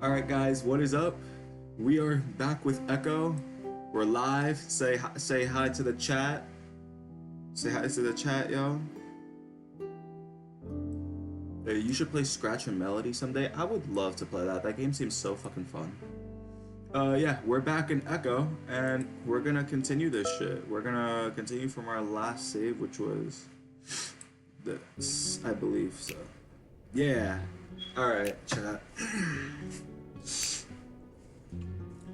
Alright guys, what is up? We are back with Echo. We're live. Say hi to the chat. Say hi to the chat, yo. Hey, you should play Scratch and Melody someday. I would love to play that. That game seems so fucking fun. Yeah, we're back in Echo, and we're gonna continue this shit. We're gonna continue from our last save, which was this, I believe so. Yeah. Alright, chat.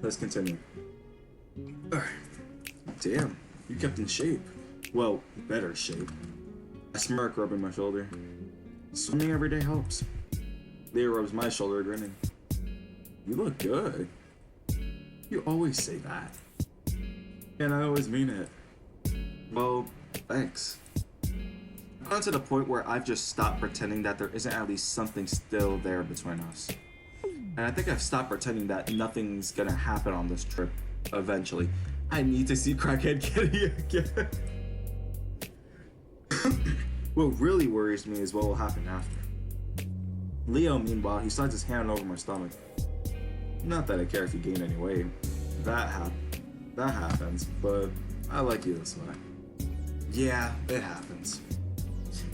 Let's continue. Damn, you kept in shape. Well, better shape. A smirk rubbing my shoulder. Swimming every day helps. Leah rubs my shoulder, grinning. You look good. You always say that. And I always mean it. Well, thanks. I've gotten to the point where I've just stopped pretending that there isn't at least something still there between us. And I think I've stopped pretending that nothing's gonna happen on this trip eventually. I need to see Crackhead Kitty again. What really worries me is what will happen after. Leo, meanwhile, he slides his hand over my stomach. Not that I care if you gain any weight. That happens, but I like you this way. Yeah, it happens.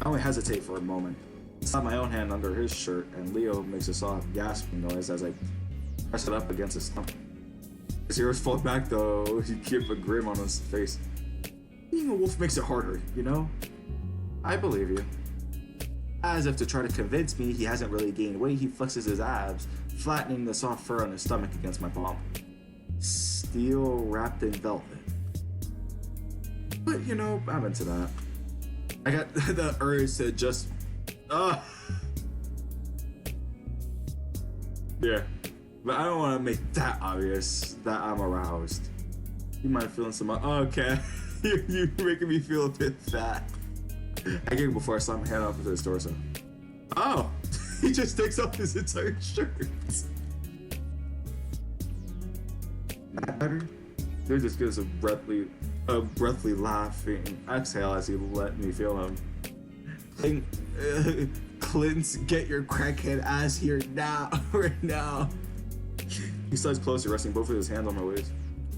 I only hesitate for a moment. Slap my own hand under his shirt, and Leo makes a soft gasping noise as I press it up against his stomach. His ears fall back though, he keeps a grin on his face. Being a wolf makes it harder, you know? I believe you. As if to try to convince me he hasn't really gained weight, he flexes his abs, flattening the soft fur on his stomach against my palm. Steel wrapped in velvet. But you know, I'm into that. I got the urge to just yeah, but I don't want to make that obvious that I'm aroused. You might feeling some. Okay, you're making me feel a bit fat. I giggled before I slapped my hand off into his torso. Oh, he just takes off his entire shirt. That better? Dude just gives a breathly laughing exhale as he let me feel him. Clint's get your crackhead ass here now, right now. He slides closer, resting both of his hands on my waist.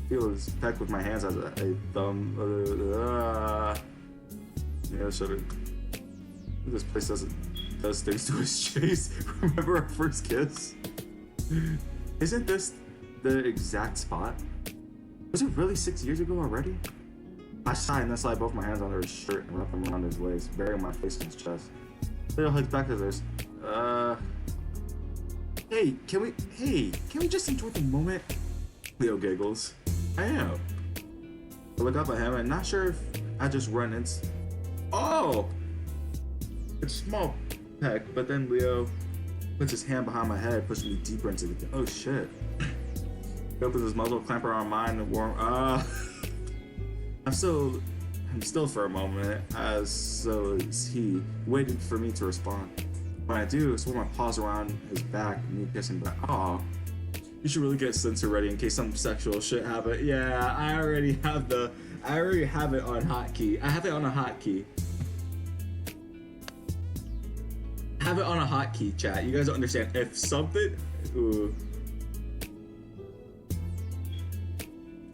Feel his peck with my hands as a thumb. Yeah, shut it. This place does things to his chase. Remember our first kiss? Isn't this the exact spot? Was it really 6 years ago already? I sigh and then slide both my hands under his shirt and wrap them around his waist, burying my face in his chest. Leo hugs back to this. Hey, can we just enjoy the moment? Leo giggles. I am. I look up at him and not sure if I just run into. Oh! It's a small peck, but then Leo puts his hand behind my head, pushing me deeper into the. Oh shit. He opens his muzzle, clamp around mine, and warm. I'm still for a moment, as so is he, waiting for me to respond. When I do, I swirl my paws around his back, me kissing back. Aw. You should really get sensor ready in case some sexual shit happens. Yeah, I already have it on hotkey. I have it on a hotkey. Have it on a hotkey, chat. You guys don't understand. If something, ooh.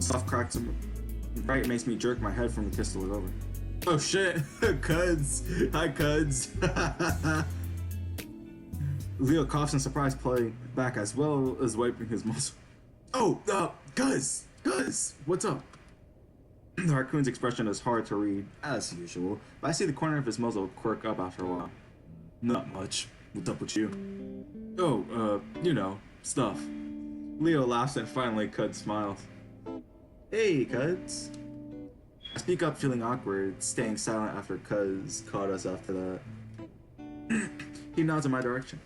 Soft cracks him. Right makes me jerk my head from the kiss to look over. Oh shit, Cuds. Hi, Cuds. Leo coughs in surprise, playing back as well as wiping his muscle. Oh, Cuz, what's up? The raccoon's expression is hard to read, as usual, but I see the corner of his muzzle quirk up after a while. Not much. What's up with you? Oh, you know, stuff. Leo laughs and finally Cud smiles. Hey, Cuds. I speak up feeling awkward, staying silent after Cuz caught us after that. He nods in my direction.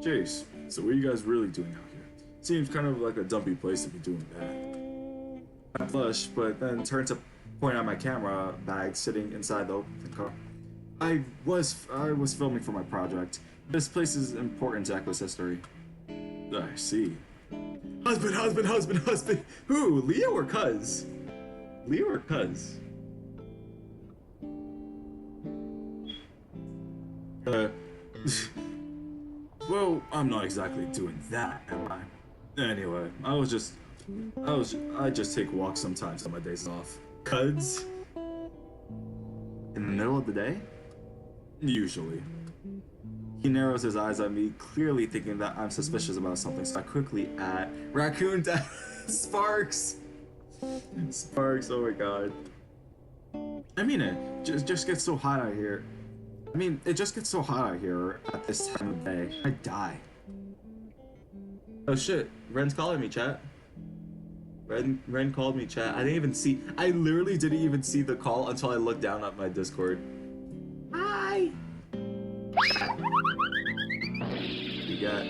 Jace, so what are you guys really doing out here? Seems kind of like a dumpy place to be doing that. I blush, but then turn to point out my camera bag sitting inside the open car. I was filming for my project. This place is important to Echo's history. I see. Husband. Who? Leo or Cuz? Leo or Cuz? Well, I'm not exactly doing that, am I? Anyway, I just take walks sometimes on my days off. Cuds? In the middle of the day? Usually. He narrows his eyes at me, clearly thinking that I'm suspicious about something, so I quickly add, Raccoon Dad, Sparks! Sparks, oh my god. I mean, it just gets so hot out here. I mean, it just gets so hot out here at this time of day. I die. Oh shit, Ren's calling me, chat. Ren called me, chat. I literally didn't even see the call until I looked down at my Discord. Hi! We got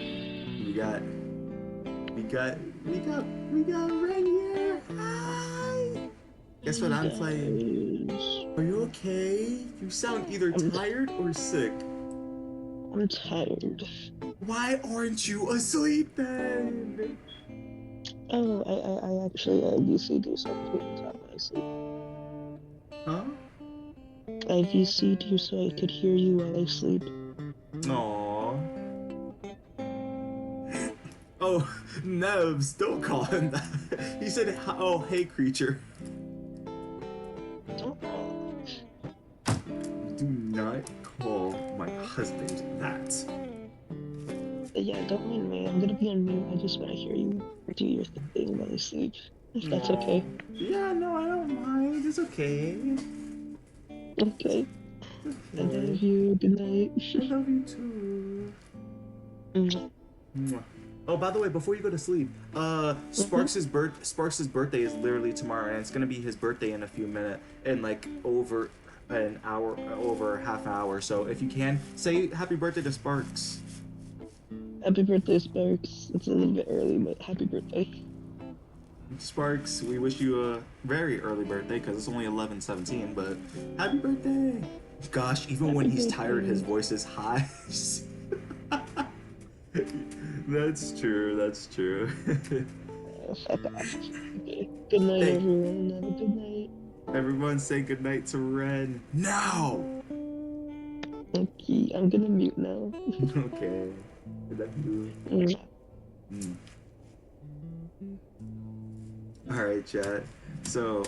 Ren here. Hi! Guess what I'm playing? Are you okay? You sound either tired or sick. I'm tired. Why aren't you asleep then? Oh, I actually VC'd you so I could talk while I sleep. Huh? I VC'd you so I could hear you while I sleep. Aww. Oh, Nevs, don't call him that. He said, oh, hey, creature. Do not call my husband that. Yeah, don't mind me. I'm gonna be on mute. I just want to hear you do your thing while I sleep. If that's okay. Yeah, no, I don't mind. It's okay. Okay. I love you. Good night. I love you too. Mwah. Oh, by the way, before you go to sleep, Sparks' birthday is literally tomorrow, and it's gonna be his birthday in a few minutes, in like over an hour, over half an hour. So if you can, say happy birthday to Sparks. Happy birthday, Sparks. It's a little bit early, but happy birthday. Sparks, we wish you a very early birthday because it's only 11:17, but happy birthday! Gosh, even when he's tired, his voice is high. That's true. That's true. Fuck off. Okay. Good night, everyone. Have a good night. Everyone say goodnight to Ren now. Okay, I'm gonna mute now. Okay. Alright, chat. So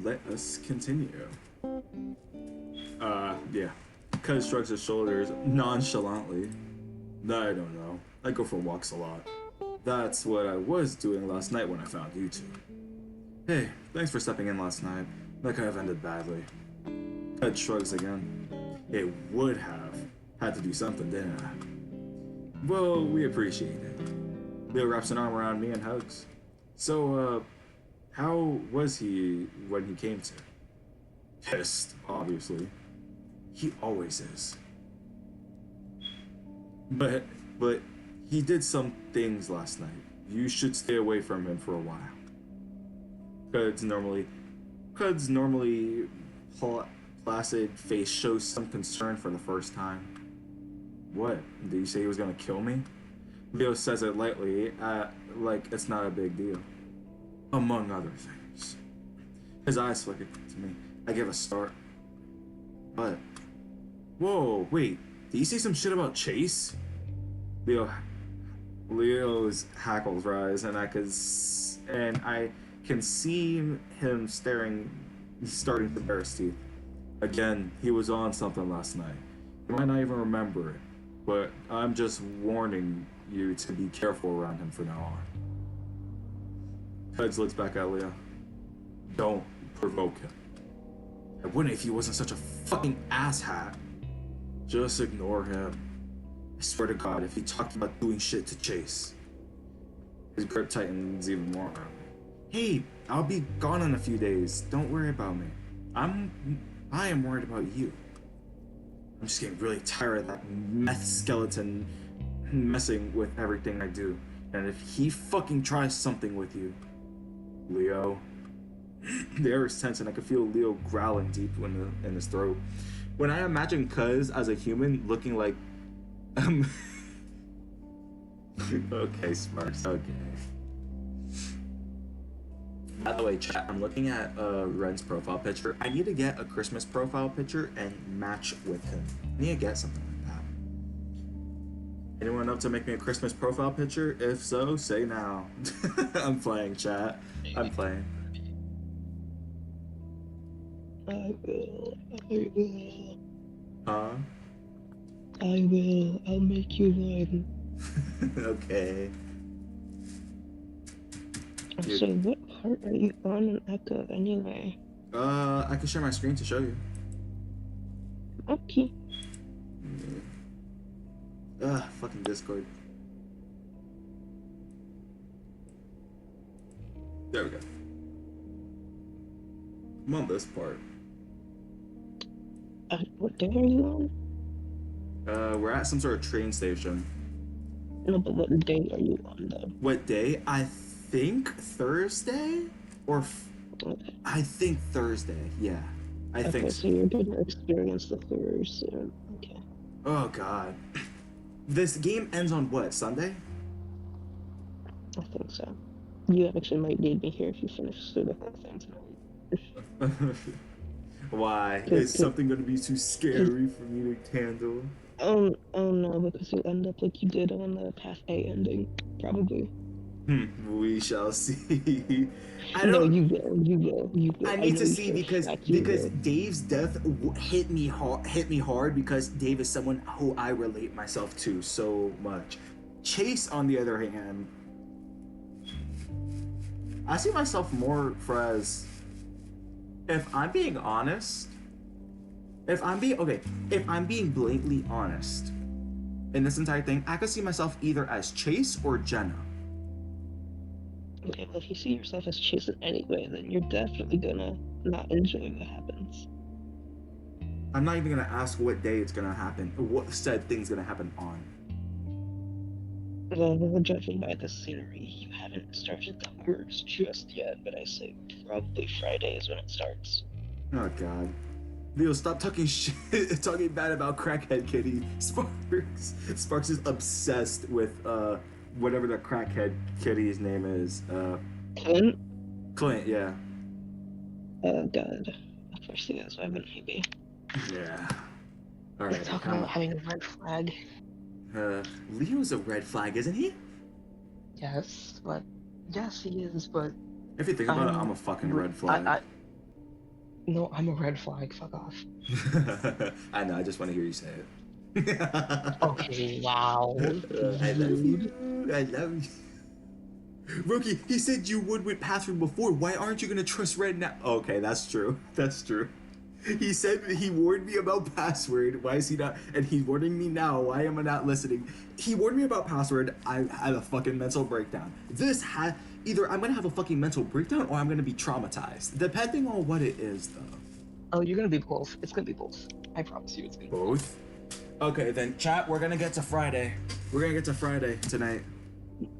let us continue. Yeah. Cuz shrugs his shoulders nonchalantly. I don't know. I go for walks a lot. That's what I was doing last night when I found you two. Hey, thanks for stepping in last night. That could have ended badly. Cud shrugs again. It would have. Had to do something, didn't I? Well, we appreciate it. Leo wraps an arm around me and hugs. So, how was he when he came to? Pissed, obviously. He always is. But he did some things last night. You should stay away from him for a while. Cud's normally placid face shows some concern for the first time. What? Did you say he was gonna kill me? Leo says it lightly, like it's not a big deal. Among other things. His eyes flickered to me. I give a start. What? Whoa, wait. Did you say some shit about Chase? Leo's hackles rise, and I can see him starting to bare his teeth. Again, he was on something last night. You might not even remember it, but I'm just warning you to be careful around him from now on. Cuds looks back at Leo. Don't provoke him. I wouldn't if he wasn't such a fucking asshat. Just ignore him. I swear to God, if he talked about doing shit to Chase. His grip tightens even more. Hey, I'll be gone in a few days. Don't worry about me. I am worried about you. I'm just getting really tired of that meth skeleton messing with everything I do. And if he fucking tries something with you, Leo. The air is tense and I can feel Leo growling deep in his throat. When I imagine Cuz as a human looking like okay, Sparks, okay. By the way, chat, I'm looking at Ren's profile picture. I need to get a Christmas profile picture and match with him. I need to get something like that. Anyone up to make me a Christmas profile picture? If so, say now. I'm playing, chat. I'm playing. I will. I will. Huh? I will. I'll make you one. Okay. Dude. So what part are you on in Echo anyway? I can share my screen to show you. Okay. Fucking Discord. There we go. I'm on this part. What day are you on? We're at some sort of train station. No, but what day are you on though? What day? I think Thursday? Or I think Thursday, yeah. I think so. So you're gonna experience the Thursday soon. Okay. Oh god. This game ends on what, Sunday? I think so. You actually might need me here if you finish through the whole thing tonight. Why? Is something gonna be too scary for me to handle? Oh no, because you'll end up like you did on the Path A ending, probably. We shall see. No, you will. I need to see because Dave's death hit me hard because Dave is someone who I relate myself to so much. Chase, on the other hand, I see myself more for as, if I'm being honest, if I'm being blatantly honest in this entire thing, I could see myself either as Chase or Jenna. Okay, well, if you see yourself as Chase in any way, then you're definitely gonna not enjoy what happens. I'm not even gonna ask what day it's gonna happen, or what said thing's gonna happen on. Well, judging by the scenery, you haven't started the horrors just yet, but I say probably Friday is when it starts. Oh god. Leo, stop talking shit, talking bad about Crackhead Kitty. Sparks is obsessed with, whatever the Crackhead Kitty's name is. Clint? Clint, yeah. Oh god. Of course he is, why wouldn't he be? Yeah. Alright. Talking about having a red flag. Leo's a red flag, isn't he? Yes, but... Yes, he is, but... If you think about it, I'm a fucking red flag. No, I'm a red flag, fuck off. I know, I just want to hear you say it. Okay, wow. I love you. I love you. Rookie, he said you would with Password before. Why aren't you gonna trust Red now? Okay, that's true. That's true. He said he warned me about Password. Why is he not? And he's warning me now. Why am I not listening? He warned me about Password. I had a fucking mental breakdown. Either I'm gonna have a fucking mental breakdown or I'm gonna be traumatized, depending on what it is, though. Oh, you're gonna be both. It's gonna be both. I promise you, it's gonna be both. Okay, then chat. We're gonna get to Friday. We're gonna get to Friday tonight.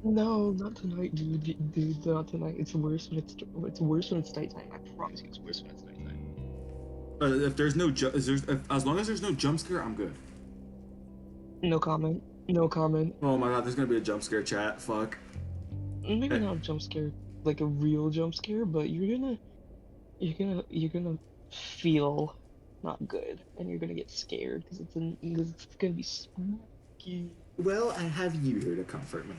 No, not tonight, dude. Dude, not tonight. It's worse when it's worse when it's nighttime. I promise you, it's worse when it's nighttime. If there's no as long as there's no jump scare, I'm good. No comment. No comment. Oh my god, there's gonna be a jump scare, chat. Fuck. Maybe not a jump scare, like a real jump scare, but you're gonna feel not good, and you're gonna get scared because it's gonna be spooky. Well, I have you here to comfort me.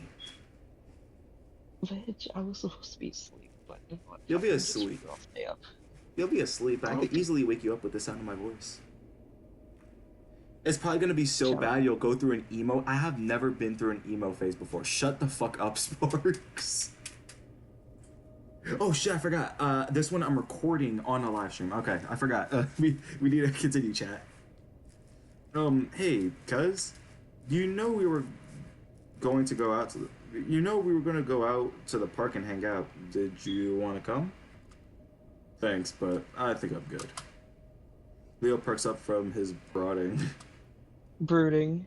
Bitch, I was supposed to be asleep, but you know what? You'll be asleep. I'll stay up. You'll be asleep. I could easily wake you up with the sound of my voice. It's probably gonna be so bad you'll go through an emo. I have never been through an emo phase before. Shut the fuck up, Sparks. Oh shit, I forgot. This one I'm recording on a live stream. Okay, I forgot. We need to continue, chat. Hey, cuz, you know we were going to go out to we were gonna go out to the park and hang out. Did you want to come? Thanks, but I think I'm good. Leo perks up from his brooding. Brooding.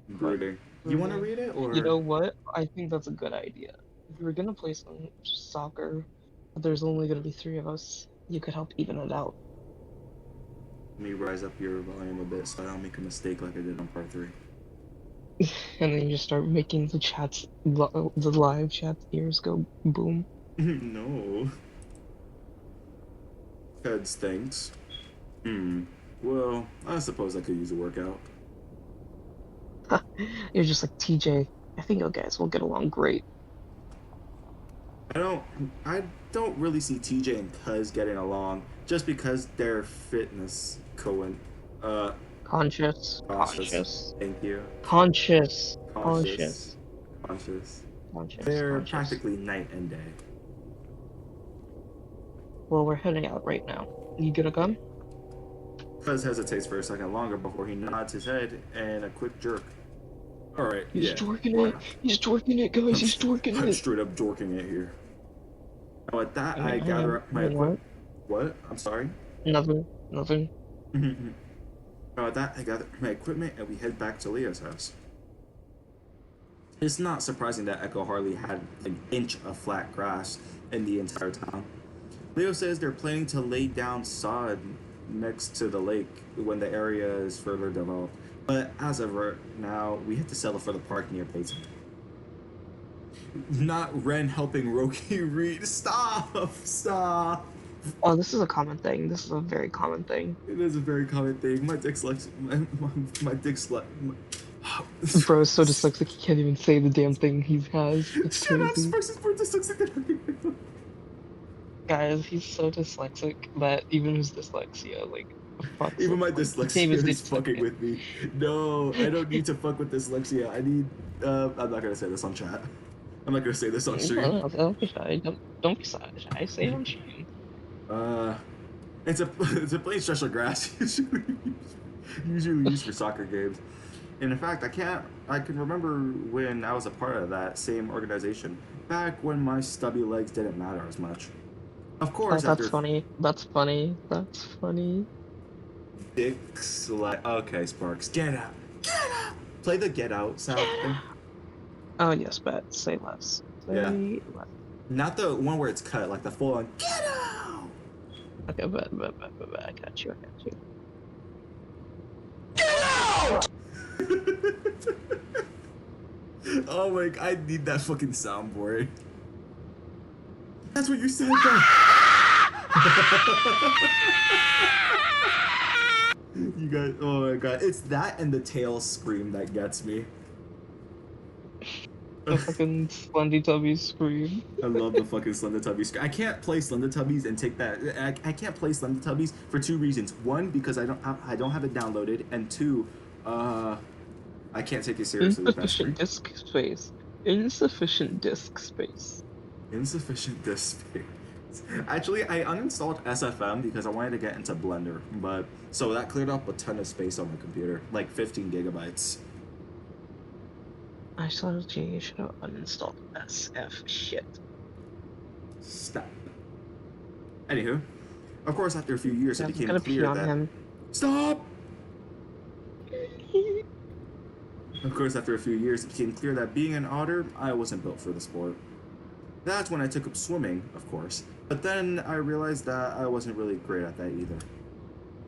You want to read it, or? You know what? I think that's a good idea. If we were gonna play some soccer, but there's only gonna be 3 of us, you could help even it out. Let me rise up your volume a bit so I don't make a mistake like I did on part 3. And then you just start making the live chat's ears go boom. No. Heads thinks, well, I suppose I could use a workout. You're just like TJ. I think you guys will get along great. I don't I don't really see TJ and Cuz getting along just because their fitness uh Conscious, conscious. conscious, Thank you. conscious, Conscious. conscious, Conscious. conscious, They're conscious. practically night and day. Well, we're heading out right now. You gonna come? Cuz hesitates for a second longer before he nods his head and a quick jerk. Alright, He's yeah. twerking Why it. not? He's twerking it, guys. He's twerking I'm it. straight up dorking it here. Now with that, I I mean, I gather am. up I my mean, what? equipment. What? I'm sorry. Nothing. Nothing. Now with that, I gather my equipment and we head back to Leo's house. It's not surprising that Echo hardly had an inch of flat grass in the entire town. Leo says they're planning to lay down sod next to the lake when the area is further developed. But as of right now, we have to settle for the park near Payton. Not Ren helping Roki read. Stop! Stop! Oh, this is a common thing. This is a very common thing. It is a very common thing. My dyslexia. My dyslexia. Bro is so dyslexic he can't even say the damn thing he has. It's Shut up, crazy. Sparks is more dyslexic. Guys, he's so dyslexic that even his dyslexia, like, fucks Even him. my Like, he can't even dyslexia say is fucking dyslexia. with me. No, I don't need to fuck with dyslexia. I need. I'm not gonna say this on chat. I'm not gonna say this on stream. No, don't be shy. Don't be shy. Say it on stream. Uh, it's a it's a plain stretch of grass usually used for soccer games. And in fact, I can remember when I was a part of that same organization back when my stubby legs didn't matter as much. Of Oh, course, that's after funny. That's funny. That's funny. dicks like okay, Sparks, get out, get out. Play the get out sound thing. Oh yes, bet. Say less. Yeah. Say less. Not the one where it's cut, like the full on get out. Okay, bet. I got you. I got you. Oh my! I need that fucking soundboard. That's what you said, though. You guys, oh my god, it's that and the tail scream that gets me. The fucking Slendy Tubbies scream. I love the fucking Slender Tubbies scream. I can't play Slender Tubbies and take that. I can't play Slender Tubbies for two reasons. One, because I don't have it downloaded, and two, I can't take it seriously with that screen. Insufficient disk space. Insufficient disk space. Insufficient disk space. Actually, I uninstalled SFM because I wanted to get into Blender, but so that cleared up a ton of space on my computer, like 15 gigabytes. I thought you should have uninstalled SF shit. Stop. Anywho, of course, after a few years, Yeah, it I'm became gonna pee clear on that him. stop. Of course, after a few years, it became clear that being an otter, I wasn't built for the sport. That's when I took up swimming, of course. But then I realized that I wasn't really great at that either.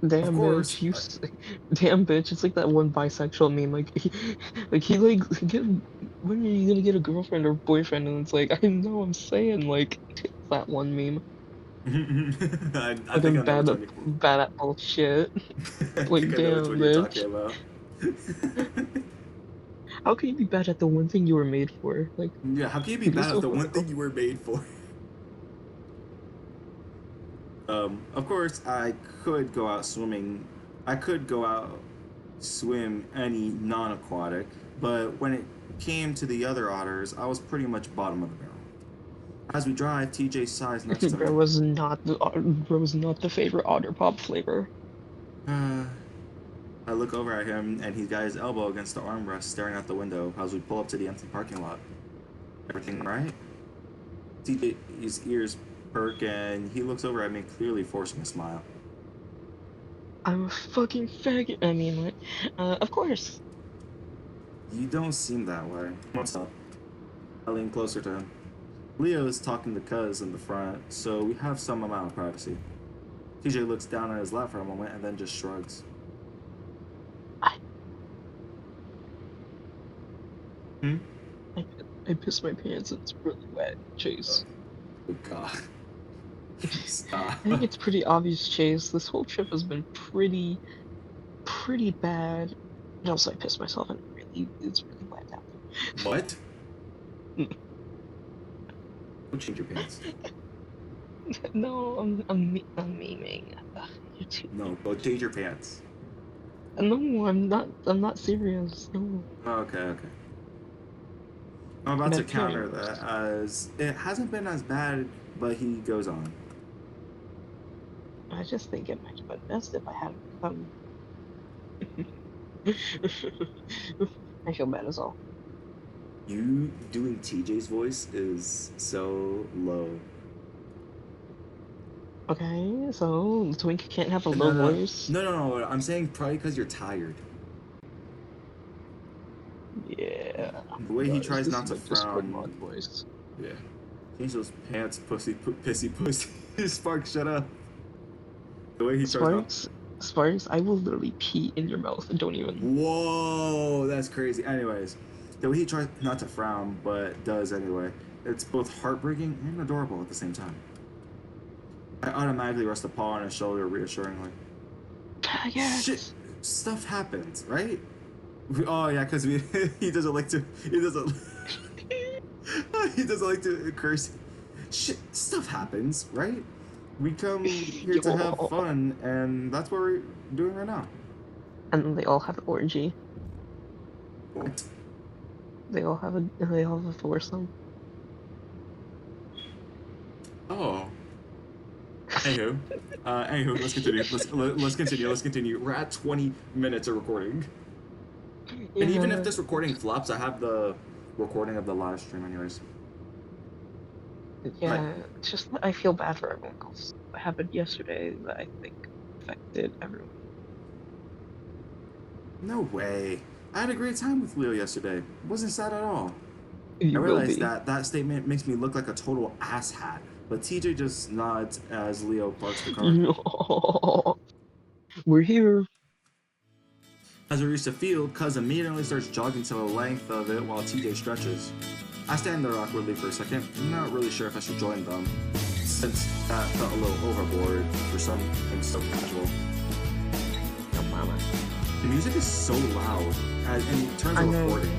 Damn course, bitch, damn bitch, it's like that one bisexual meme, like get, when are you gonna get a girlfriend or boyfriend? And it's like, I know I'm saying, like, that one meme. I Like think I'm I know which one. bad at bullshit. I Like, think I know which damn one you're talking bitch. about. How can you be bad at the one thing you were made for? Like, Yeah, how can you be you're bad at so the one physical. thing you were made for? Of course, I could go out swimming. I could go out swim any non-aquatic, but when it came to the other otters, I was pretty much bottom of the barrel. As we drive, TJ sighs next to Bro me. was not the favorite Otter Pop flavor. I look over at him, and he's got his elbow against the armrest, staring out the window as we pull up to the empty parking lot. Everything right? TJ's ears perk, and he looks over at me, clearly forcing a smile. I'm a fucking faggot. I mean, like, of course. You don't seem that way. What's up? I lean closer to him. Leo is talking to Cuz in the front, so we have some amount of privacy. TJ looks down at his lap for a moment and then just shrugs. Hmm? I pissed my pants and it's really wet, Chase. Oh god. Stop. I think it's pretty obvious, Chase. This whole trip has been pretty bad. And also, I pissed myself, and it's really wet out What? there. Don't change your pants. No, I'm memeing. Ugh, you're too. No, go change your pants. No, I'm not. I'm not serious. No. Okay. I'm about to Bad counter parents. that as it hasn't been as bad, but he goes on. I just think it might have been best if I hadn't come. I feel bad as all. You doing TJ's voice is so low. Okay, so Twink can't have a low No. voice. No. I'm saying probably because you're tired. Yeah. The way he Guys, tries this not is to my Discord frown. mod voice. Yeah. Change those pants, pissy pussy. Spark, shut up. The way he tries not. Sparks, I will literally pee in your mouth and don't even. Whoa, that's crazy. Anyways, the way he tries not to frown, but does anyway. It's both heartbreaking and adorable at the same time. I automatically rest a paw on his shoulder reassuringly. Yes. Shit, stuff happens, right? Oh yeah, because he doesn't like to. He doesn't. He doesn't like to curse. Shit, stuff happens, right? We come here to have fun, and that's what we're doing right now. And then they all have an orgy. What? They all have a foursome. Oh. Anywho, let's continue. Let's continue. We're at 20 minutes of recording. Yeah. And even if this recording flops, I have the recording of the live stream anyways. Yeah, it's just that I feel bad for everyone else. What happened yesterday that I think affected everyone. No way. I had a great time with Leo yesterday. It wasn't sad at all. You I will realized be. that statement makes me look like a total asshat, but TJ just nods as Leo parks the car. No. We're here. As we reach the field, Cuz immediately starts jogging to the length of it while TJ stretches. I stand there awkwardly for a second, not really sure if I should join them, since that felt a little overboard for something so casual. Oh, mama. The music is so loud, in terms I of know. recording.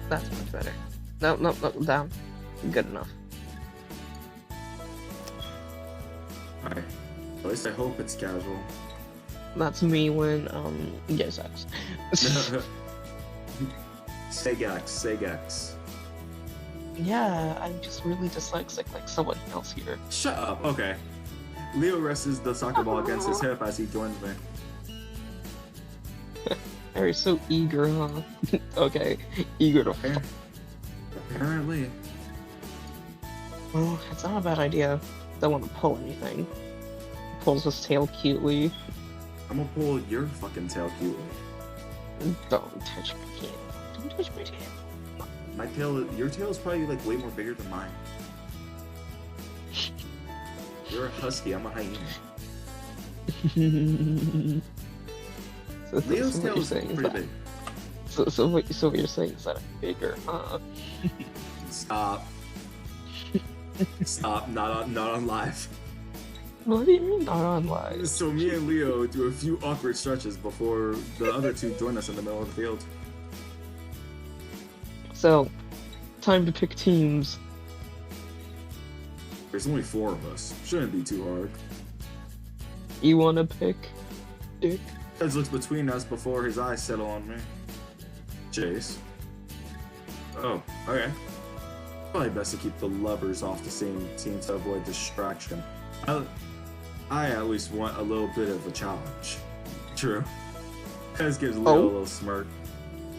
That's much better. No, down. Good enough. Alright. At least I hope it's casual. That's me when you get sex. Segax. Yeah, I'm just really dyslexic like someone else here. Shut up. Okay. Leo rests the soccer ball against his hip as he joins me. You're so eager, huh? Okay, eager to fuck. Apparently. Well, it's not a bad idea. Don't want to pull anything. Pulls his tail cutely. I'm gonna pull your fucking tail cutely. Don't touch my tail. Don't touch my tail. Your tail is probably like way more bigger than mine. You're a husky, I'm a hyena. Leo's tail is pretty big. So what you're saying is that I'm bigger, huh? Stop. Stop, not on live. What do you mean not on live? So me and Leo do a few awkward stretches before the other two join us in the middle of the field. So, time to pick teams. There's only 4 of us. Shouldn't be too hard. You wanna pick Dick? Cuz looks between us before his eyes settle on me. Chase. Oh, okay. Probably best to keep the lovers off the same team to avoid distraction. I at least want a little bit of a challenge. True. Cuz gives Leo a little smirk.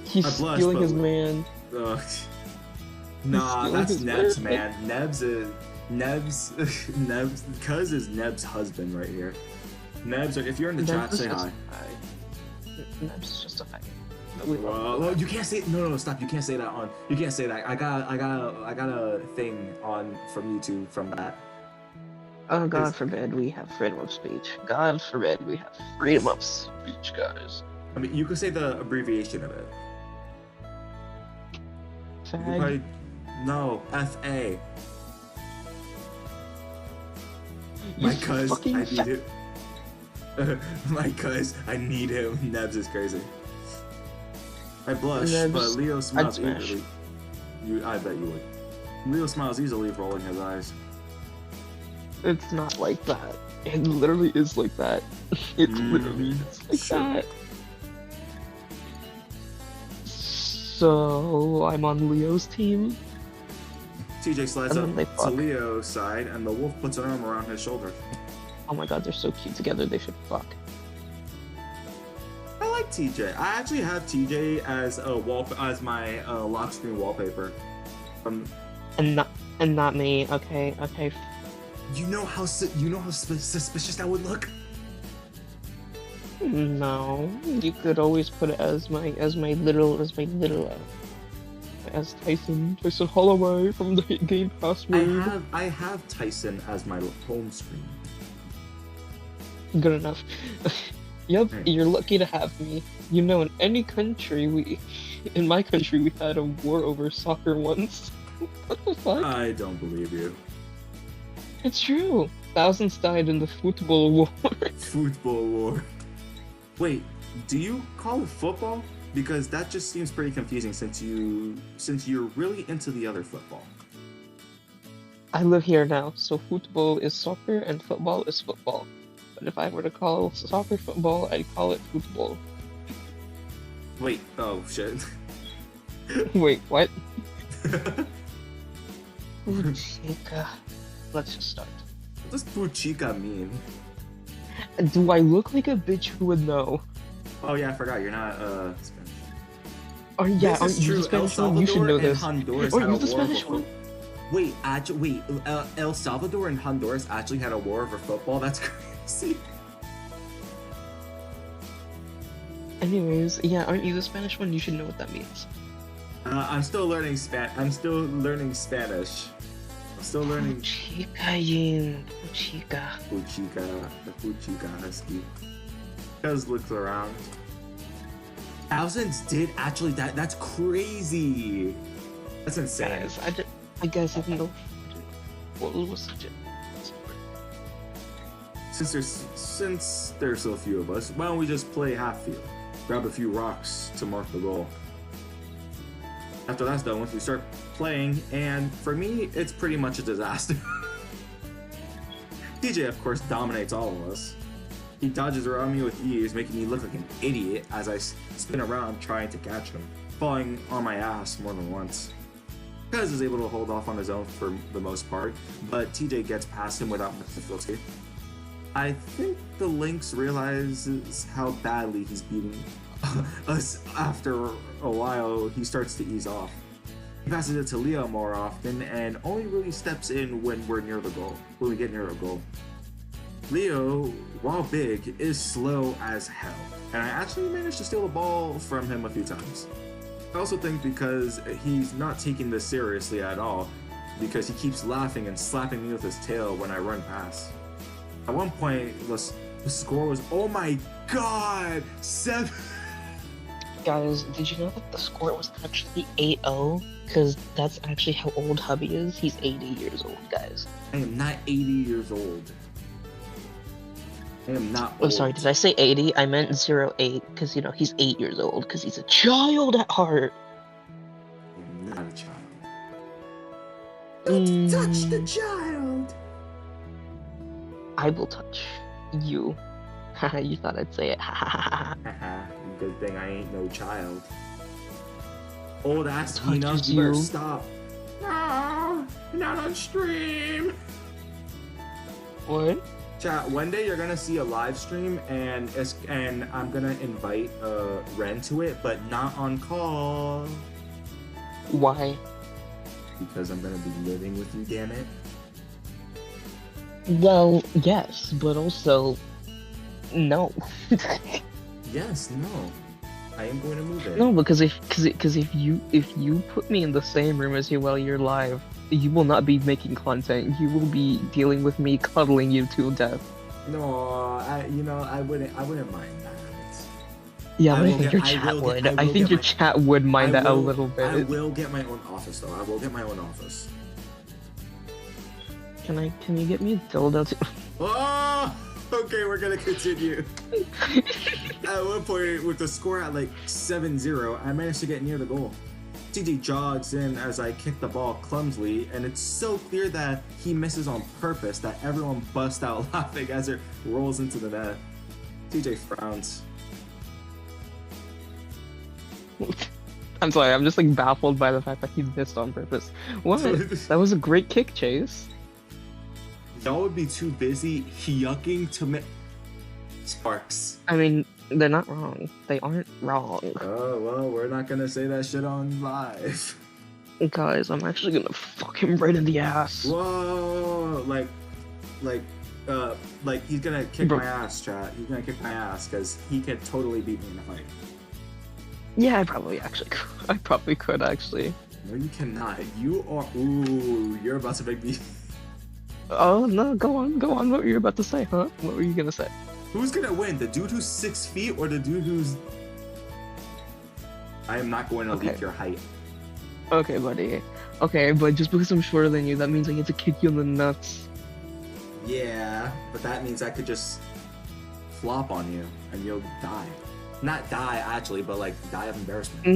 He's I blush, stealing but- his man. Nah, stealing that's his Neb's man. man. Neb's Cuz is Neb's husband right here. Neb's, if you're in the chat, say hi. Neb's just a faggot. Well, you can't say no, stop. You can't say that on. You can't say that. I got a thing on from YouTube from that. Oh, God forbid we have freedom of speech. God forbid we have freedom of speech, guys. I mean, you could say the abbreviation of it. fag. probably no FA. You My cuz, fucking I need fag. him. My cuz, I need him. Nebs is crazy. I blush, Nebs, but Leo smiles smash. eagerly. I bet you would. Leo smiles easily, rolling his eyes. It's not like that. It literally is like that. It literally is like Sure. that. So I'm on Leo's team. TJ slides And up then they to fuck. Leo's side, and the wolf puts an arm around his shoulder. Oh my god, they're so cute together. They should fuck. I like TJ. I actually have TJ as as my lock screen wallpaper. And not me. Okay. You know how suspicious that would look. No, you could always put it as my little as Tyson Holloway from the Game Pass mode. I have Tyson as my home screen. Good enough. Yep, Hey. you're lucky to have me. You know, in any country in my country we had a war over soccer once. What the fuck? I don't believe you. It's true. Thousands died in the football war. Football war. Wait, do you call it football? Because that just seems pretty confusing since you're really into the other football. I live here now, so football is soccer and football is football. But if I were to call soccer football, I'd call it football. Wait, oh shit. Wait, what? Puchica. Let's just start. What does puchica mean? Do I look like a bitch who would know? Oh yeah, I forgot you're not Spanish. Oh yeah, This aren't is you true. the Spanish El one? You should know Salvador and this. Honduras Are had you a the war over Spanish one? Wait, El Salvador and Honduras actually had a war over football? That's crazy. Anyways, yeah, aren't you the Spanish one? You should know what that means. I'm still learning Spanish. I'm still learning. Puchica, Yin. Puchica. Puchica husky. Does look around. Thousands did actually. That's crazy. That's insane. Guys, I guess even though what was such Since there's so few of us, why don't we just play half field? Grab a few rocks to mark the goal. After that's done, once we start playing, and for me, it's pretty much a disaster. DJ, of course, dominates all of us. He dodges around me with ease, making me look like an idiot as I spin around trying to catch him, falling on my ass more than once. Cuz is able to hold off on his own for the most part, but TJ gets past him without much difficulty. I think the Lynx realizes how badly he's beating us. After a while, he starts to ease off. He passes it to Leo more often and only really steps in when we get near a goal. Leo, while big, is slow as hell, and I actually managed to steal the ball from him a few times. I also think because he's not taking this seriously at all, because he keeps laughing and slapping me with his tail when I run past. At one point, the score was, oh my god, 7. Guys, did you know that the score was actually 8-0? Because that's actually how old Hubby is. He's 80 years old, guys. I am not 80 years old. I am not Oh, old. sorry, did I say 80? I meant 08, because, he's 8 years old, because he's a child at heart. I am not a child. Don't touch the child! I will touch you. Haha, you thought I'd say it. Haha, good thing I ain't no child. Oh, that's Touches enough. You better you. stop. No, not on stream. What? Chat, one day you're gonna see a live stream and I'm gonna invite Ren to it, but not on call. Why? Because I'm gonna be living with you, damn it. Well, yes, but also, no. Yes, no. I am going to move in. No, because if you put me in the same room as you while you're live, you will not be making content. You will be dealing with me cuddling you to death. No, I wouldn't mind that. Yeah, I but I will think get. your I chat will would. get. I I will think get your my. chat would I mind that a will. little I bit. will get my own office though. I will get my own office. Can you get me a dildo too? Oh, okay. We're gonna continue. At one point, with the score at like 7-0, I managed to get near the goal. TJ jogs in as I kick the ball clumsily, and it's so clear that he misses on purpose that everyone busts out laughing as it rolls into the net. TJ frowns. I'm sorry, I'm just like baffled by the fact that he missed on purpose. What? That was a great kick, Chase. Y'all would be too busy yucking to make Sparks. I mean, they're not wrong. They aren't wrong. Oh, well, we're not gonna say that shit on live. Guys, I'm actually gonna fuck him right in the ass. Whoa, like he's gonna kick Bro. my ass, chat. He's gonna kick my ass because he could totally beat me in a fight. Yeah, I probably actually could. I probably could actually. No, you cannot. You are. Ooh, you're about to make me. Oh no, go on. What were you about to say, huh? What were you gonna say? Who's gonna win? The dude who's 6 feet or the dude who's. I am not going to Okay. leak your height. Okay, buddy. Okay, but just because I'm shorter than you, that means I get to kick you in the nuts. Yeah, but that means I could just flop on you and you'll die. Not die actually, but like die of embarrassment.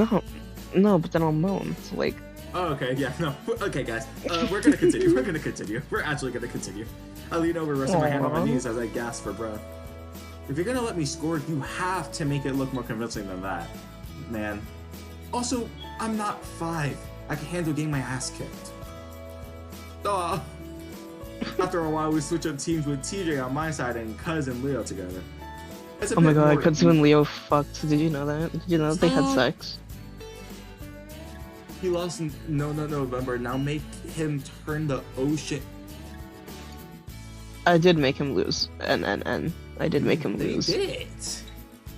No, but then I'll moan. So like, Oh, okay, yeah, no. Okay, guys, we're gonna continue. We're actually gonna continue. I lean over, resting my hand on my Aw. knees as I gasp for breath. If you're gonna let me score, you have to make it look more convincing than that, man. Also, I'm not 5. I can handle getting my ass kicked. Aw. After a while, we switch up teams with TJ on my side and Cuz and Leo together. It's a oh my bit god, more Kutsu and Leo fucked. Did you know that? Did you know that they had Stop. sex? He lost in November. Now make him turn the ocean. I did make him lose. And I did make him They lose. did.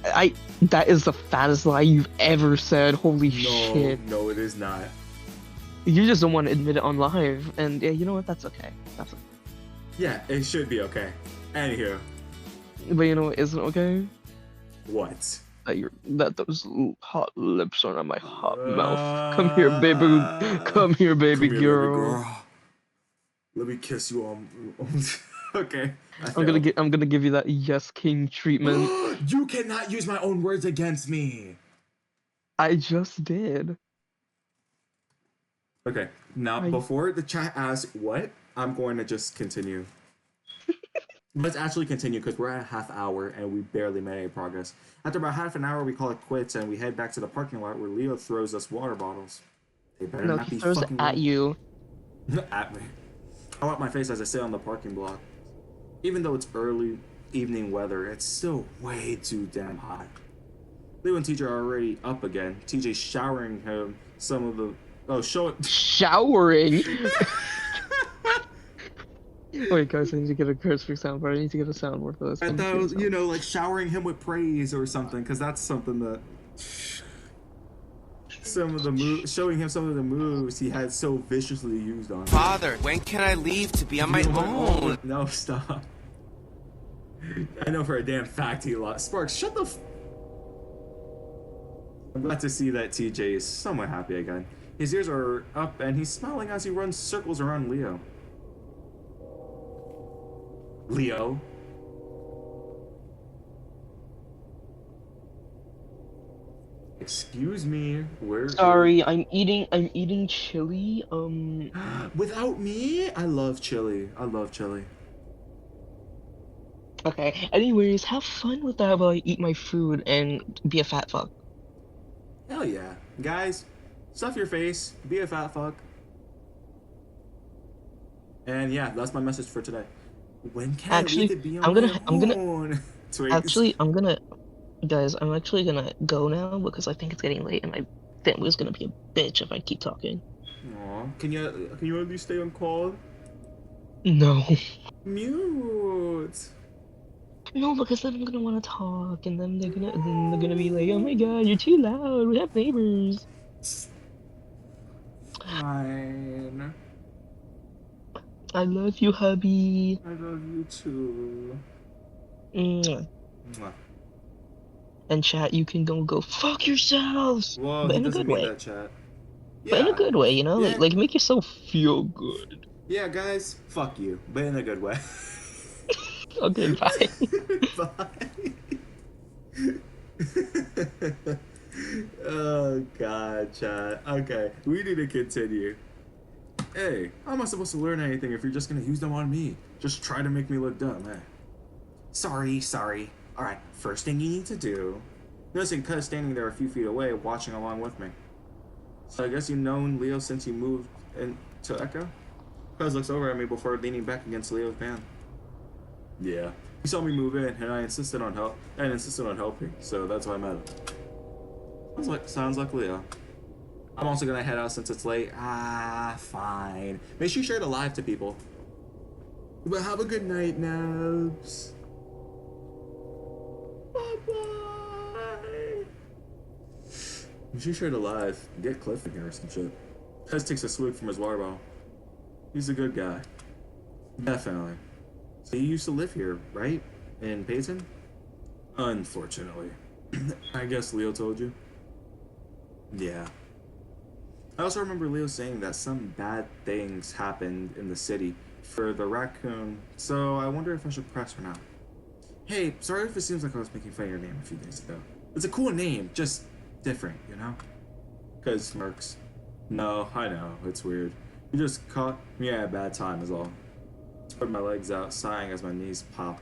That is the fattest lie you've ever said. Holy shit. No, it is not. You just don't want to admit it on live. And yeah, you know what? That's okay. That's okay. Yeah, it should be okay. Anywho, But you know what isn't okay? what? That those hot lips are on my hot mouth. Come here, baby. Come here, baby Come here, girl. Let me kiss you on. Okay. I'm gonna give you that yes king treatment. You cannot use my own words against me. I just did. Okay. Now, before the chat asks what, I'm going to just continue. Let's actually continue because we're at a half hour and we barely made any progress. After about half an hour, we call it quits and we head back to the parking lot where Leo throws us water bottles. They better No, not he be throws it fucking at you. at me. I wipe my face as I sit on the parking block. Even though it's early evening weather, it's still way too damn hot. Leo and TJ are already up again. TJ showering him some of the Showering. Wait, guys, I need to get a curse for soundboard. I need to get a soundboard for this. I thought it was, like showering him with praise or something, because that's something that showing him some of the moves he had so viciously used on him. Father, when can I leave to be on my own? No, stop. I know for a damn fact he lost. Sparks, shut the I'm glad to see that TJ is somewhat happy again. His ears are up and he's smiling as he runs circles around Leo. Leo? Excuse me, where? Sorry, I'm eating chili. Without me? I love chili. Okay. Anyways, have fun with that while I eat my food and be a fat fuck. Hell yeah. Guys, stuff your face, be a fat fuck. And yeah, that's my message for today. When can I leave to be on my own? Guys, I'm actually gonna go now because I think it's getting late and my family's gonna be a bitch if I keep talking. Aw, can you at least stay on call? No. Mute. No, because then I'm gonna want to talk, and then they're gonna be like, "Oh my God, you're too loud. We have neighbors." Fine. I love you, hubby. I love you too. Mwah. Mwah. And chat, you can go fuck yourselves, Well, but he in a doesn't good mean way. that, chat. But in a Yeah. good way, you know, Yeah. like make yourself feel good. Yeah, guys, fuck you, but in a good way. Okay, bye. Bye. Oh god, chat. Okay, we need to continue. Hey, how am I supposed to learn anything if you're just gonna use them on me? Just try to make me look dumb, eh? Sorry. Alright, first thing you need to do. Noticing Cuz standing there a few feet away, watching along with me. So I guess you've known Leo since you moved into Echo? Cuz looks over at me before leaning back against Leo's band. Yeah. He saw me move in, and I insisted on helping, so that's why I met him. Sounds like Leo. I'm also gonna head out since it's late. Ah, fine. Make sure you share it live to people. But have a good night, Nubs. Bye-bye. Make sure you share it live. Get Cliff in here or some shit. Cuz takes a swig from his water bottle. He's a good guy. Definitely. So you used to live here, right? In Payton? Unfortunately. I guess Leo told you. Yeah. I also remember Leo saying that some bad things happened in the city for the raccoon, so I wonder if I should press or not. Hey, sorry if it seems like I was making fun of your name a few days ago. It's a cool name, just different, you know? Cause smirks. No, I know, it's weird. You just caught me at a bad time is all. Spread my legs out, sighing as my knees pop.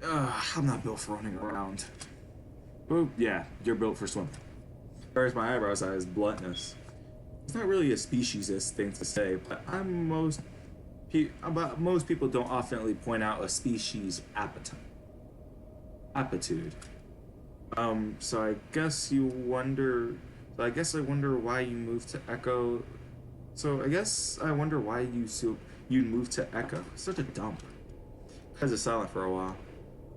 I'm not built for running around. Oh, yeah, you're built for swimming. Fires my eyebrows at his bluntness. It's not really a speciesist thing to say, but most people don't oftenly point out a species aptitude. So I guess I wonder why you moved to Echo. So I guess I wonder why you moved to Echo. Such a dump. Cuz is silent for a while.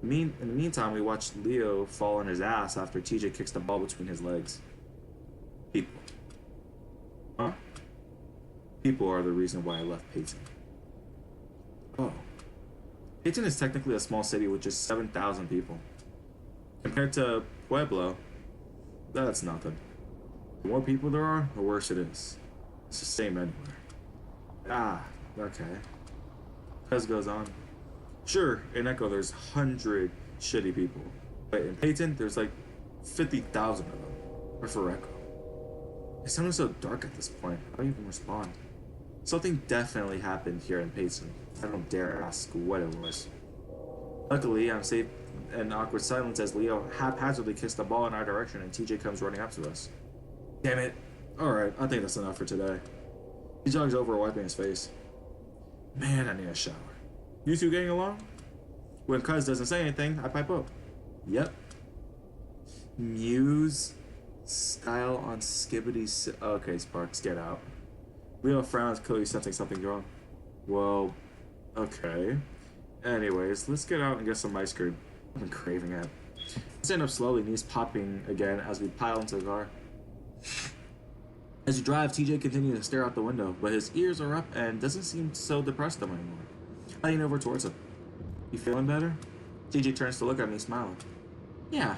In the meantime, we watched Leo fall on his ass after TJ kicks the ball between his legs. People. Huh? People are the reason why I left Payton. Oh. Payton is technically a small city with just 7,000 people. Compared to Pueblo, that's nothing. The more people there are, the worse it is. It's the same anywhere. Ah, okay. Pez goes on. Sure, in Echo there's 100 shitty people. But in Payton, there's like 50,000 of them. Or for Echo. It sounded so dark at this point. How do you even respond? Something definitely happened here in Payton. I don't dare ask what it was. Luckily, I'm safe in awkward silence as Leo haphazardly kicks the ball in our direction and TJ comes running up to us. Damn it. Alright, I think that's enough for today. He jogs over, wiping his face. Man, I need a shower. You two getting along? When Cuz doesn't say anything, I pipe up. Yep. Muse style on Skibbity. Okay, Sparks, get out. Leo frowns, clearly sensing something wrong. Well, okay. Anyways, let's get out and get some ice cream. I've been craving it. I stand up slowly, knees popping again as we pile into the car. As you drive, TJ continues to stare out the window, but his ears are up and doesn't seem so depressed anymore. I lean over towards him. You feeling better? TJ turns to look at me, smiling. Yeah,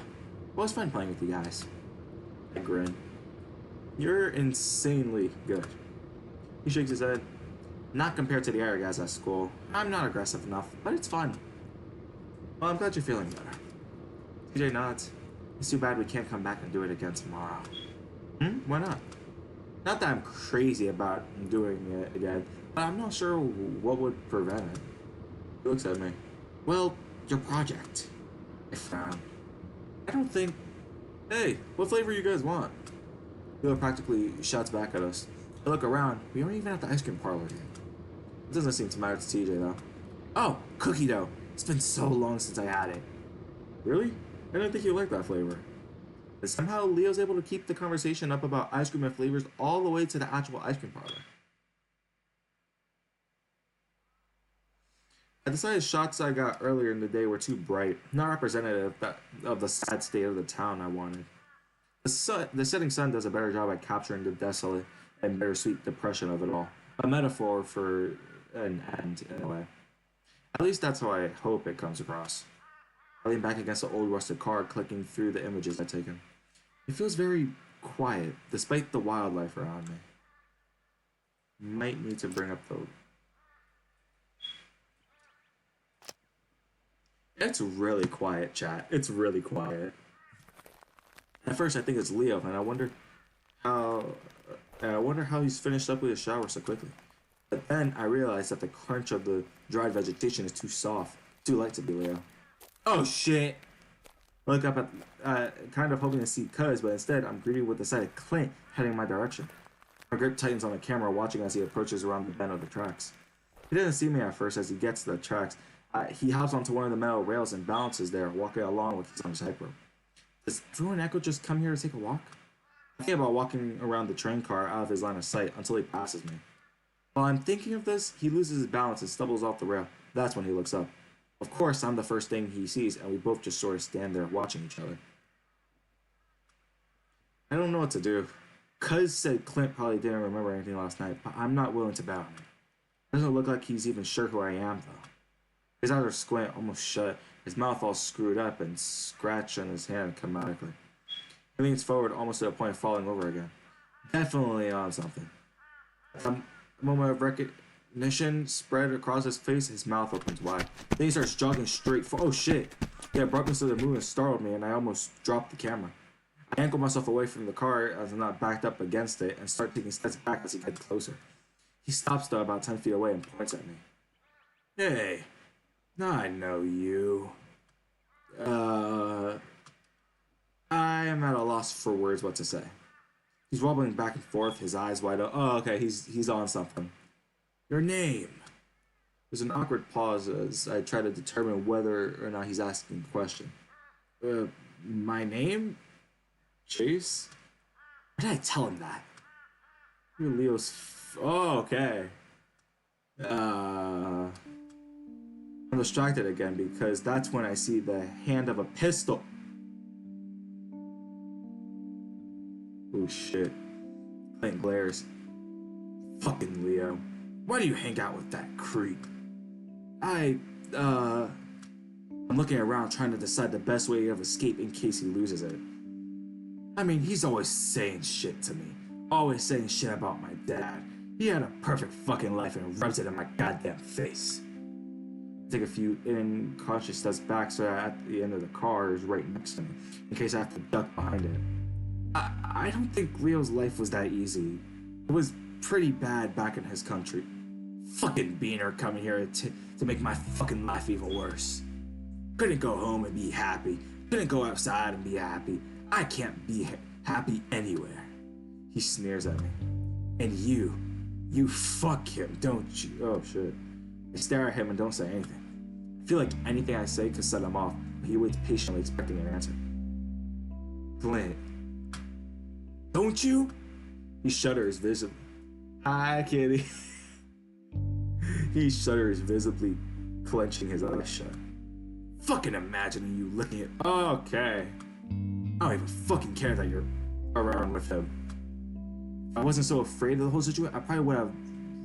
well, it's fun playing with you guys. I grin. You're insanely good. He shakes his head. Not compared to the other guys at school. I'm not aggressive enough, but it's fun. Well, I'm glad you're feeling better. TJ nods. It's too bad we can't come back and do it again tomorrow. Why not? Not that I'm crazy about doing it again, but I'm not sure what would prevent it. He looks at me. Well, your project. I frown. I don't think... Hey, what flavor you guys want? Leo practically shouts back at us. I look around. We aren't even at the ice cream parlor yet. It doesn't seem to matter to TJ, though. Oh, cookie dough. It's been so long since I had it. Really? I didn't think you liked that flavor. And somehow Leo's able to keep the conversation up about ice cream and flavors all the way to the actual ice cream parlor. I decided shots I got earlier in the day were too bright, not representative of the sad state of the town I wanted. The setting sun does a better job at capturing the desolate and bittersweet depression of it all. A metaphor for an end, in a way. At least that's how I hope it comes across. I lean back against the old rusted car, clicking through the images I've taken. It feels very quiet, despite the wildlife around me. Might need to bring up the... It's really quiet, chat. It's really quiet. At first, I think it's Leo, and how I wonder how he's finished up with his shower so quickly. But then I realized that the crunch of the dried vegetation is too soft, too light to be Leo. Oh shit! I look up at, kind of hoping to see Cuz, but instead I'm greeted with the sight of Clint heading my direction. My grip tightens on the camera, watching as he approaches around the bend of the tracks. He doesn't see me at first. As he gets to the tracks, he hops onto one of the metal rails and balances there, walking along with his arms hyper. Does Drew and Echo just come here to take a walk? I think about walking around the train car out of his line of sight until he passes me. While I'm thinking of this, he loses his balance and stumbles off the rail. That's when he looks up. Of course, I'm the first thing he sees, and we both just sort of stand there watching each other. I don't know what to do. Cuz said Clint probably didn't remember anything last night, but I'm not willing to bet on it. Doesn't look like he's even sure who I am, though. His eyes are squint, almost shut, his mouth all screwed up, and scratch on his hand comedically. He leans forward, almost to the point of falling over again. Definitely on something. A moment of recognition spread across his face, his mouth opens wide. Then he starts jogging straight for— oh shit! The abruptness of the movement startled me, and I almost dropped the camera. I ankle myself away from the car as I'm not backed up against it, and start taking steps back as he gets closer. He stops though about 10 feet away and points at me. Hey, I know you. I am at a loss for words what to say. He's wobbling back and forth, his eyes wide open. Oh, okay, he's on something. Your name. There's an awkward pause as I try to determine whether or not he's asking a question. My name? Chase? Why did I tell him that? You're Leo's oh, okay. I'm distracted again because that's when I see the hand of a pistol. Oh shit. Clint glares. Fucking Leo. Why do you hang out with that creep? I'm looking around trying to decide the best way of escape in case he loses it. I mean, he's always saying shit to me. Always saying shit about my dad. He had a perfect fucking life and rubs it in my goddamn face. I take a few incautious steps back so that at the end of the car is right next to me, in case I have to duck behind it. I don't think Leo's life was that easy. It was pretty bad back in his country. Fucking Beaner coming here to make my fucking life even worse. Couldn't go home and be happy. Couldn't go outside and be happy. I can't be happy anywhere. He sneers at me. And you fuck him, don't you? Oh shit. I stare at him and don't say anything. I feel like anything I say could set him off, but he waits patiently expecting an answer. Clint. Don't you? He shudders visibly. Hi, kitty. He shudders visibly, clenching his eyes shut. Fucking imagining you looking at— okay. I don't even fucking care that you're around with him. If I wasn't so afraid of the whole situation, I probably would have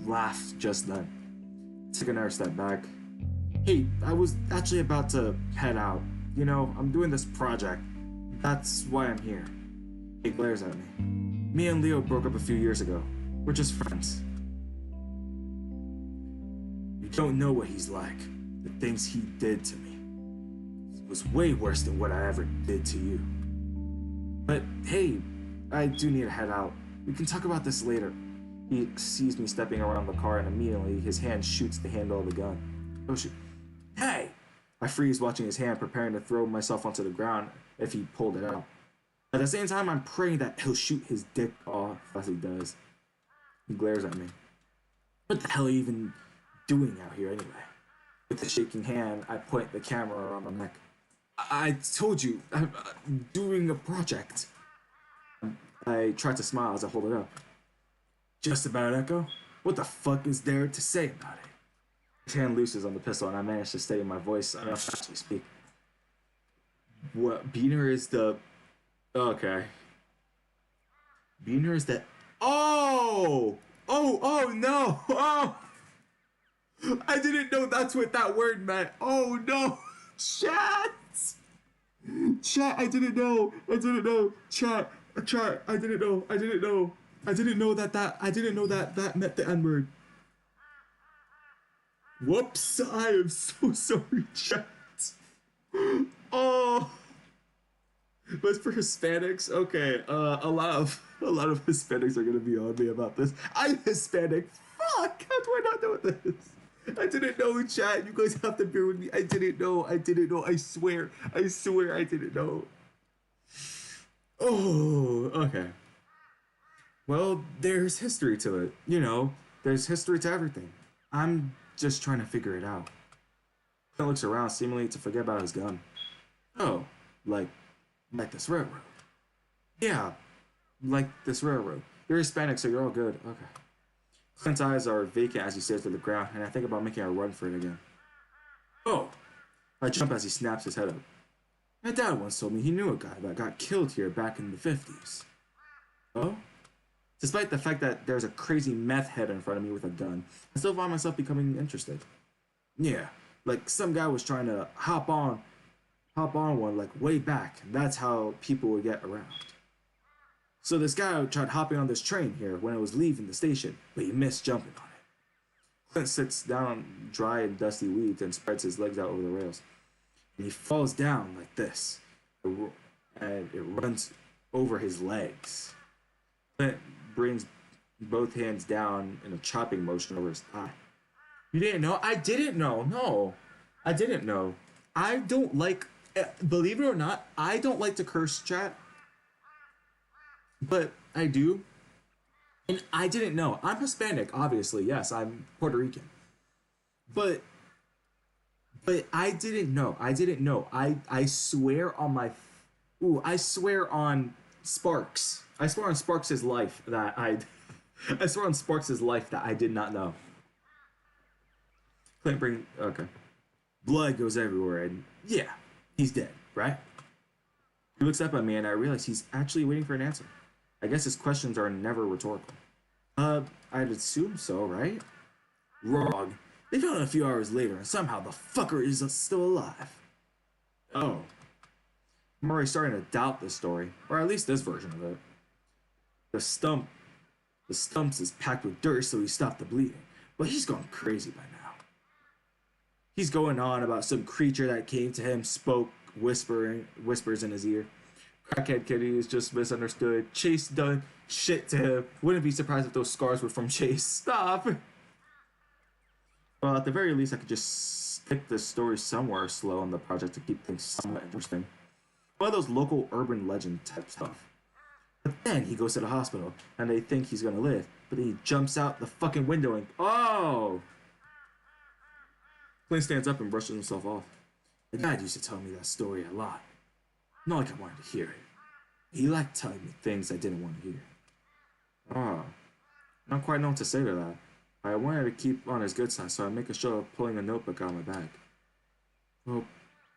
laughed just then. Took another step back. Hey, I was actually about to head out. You know, I'm doing this project. That's why I'm here. He glares at me. Me and Leo broke up a few years ago. We're just friends. You don't know what he's like. The things he did to me. It was way worse than what I ever did to you. But hey, I do need to head out. We can talk about this later. He sees me stepping around the car and immediately his hand shoots the handle of the gun. Oh shit. Hey! I freeze watching his hand, preparing to throw myself onto the ground if he pulled it out. At the same time, I'm praying that he'll shoot his dick off as he does. He glares at me. What the hell are you even doing out here anyway? With a shaking hand, I point the camera around my neck. I told you, I'm doing a project. I try to smile as I hold it up. Just about, Echo? What the fuck is there to say about it? His hand looses on the pistol and I manage to steady my voice enough to actually speak. What? Beaner is the... Okay. Beaner is the... Oh! Oh no! Oh! I didn't know that's what that word meant. Oh no! Chat! Chat, I didn't know. I didn't know. Chat, I didn't know. I didn't know. I didn't know that meant the N-word. Whoops, I am so sorry, chat. Oh, but for Hispanics, okay. A lot of Hispanics are gonna be on me about this. I'm Hispanic. Fuck, how do I not know this? I didn't know, chat. You guys have to bear with me. I didn't know. I swear I didn't know. Oh, okay. Well, there's history to it. You know, there's history to everything. I'm just trying to figure it out. He looks around, seemingly to forget about his gun. Oh, like this railroad. Yeah, like this railroad. You're Hispanic, so you're all good. Okay. Clint's eyes are vacant as he stares to the ground, and I think about making a run for it again. Oh! I jump as he snaps his head up. My dad once told me he knew a guy that got killed here back in the 50s. Oh? Despite the fact that there's a crazy meth head in front of me with a gun, I still find myself becoming interested. Yeah, like some guy was trying to hop on one like way back, and that's how people would get around. So this guy tried hopping on this train here when it was leaving the station, but he missed jumping on it. Clint sits down on dry and dusty weeds and spreads his legs out over the rails. And he falls down like this, and it runs over his legs. Clint brings both hands down in a chopping motion over his thigh. You didn't know? I didn't know. No, I didn't know. I don't like, believe it or not, I don't like to curse, chat. But I do. And I didn't know. I'm Hispanic, obviously. Yes, I'm Puerto Rican. But I didn't know. I didn't know. I swear on my... Ooh, I swear on Sparks. I swear on Sparks' life that I swear on Sparks' life that I did not know. Clint bring... Okay. Blood goes everywhere, and yeah, he's dead, right? He looks up at me, and I realize he's actually waiting for an answer. I guess his questions are never rhetorical. I'd assume so, right? Wrong. They found him a few hours later, and somehow the fucker is still alive. Oh. I'm already starting to doubt this story, or at least this version of it. The stumps is packed with dirt, so he stopped the bleeding. But he's gone crazy by now. He's going on about some creature that came to him, spoke, whispers in his ear. Crackhead Kitty is just misunderstood. Chase done shit to him. Wouldn't be surprised if those scars were from Chase. Stop! Well, at the very least, I could just stick this story somewhere slow on the project to keep things somewhat interesting. One of those local urban legend type stuff. But then he goes to the hospital, and they think he's gonna live, but then he jumps out the fucking window and... Oh! Clint stands up and brushes himself off. My dad used to tell me that story a lot. Not like I wanted to hear it. He liked telling me things I didn't want to hear. Ah, I don't quite know what to say to that. I wanted to keep on his good side, so I make a show of pulling a notebook out of my bag. Well,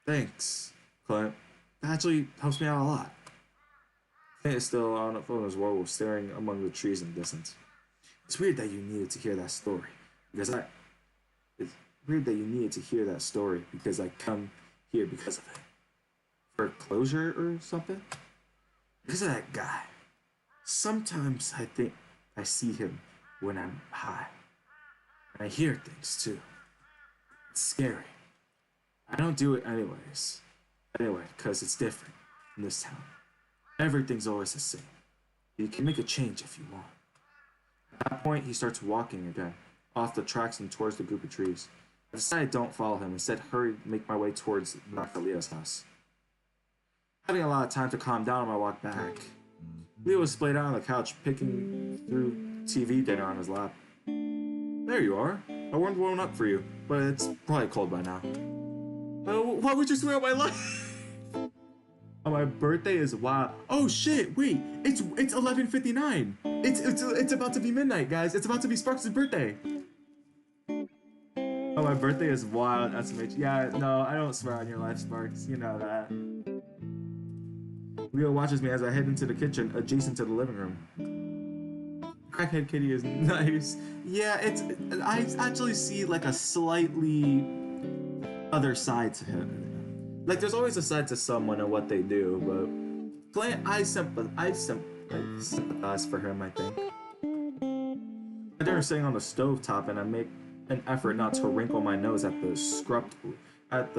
thanks, Clint. That actually helps me out a lot. Clint is still on the phone as well, staring among the trees in the distance. It's weird that you needed to hear that story, because It's weird that you needed to hear that story, because I come here because of it. For closure or something? Because of that guy. Sometimes I think I see him when I'm high. And I hear things too. It's scary. I don't do it anyways. Anyway, because it's different in this town. Everything's always the same. You can make a change if you want. At that point, he starts walking again, off the tracks and towards the group of trees. I decide I don't follow him, instead hurry make my way towards Dr. Leah's house. Having a lot of time to calm down on my walk back. Leo was splayed out on the couch, picking through TV dinner on his lap. There you are. I warmed up for you, but it's probably cold by now. Why would you swear on my life? Oh, my birthday is wild. Oh shit! Wait, it's 11:59. It's about to be midnight, guys. It's about to be Sparks' birthday. Oh, my birthday is wild. SMH. Yeah, no, I don't swear on your life, Sparks. You know that. Leo watches me as I head into the kitchen, adjacent to the living room. Crackhead Kitty is nice. Yeah, I actually see like a slightly other side to him. Like, there's always a side to someone and what they do, but Clint, I sympathize for him, I think. I remember sitting on the stovetop and I make an effort not to wrinkle my nose at the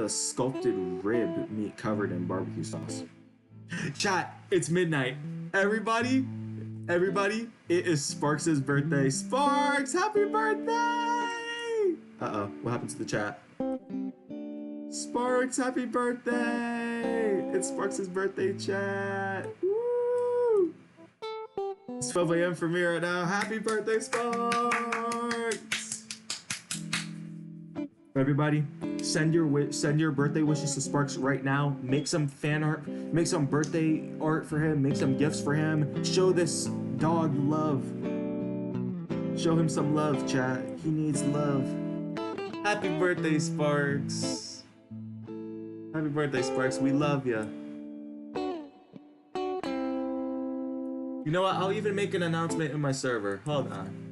sculpted rib meat covered in barbecue sauce. Chat, it's midnight. Everybody, it is Sparks' birthday. Sparks, happy birthday! Uh-oh, what happened to the chat? Sparks, happy birthday! It's Sparks' birthday, chat. Woo! It's 12 a.m. for me right now. Happy birthday, Sparks! Everybody, send your birthday wishes to Sparks right now. Make some fan art, make some birthday art for him, make some gifts for him. Show this dog love. Show him some love, chat. He needs love. Happy birthday, Sparks. Happy birthday, Sparks. We love ya. You know what? I'll even make an announcement in my server. Hold on.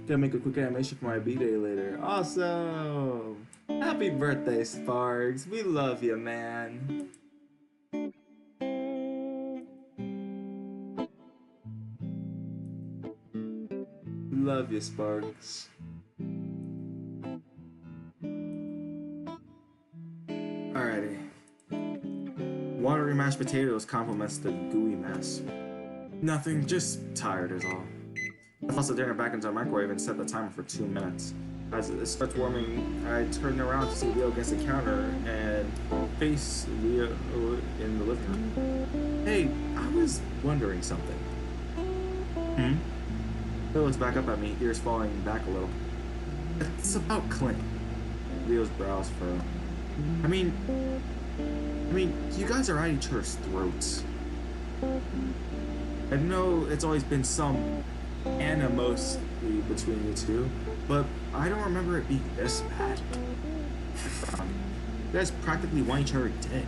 Gonna make a quick animation for my B-Day later. Awesome! Happy birthday, Sparks. We love you, man. We love you, Sparks. Alrighty. Watery mashed potatoes complements the gooey mess. Nothing, just tired is all. I toss the dinner back into the microwave and set the timer for 2 minutes. As it starts warming, I turn around to see Leo against the counter and face Leo in the living room. Hey, I was wondering something. Leo looks back up at me, ears falling back a little. It's about Clint. Leo's brows furrow. I mean, you guys are at each other's throats. I know it's always been some animosity between you two, but I don't remember it being this bad. You guys practically want each other dead.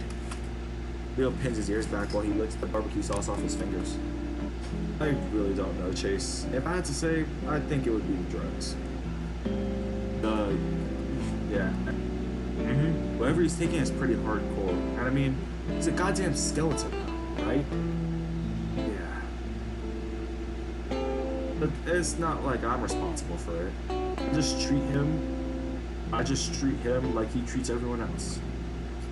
Leo pins his ears back while he licks the barbecue sauce off his fingers. I really don't know, Chase. If I had to say, I think it would be the drugs. Yeah. Whatever he's taking is pretty hardcore. And I mean, he's a goddamn skeleton now, right? But it's not like I'm responsible for it. I just treat him like he treats everyone else.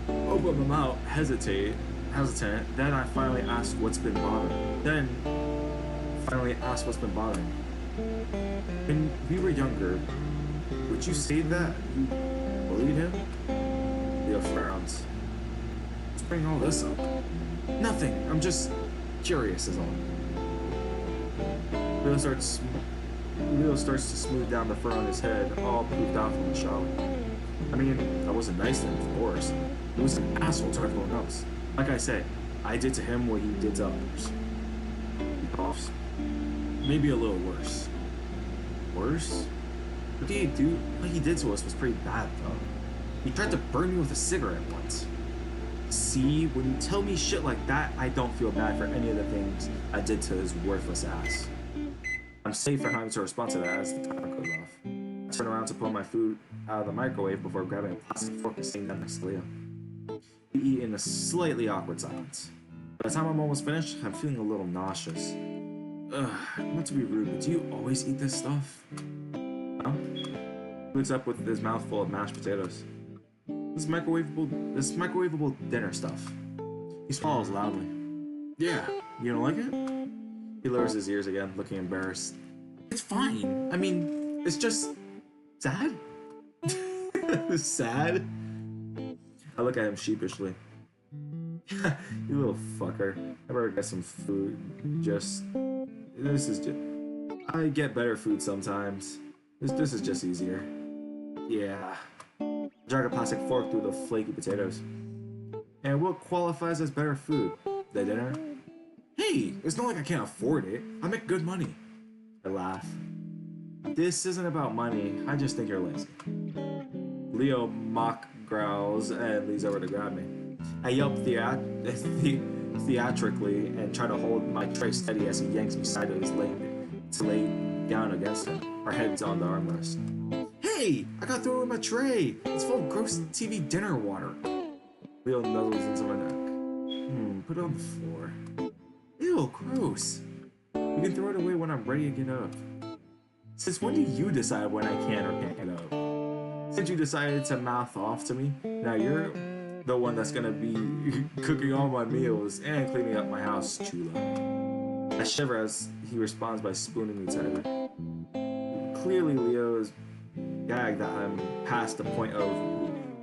Open my mouth, hesitant. Then I finally ask what's been bothering. When we were younger, would you say that you bullied him? Leo frowns. Let's bring all this up. Nothing. I'm just curious is all. Leo starts to smooth down the fur on his head, all poofed out from the shower. I mean, I wasn't nice to him, of course. He was an asshole to everyone else. Like I said, I did to him what he did to others. He coughs. Maybe a little worse. Worse? What did he do? What he did to us was pretty bad, though. He tried to burn me with a cigarette once. See, when you tell me shit like that, I don't feel bad for any of the things I did to his worthless ass. I'm safe for having to respond to that as the timer goes off. I turn around to pull my food out of the microwave before grabbing a plastic fork and sitting down next to Leo. We eat in a slightly awkward silence. By the time I'm almost finished, I'm feeling a little nauseous. Not to be rude, but do you always eat this stuff? No? He looks up with his mouth full of mashed potatoes. This microwavable dinner stuff. He swallows loudly. Yeah, you don't like it? He lowers his ears again, looking embarrassed. It's fine. I mean, it's just sad. Sad? I look at him sheepishly. You little fucker. I better get some food. This is just. I get better food sometimes. This is just easier. Yeah. Drag a plastic fork through the flaky potatoes. And what qualifies as better food? The dinner? Hey, it's not like I can't afford it. I make good money. I laugh. This isn't about money. I just think you're lazy. Leo mock growls and leans over to grab me. I yelp theatrically and try to hold my tray steady as he yanks me sideways to lay down against him. Our heads on the armrest. Hey, I got through with my tray. It's full of gross TV dinner water. Leo nuzzles into my neck. Put it on the floor. Ew, gross. You can throw it away when I'm ready to get up. Since when do you decide when I can or can't get up? Since you decided to mouth off to me, now you're the one that's gonna be cooking all my meals and cleaning up my house, Chula. I shiver as he responds by spooning me tighter. Clearly, Leo is gagged that I'm past the point of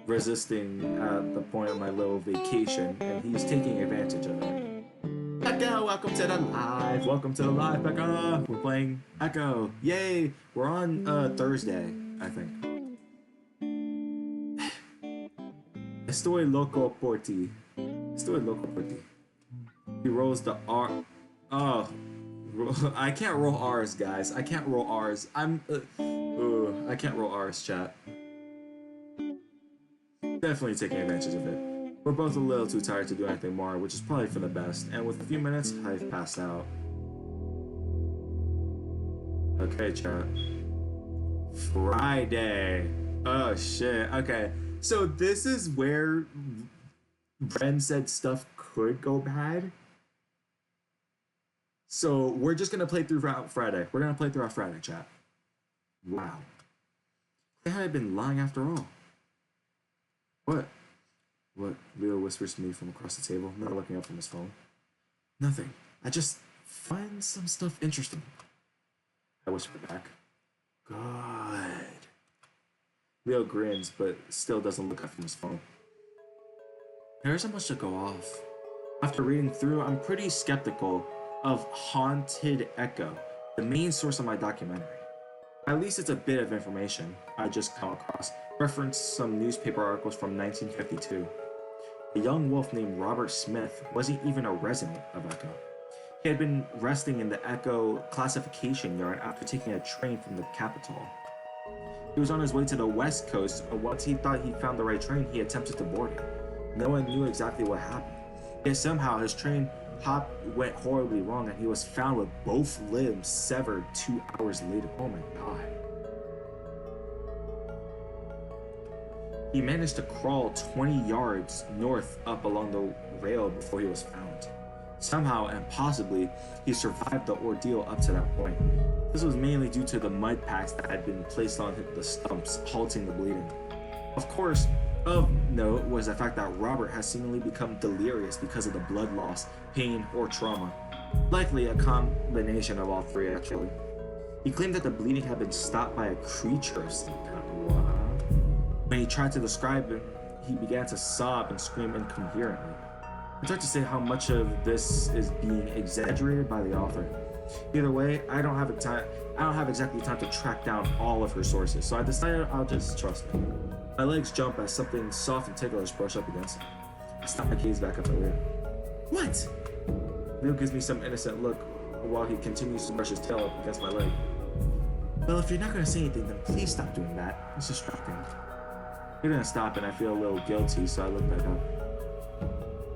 resisting at the point of my little vacation, and he's taking advantage of it. Echo, welcome to the live. Welcome to the live, Becca. We're playing Echo. Yay! We're on Thursday, I think. Estoy loco por ti. Estoy loco por ti. He rolls the R. Oh, I can't roll R's, guys. I can't roll R's. I can't roll R's, chat. Definitely taking advantage of it. We're both a little too tired to do anything more, which is probably for the best. And with a few minutes, I've passed out. Okay, chat. Friday. Oh shit. Okay. So this is where Bren said stuff could go bad. So we're just gonna play through Friday. We're gonna play through our Friday, chat. Wow. I had been lying after all. What? What? Leo whispers to me from across the table, not looking up from his phone. Nothing. I just find some stuff interesting. I whisper back. Good. Leo grins, but still doesn't look up from his phone. There isn't much to go off. After reading through, I'm pretty skeptical of Haunted Echo, the main source of my documentary. At least it's a bit of information I just come across. Reference some newspaper articles from 1952. A young wolf named Robert Smith wasn't even a resident of Echo. He had been resting in the Echo classification yard after taking a train from the capital. He was on his way to the west coast, and once he thought he found the right train, he attempted to board it. No one knew exactly what happened. Yet somehow his train hop went horribly wrong, and he was found with both limbs severed 2 hours later. Oh my god. He managed to crawl 20 yards north up along the rail before he was found. Somehow and possibly, he survived the ordeal up to that point. This was mainly due to the mud packs that had been placed on the stumps, halting the bleeding. Of course, of note was the fact that Robert has seemingly become delirious because of the blood loss, pain, or trauma. Likely a combination of all three, actually. He claimed that the bleeding had been stopped by a creature of some kind. When he tried to describe it, he began to sob and scream incoherently. It's hard to say how much of this is being exaggerated by the author. Either way, I don't have exactly time to track down all of her sources, so I decided I'll just trust it. My legs jump as something soft and ticklish brush up against me. I snap my gaze back up at Leo. What? Leo gives me some innocent look while he continues to brush his tail up against my leg. Well, if you're not going to say anything, then please stop doing that. It's distracting. He didn't stop, and I feel a little guilty, so I look back up.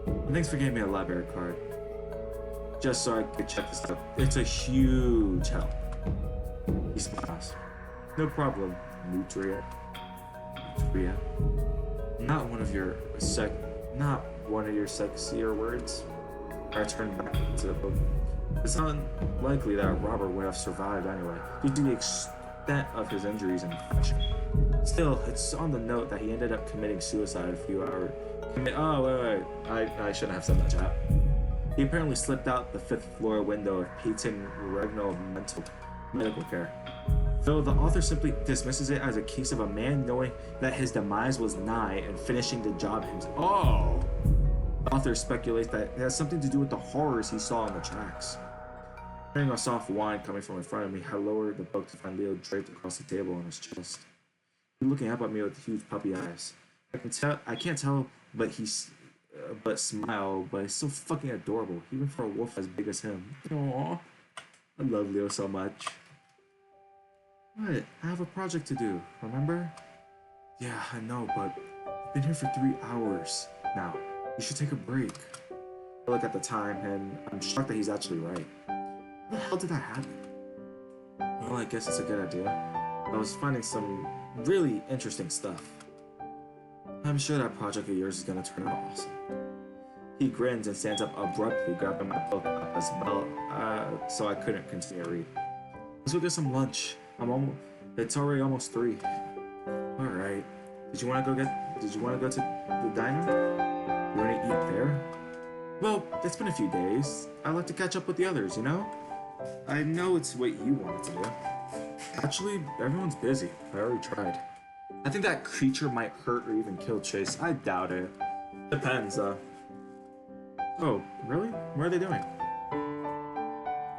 And thanks for giving me a library card. Just so I could check this out. It's a huge help. He smiles. No problem, Nutria. Not one of your sexier words. I turned back to the book. It's unlikely that Robert would have survived anyway, due to the extent of his injuries and infection. Still, it's on the note that he ended up committing suicide a few hours. I shouldn't have said that, chat. He apparently slipped out the 5th floor window of Peyton Regnal Medical Care. Though the author simply dismisses it as a case of a man knowing that his demise was nigh and finishing the job himself. The author speculates that it has something to do with the horrors he saw on the tracks. Hearing a soft whine coming from in front of me, I lowered the book to find Leo draped across the table on his chest. He's looking up at me with huge puppy eyes. I can't tell, but smile, but it's so fucking adorable, even for a wolf as big as him. Aww. I love Leo so much. What? I have a project to do, remember? Yeah, I know, but I've been here for 3 hours now. You should take a break. I look at the time, and I'm shocked that he's actually right. How the hell did that happen? Well, I guess it's a good idea. I was finding some really interesting stuff. I'm sure that project of yours is gonna turn out awesome. He grins and stands up abruptly, grabbing my book up as well, so I couldn't continue to read. Let's go get some lunch. It's already almost 3. All right. Did you want to go to the diner? You want to eat there? Well, it's been a few days. I'd like to catch up with the others, you know? I know it's what you wanted to do. Actually, everyone's busy. I already tried. I think that creature might hurt or even kill Chase. I doubt it. Depends, though. Oh, really? What are they doing?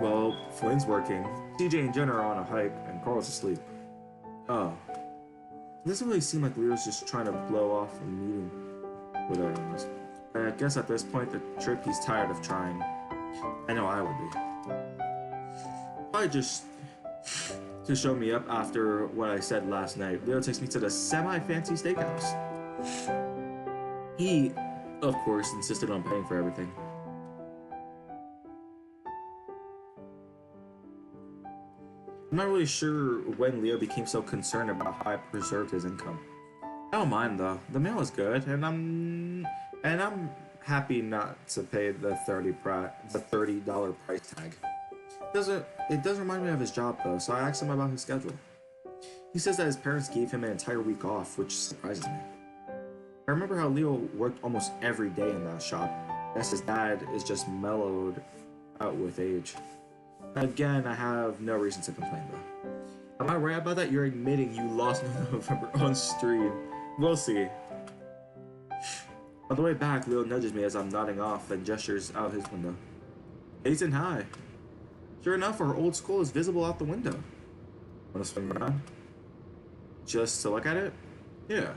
Well, Flynn's working. CJ and Jen are on a hike, and Carl's asleep. Oh. It doesn't really seem like Leo's just trying to blow off a meeting with everyone. I guess at this point, the trip he's tired of trying. I know I would be. Probably just to show me up after what I said last night. Leo takes me to the semi-fancy steakhouse. He, of course, insisted on paying for everything. I'm not really sure when Leo became so concerned about how I preserved his income. I don't mind though. The meal is good, and I'm happy not to pay the $30 price tag. It does remind me of his job though, so I asked him about his schedule. He says that his parents gave him an entire week off, which surprises me. I remember how Leo worked almost every day in that shop. I guess his dad is just mellowed out with age. Again, I have no reason to complain though. Am I right about that? You're admitting you lost November on stream. We'll see. On the way back, Leo nudges me as I'm nodding off and gestures out his window. Hazen, hi. Sure enough, our old school is visible out the window. Wanna swing around? Just to look at it? Yeah.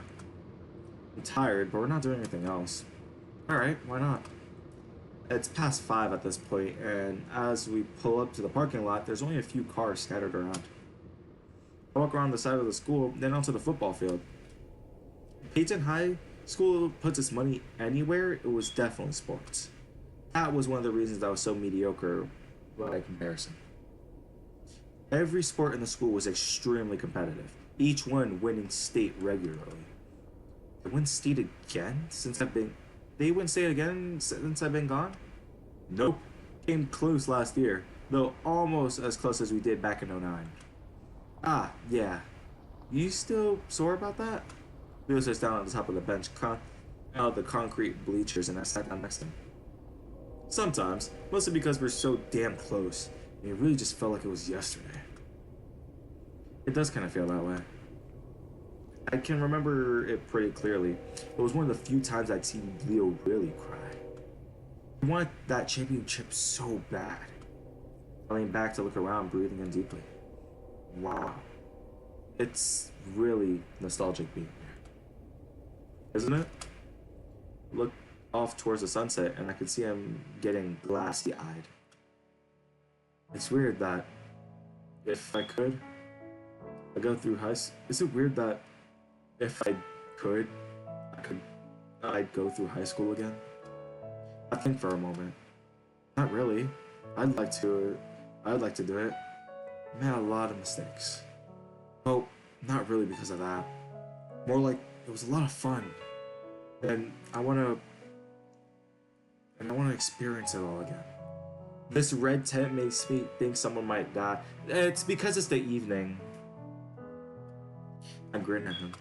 I'm tired, but we're not doing anything else. Alright, why not? It's past 5 at this point, and as we pull up to the parking lot, there's only a few cars scattered around. I walk around the side of the school, then onto the football field. Peyton High School puts its money anywhere, it was definitely sports. That was one of the reasons I was so mediocre by comparison. Every sport in the school was extremely competitive, each one winning state regularly. They win state again They win state again since I've been gone? Nope. Came close last year, though almost as close as we did back in 09. Ah, yeah. You still sore about that? Leo sits down on the top of the bench, out of the concrete bleachers, and I sat down next to him. Sometimes, mostly because we're so damn close, and it really just felt like it was yesterday. It does kind of feel that way. I can remember it pretty clearly. It was one of the few times I'd seen Leo really cry. He wanted that championship so bad. I leaned back to look around, breathing in deeply. Wow. It's really nostalgic being here. Isn't it? Look off towards the sunset, and I could see him getting glassy-eyed. It's weird that if I could, I'd go through high school. Is it weird that if I'd go through high school again? I think for a moment. Not really. I'd like to do it. I made a lot of mistakes. Well, not really because of that. More like it was a lot of fun. And I wanna experience it all again. This red tent makes me think someone might die. It's because it's the evening. I grin at him.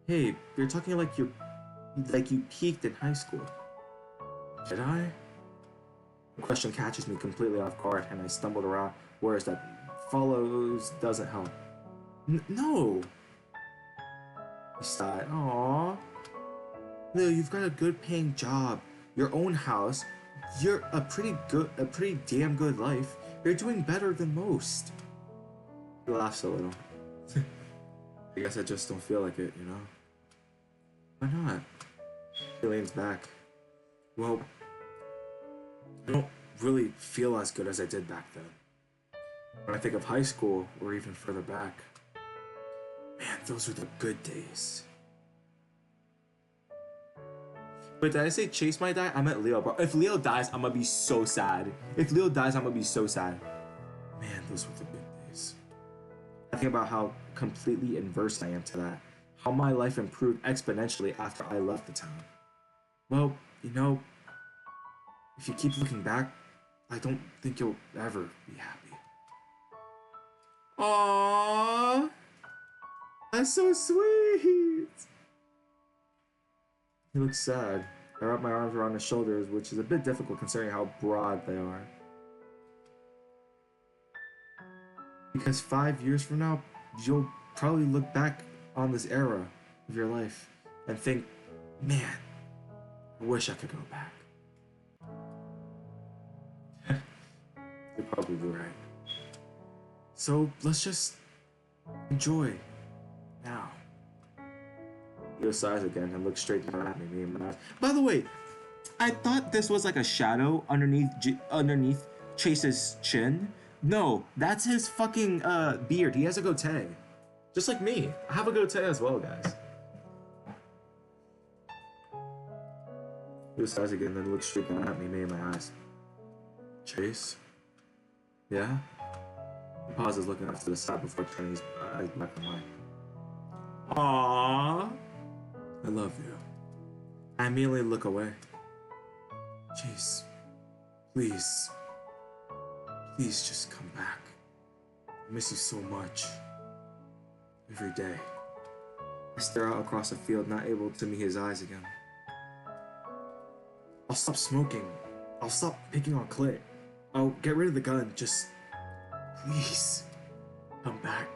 Hey, you're talking like you peaked in high school. Did I? The question catches me completely off guard, and I stumbled around words that follows doesn't help. No! He sighed. Aww. Leo, you've got a good paying job. your own house, you're a pretty damn good life. You're doing better than most. He laughs a little. I guess I just don't feel like it, you know? Why not? He leans back. Well, I don't really feel as good as I did back then. When I think of high school or even further back, man, those were the good days. Wait, did I say Chase might die? I meant Leo, bro. If Leo dies, I'm gonna be so sad. If Leo dies, I'm gonna be so sad. Man, those were the good days. I think about how completely inverse I am to that. How my life improved exponentially after I left the town. Well, you know, if you keep looking back, I don't think you'll ever be happy. Aww, that's so sweet. He looks sad. I wrap my arms around his shoulders, which is a bit difficult considering how broad they are. Because 5 years from now, you'll probably look back on this era of your life and think, man, I wish I could go back. You're probably right. So let's just enjoy now. Leo sighs again and looks straight down at me in my eyes. By the way, I thought this was like a shadow underneath Chase's chin. No, that's his fucking beard. He has a goatee. Just like me. I have a goatee as well, guys. Leo sighs again and then looks straight down at me in my eyes. Chase? Yeah? He pauses looking off to the side before turning his eyes back on mine. Aww. I love you. I immediately look away. Jeez. Please. Please just come back. I miss you so much. Every day. I stare out across the field, not able to meet his eyes again. I'll stop smoking. I'll stop picking on Clay. I'll get rid of the gun. Just please come back.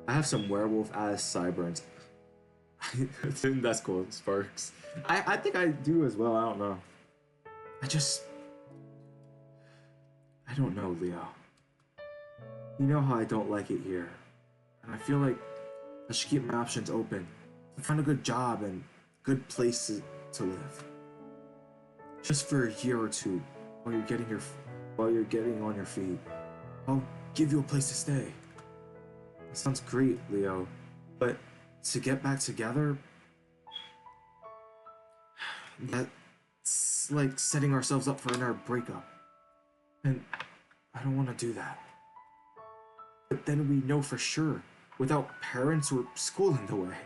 I have some werewolf-ass sideburns. That's cool, Sparks. I think I do as well, I don't know. I don't know, Leo. You know how I don't like it here. And I feel like I should keep my options open. Find a good job and good places to live. Just for a year or two, while you're getting on your feet. I'll give you a place to stay. That sounds great, Leo, but to get back together, that's like setting ourselves up for another breakup. And I don't want to do that. But then we know for sure, without parents or school in the way.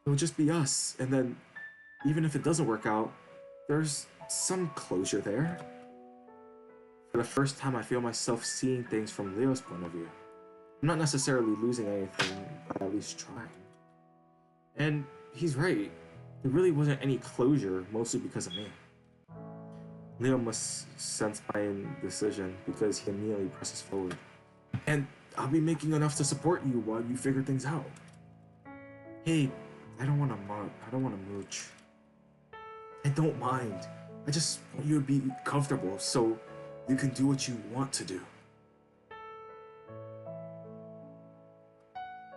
It'll just be us, and then even if it doesn't work out, there's some closure there. For the first time, I feel myself seeing things from Leo's point of view. I'm not necessarily losing anything, but at least trying. And he's right. There really wasn't any closure, mostly because of me. Leo must sense my indecision because he immediately presses forward. And I'll be making enough to support you while you figure things out. Hey, I don't want to mooch. I don't mind. I just want you to be comfortable so you can do what you want to do.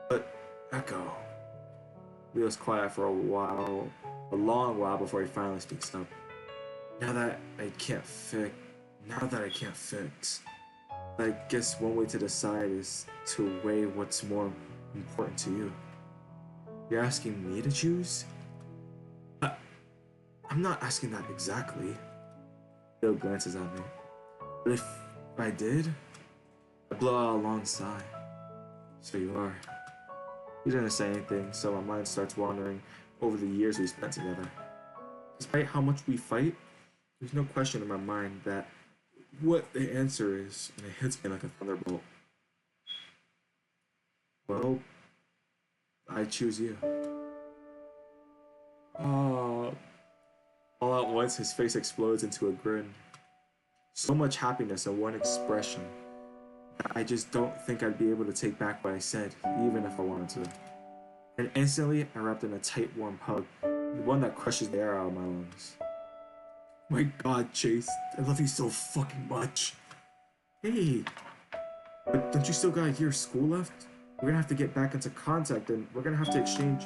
But Echo. Leo's quiet for a long while before he finally speaks up. Now that I can't fix, I guess one way to decide is to weigh what's more important to you. You're asking me to choose? I'm not asking that exactly. Leo glances at me. But if I did, I'd blow out a long sigh. So you are. He didn't say anything, so my mind starts wandering over the years we spent together. Despite how much we fight, there's no question in my mind that what the answer is, and it hits me like a thunderbolt. Well, I choose you. All at once, his face explodes into a grin. So much happiness in one expression. I just don't think I'd be able to take back what I said, even if I wanted to. and instantly I wrapped in a tight, warm hug, the one that crushes the air out of my lungs. My God, Chase, I love you so fucking much. Hey, but don't you still got a year of school left? We're gonna have to get back into contact, and we're gonna have to exchange.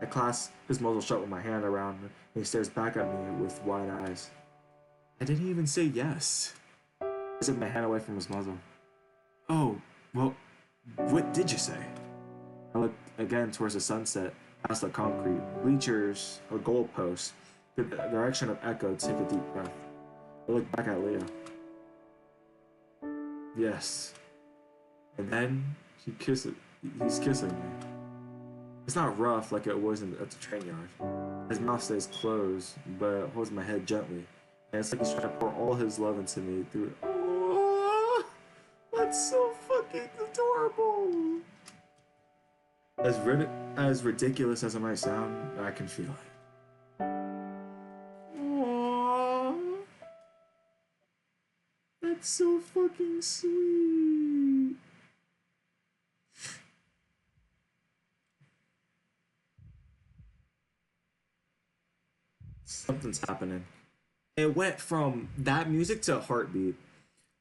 At class, his muzzle shut with my hand around him, and he stares back at me with wide eyes. I didn't even say yes. I zipped my hand away from his muzzle. Oh, well, what did you say? I looked again towards the sunset, past the concrete, bleachers, or goalposts, the direction of Echo. Take a deep breath. I looked back at Leah. Yes. And then he's kissing me. It's not rough like it was at the train yard. His mouth stays closed, but holds my head gently. And it's like he's trying to pour all his love into me through it. Oh, that's so fucking adorable. As ridiculous as it might sound, I can feel it. Aww. That's so fucking sweet. Something's happening. It went from that music to a heartbeat.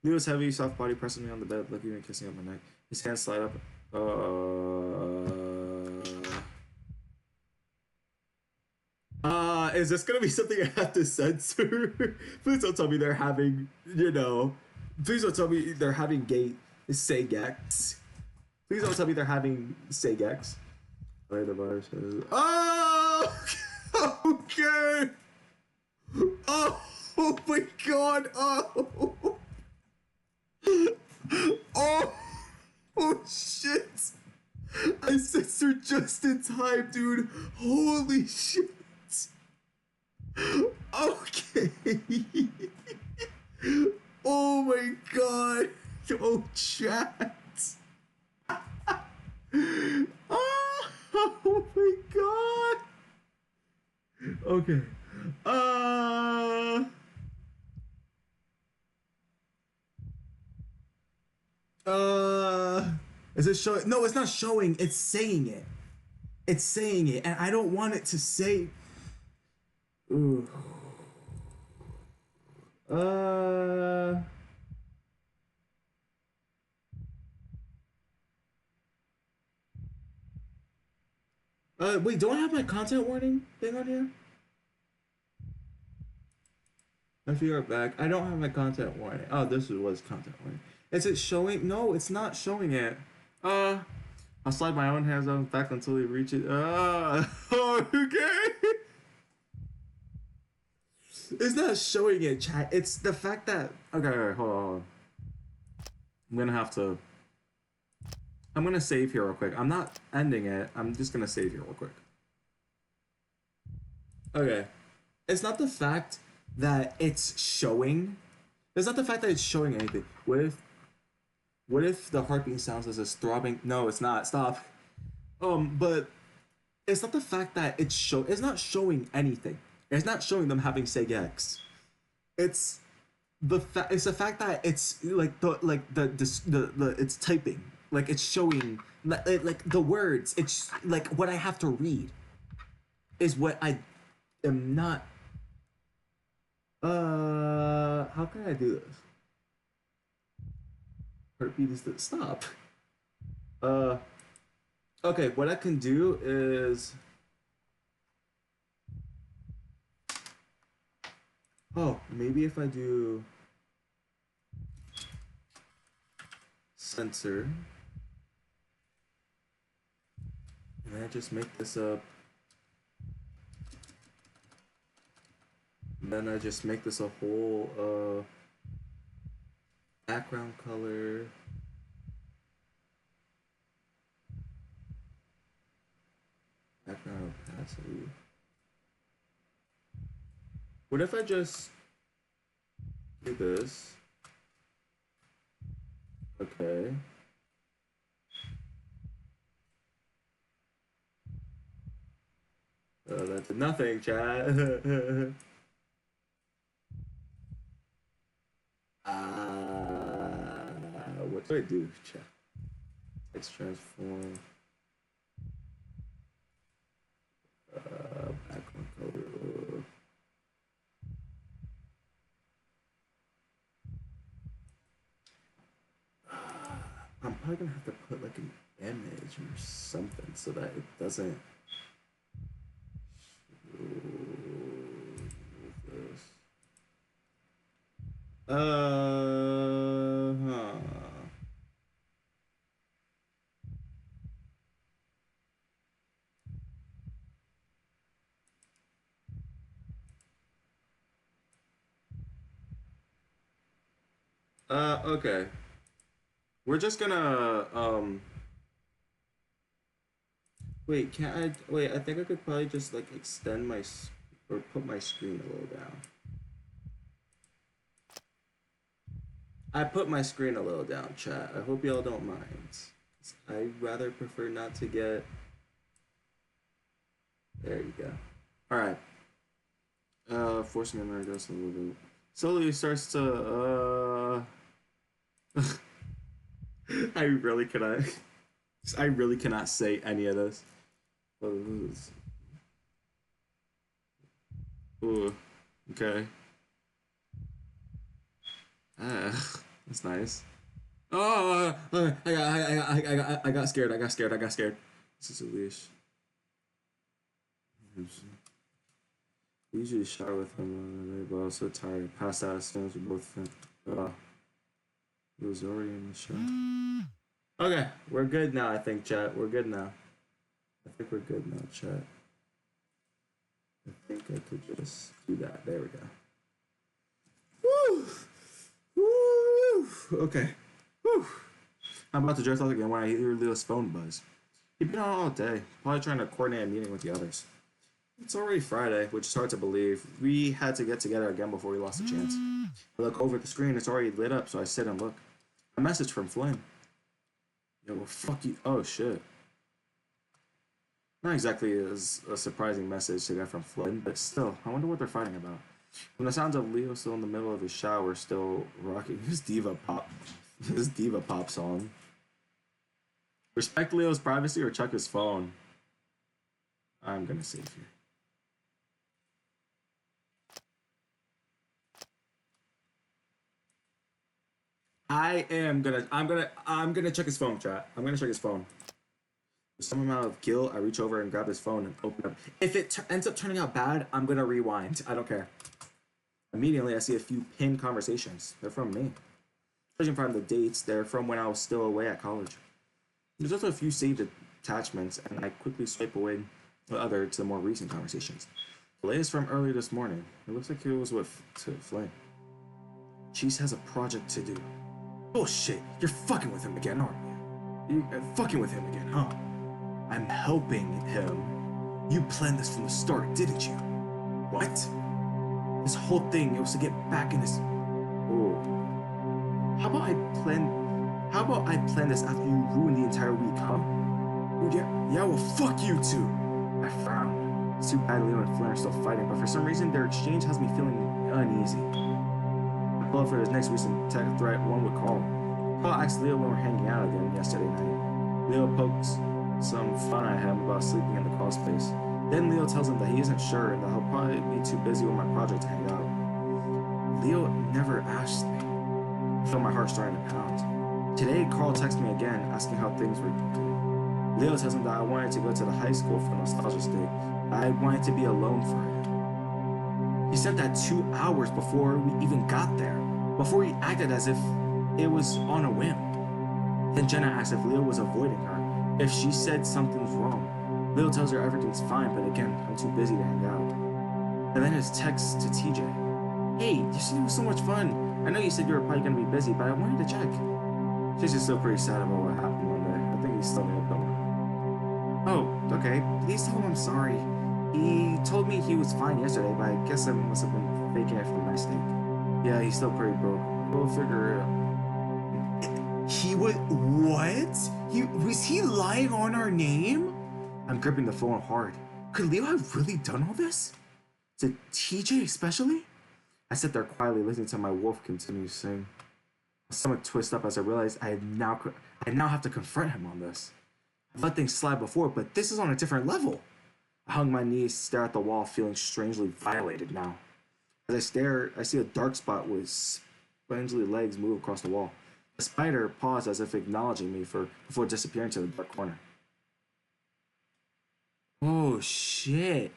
Leo's heavy, soft body pressing me on the bed, looking and kissing up my neck. His hands slide up. Is this gonna be something I have to censor? Please don't tell me they're having, please don't tell me they're having gay Segex. Please don't tell me they're having Segex. The bar says, oh, okay. Oh my God. Oh. Oh shit. I censored just in time, dude. Holy shit. Okay. Oh my God. Oh, chat. Oh my God. Okay. Is it showing? No, it's not showing. It's saying it. It's saying it, and I don't want it to say. Ooh. Wait, do I have my content warning thing on here? If you're back, I don't have my content warning. Oh, this was content warning. Is it showing? No, it's not showing it. I'll slide my own hands on back until we reach it. Okay. It's not showing it, chat. It's the fact that. Okay, alright, hold on. I'm gonna save here real quick. I'm not ending it. I'm just gonna save here real quick. Okay. It's not the fact that it's showing. It's not the fact that it's showing anything. What if the heartbeat sounds as this throbbing? No, it's not. Stop. But it's not the fact that it's not showing anything. It's not showing them having Segex. It's the fact that it's like the it's typing. Like it's showing like the words. It's like what I have to read is what I am not. How can I do this? Heartbeat is the stop. Okay, what I can do is. Oh, maybe if I do censor, and I just make this up, and then I just make this a whole background color. Background opacity. What if I just do this? Okay. That's nothing, chat. What do I do, chat? Text transform. I'm probably gonna have to put like an image or something so that it doesn't. This. Huh. Okay. We're just gonna wait, can I wait, I think I could probably just like extend my or put my screen a little down. I put my screen a little down, chat. I hope y'all don't mind. I rather prefer not to get. There you go. All right. Forcing memory goes a little bit. Slowly starts to. I really cannot. I really cannot say any of this. Ooh. Okay. That's nice. Oh, I got scared. I got scared. I got scared. This is a leash. We usually shower with him, but I was so tired. I passed out as soon as we both. It was already in the shower. Okay, we're good now. I think, chat. We're good now. I think we're good now, chat. I think I could just do that. There we go. Woo! Woo! Okay. Woo! I'm about to dress out again when I hear Leo's phone buzz. He's been out all day, probably trying to coordinate a meeting with the others. It's already Friday, which is hard to believe. We had to get together again before we lost the chance. I look over at the screen, it's already lit up, so I sit and look. A message from Flynn. Yo, well, fuck you. Oh, shit. Not exactly as a surprising message to get from Flynn, but still, I wonder what they're fighting about. When the sounds of Leo still in the middle of his shower, still rocking his diva pop song. Respect Leo's privacy or check his phone. I'm gonna save you. I'm gonna check his phone, chat. I'm gonna check his phone. With some amount of guilt, I reach over and grab his phone and open up. If it ends up turning out bad, I'm gonna rewind. I don't care. Immediately, I see a few pinned conversations. They're from me. Judging from the dates, they're from when I was still away at college. There's also a few saved attachments, and I quickly swipe away the other to the more recent conversations. The latest from earlier this morning. It looks like it was with Flynn. Cheese has a project to do. Bullshit! You're fucking with him again, aren't you? You're fucking with him again, huh? I'm helping him. You planned this from the start, didn't you? What? This whole thing, it was to get back in his. Oh. How about I plan this after you ruined the entire week, huh? Yeah, well, fuck you too. I frowned. It's too bad Leo and Flynn are still fighting, but for some reason their exchange has me feeling uneasy. I pull up for his next recent tech threat, one would call. Paul asked Leo when we were hanging out again yesterday night. Leo pokes some fun at him about sleeping in the crawl space. Then Leo tells him that he isn't sure and that he'll probably be too busy with my project to hang out. Leo never asked me. I feel my heart starting to pound. Today, Carl texted me again, asking how things were. Leo tells him that I wanted to go to the high school for Nostalgia's Day. I wanted to be alone for him. He said that 2 hours before we even got there, before he acted as if it was on a whim. Then Jenna asked if Leo was avoiding her, if she said something's wrong. Leo tells her everything's fine, but again, I'm too busy to hang out. And then his text to TJ. Hey, yesterday was so much fun. I know you said you were probably going to be busy, but I wanted to check. She's just still pretty sad about what happened one day. I think he's still in the. Oh, okay. Please tell him I'm sorry. He told me he was fine yesterday, but I guess I must have been faking it for my mistake. Yeah, he's still pretty broke. We'll figure it out. He was what? Was he lying on our name? I'm gripping the phone hard. Could Leo have really done all this? To TJ especially? I sit there quietly listening to my wolf continue to sing. My stomach twists up as I realize I now have to confront him on this. I've let things slide before, but this is on a different level. I hung my knees, stare at the wall, feeling strangely violated now. As I stare, I see a dark spot with spangly legs move across the wall. The spider paused as if acknowledging me before disappearing to the dark corner. Oh shit!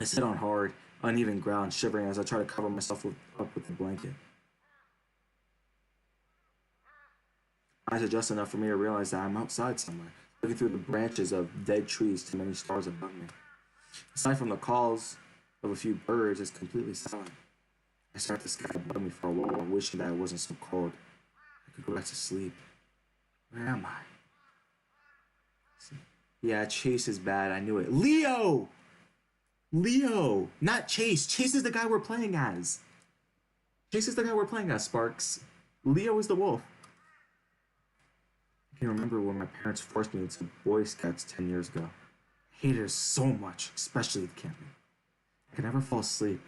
I sit on hard, uneven ground, shivering as I try to cover myself up with the blanket. Eyes are just enough for me to realize that I'm outside somewhere, looking through the branches of dead trees to many stars above me. Aside from the calls of a few birds, it's completely silent. I stare at the sky above me for a while, wishing that it wasn't so cold. I could go back to sleep. Where am I? Yeah, Chase is bad. I knew it. Leo! Leo! Not Chase. Chase is the guy we're playing as. Chase is the guy we're playing as, Sparks. Leo is the wolf. I can remember when my parents forced me into Boy Scouts 10 years ago. I hated it so much, especially the camping. I could never fall asleep.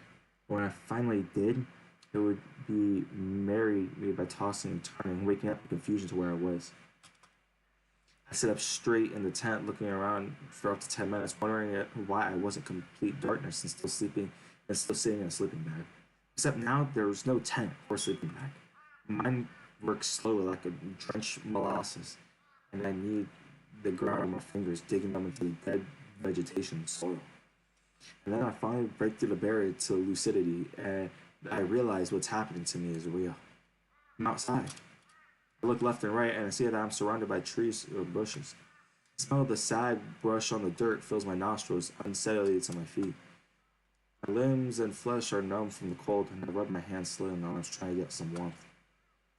When I finally did, it would be marry me by tossing and turning, waking up in confusion to where I was. I sit up straight in the tent, looking around for up to 10 minutes, wondering why I wasn't complete darkness and still sleeping and still sitting in a sleeping bag. Except now there was no tent or sleeping bag. Mine works slowly like a drenched molasses, and I need the ground with my fingers, digging them into the dead vegetation and soil. And then I finally break through the barrier to lucidity, and I realize what's happening to me is real. I'm outside. I look left and right, and I see that I'm surrounded by trees or bushes. The smell of the sag brush on the dirt fills my nostrils, unsteadily to my feet. My limbs and flesh are numb from the cold, and I rub my hands slowly on my arms, trying to get some warmth.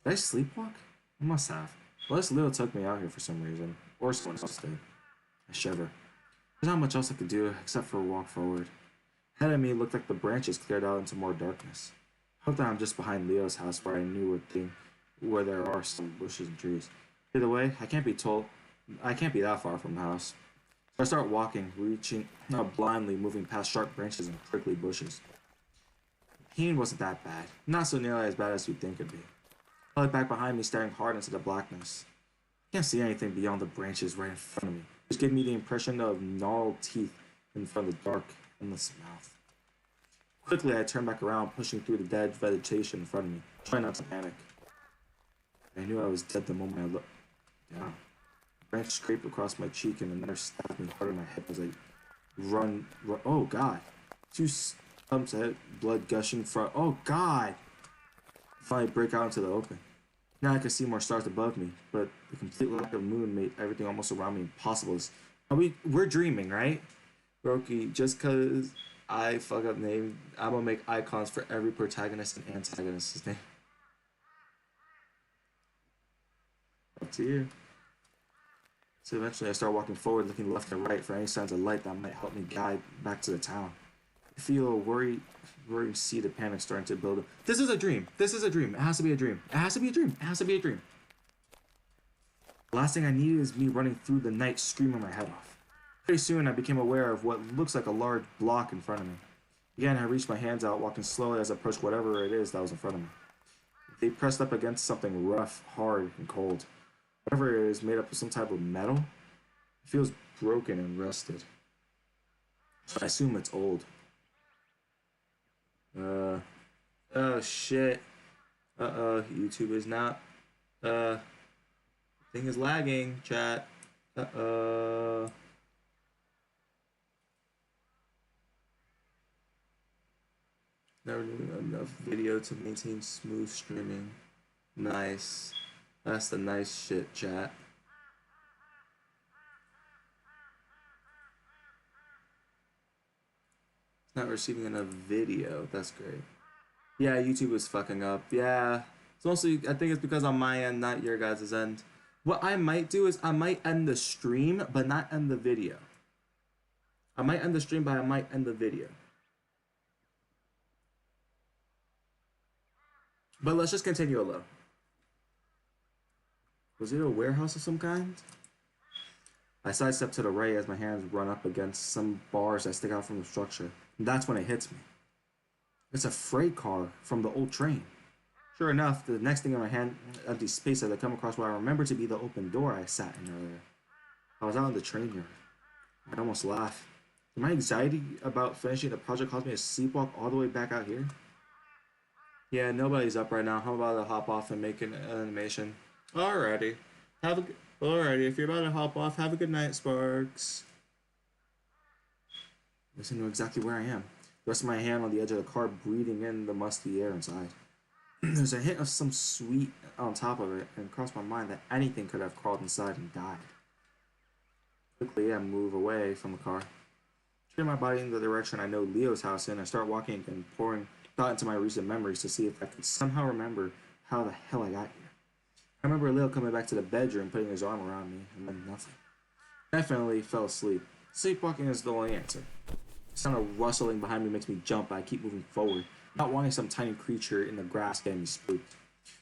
Did I sleepwalk? I must have. Unless Leo took me out here for some reason, or someone else did. I shiver. There's not much else I could do except for walk forward. Ahead of me looked like the branches cleared out into more darkness. I hope that I'm just behind Leo's house where there are some bushes and trees. Either way, I can't be that far from the house. So I start walking, blindly moving past sharp branches and prickly bushes. The pain wasn't that bad, not so nearly as bad as you'd think it'd be. I look back behind me, staring hard into the blackness. I can't see anything beyond the branches right in front of me, which gave me the impression of gnarled teeth in front of the dark, endless mouth. Quickly, I turn back around, pushing through the dead vegetation in front of me, trying not to panic. I knew I was dead the moment I looked down. A branch scraped across my cheek and another stabbed me hard in my hip as I run. Oh God! 2 stumps ahead, blood gushing from. Oh God! I finally break out into the open. Now I can see more stars above me, but the complete lack of moon made everything almost around me impossible. We're dreaming, right? Roki, just cause I fuck up name, I'm gonna make icons for every protagonist and antagonist's name. Up to you. So eventually I start walking forward, looking left and right for any signs of light that might help me guide back to the town. I feel a worried seed of panic starting to build up. This is a dream. This is a dream. It has to be a dream. It has to be a dream. It has to be a dream. The last thing I need is me running through the night screaming my head off. Pretty soon I became aware of what looks like a large block in front of me. Again, I reached my hands out, walking slowly as I approached whatever it is that was in front of me. They pressed up against something rough, hard, and cold. Whatever it is, made up of some type of metal. It feels broken and rusted. So I assume it's old. Oh shit. YouTube is not. Thing is lagging, chat. Never doing enough video to maintain smooth streaming. Nice. That's the nice shit, chat. It's not receiving enough video. That's great. Yeah, YouTube is fucking up. Yeah. It's mostly, I think it's because on my end, not your guys' end. What I might do is I might end the stream, but not end the video. I might end the stream, but I might end the video. But let's just continue alone. Was it a warehouse of some kind? I sidestep to the right as my hands run up against some bars that stick out from the structure. And that's when it hits me. It's a freight car from the old train. Sure enough, the next thing in my hand, empty space as I come across what I remember to be the open door I sat in earlier. I was out in the train yard. I almost laughed. Did my anxiety about finishing the project cause me to sleepwalk all the way back out here? Yeah, nobody's up right now. How about I hop off and make an animation? Alrighty. Alrighty, if you're about to hop off, have a good night, Sparks. Listen to exactly where I am. Rest my hand on the edge of the car, breathing in the musty air inside. There's a hint of some sweet on top of it, and it crossed my mind that anything could have crawled inside and died. Quickly, I move away from the car. Turn my body in the direction I know Leo's house in. I start walking again, pouring thought into my recent memories to see if I could somehow remember how the hell I got here. I remember Leo coming back to the bedroom, putting his arm around me, and then nothing. Definitely fell asleep. Sleepwalking is the only answer. The sound of rustling behind me makes me jump, but I keep moving forward, not wanting some tiny creature in the grass getting me spooked.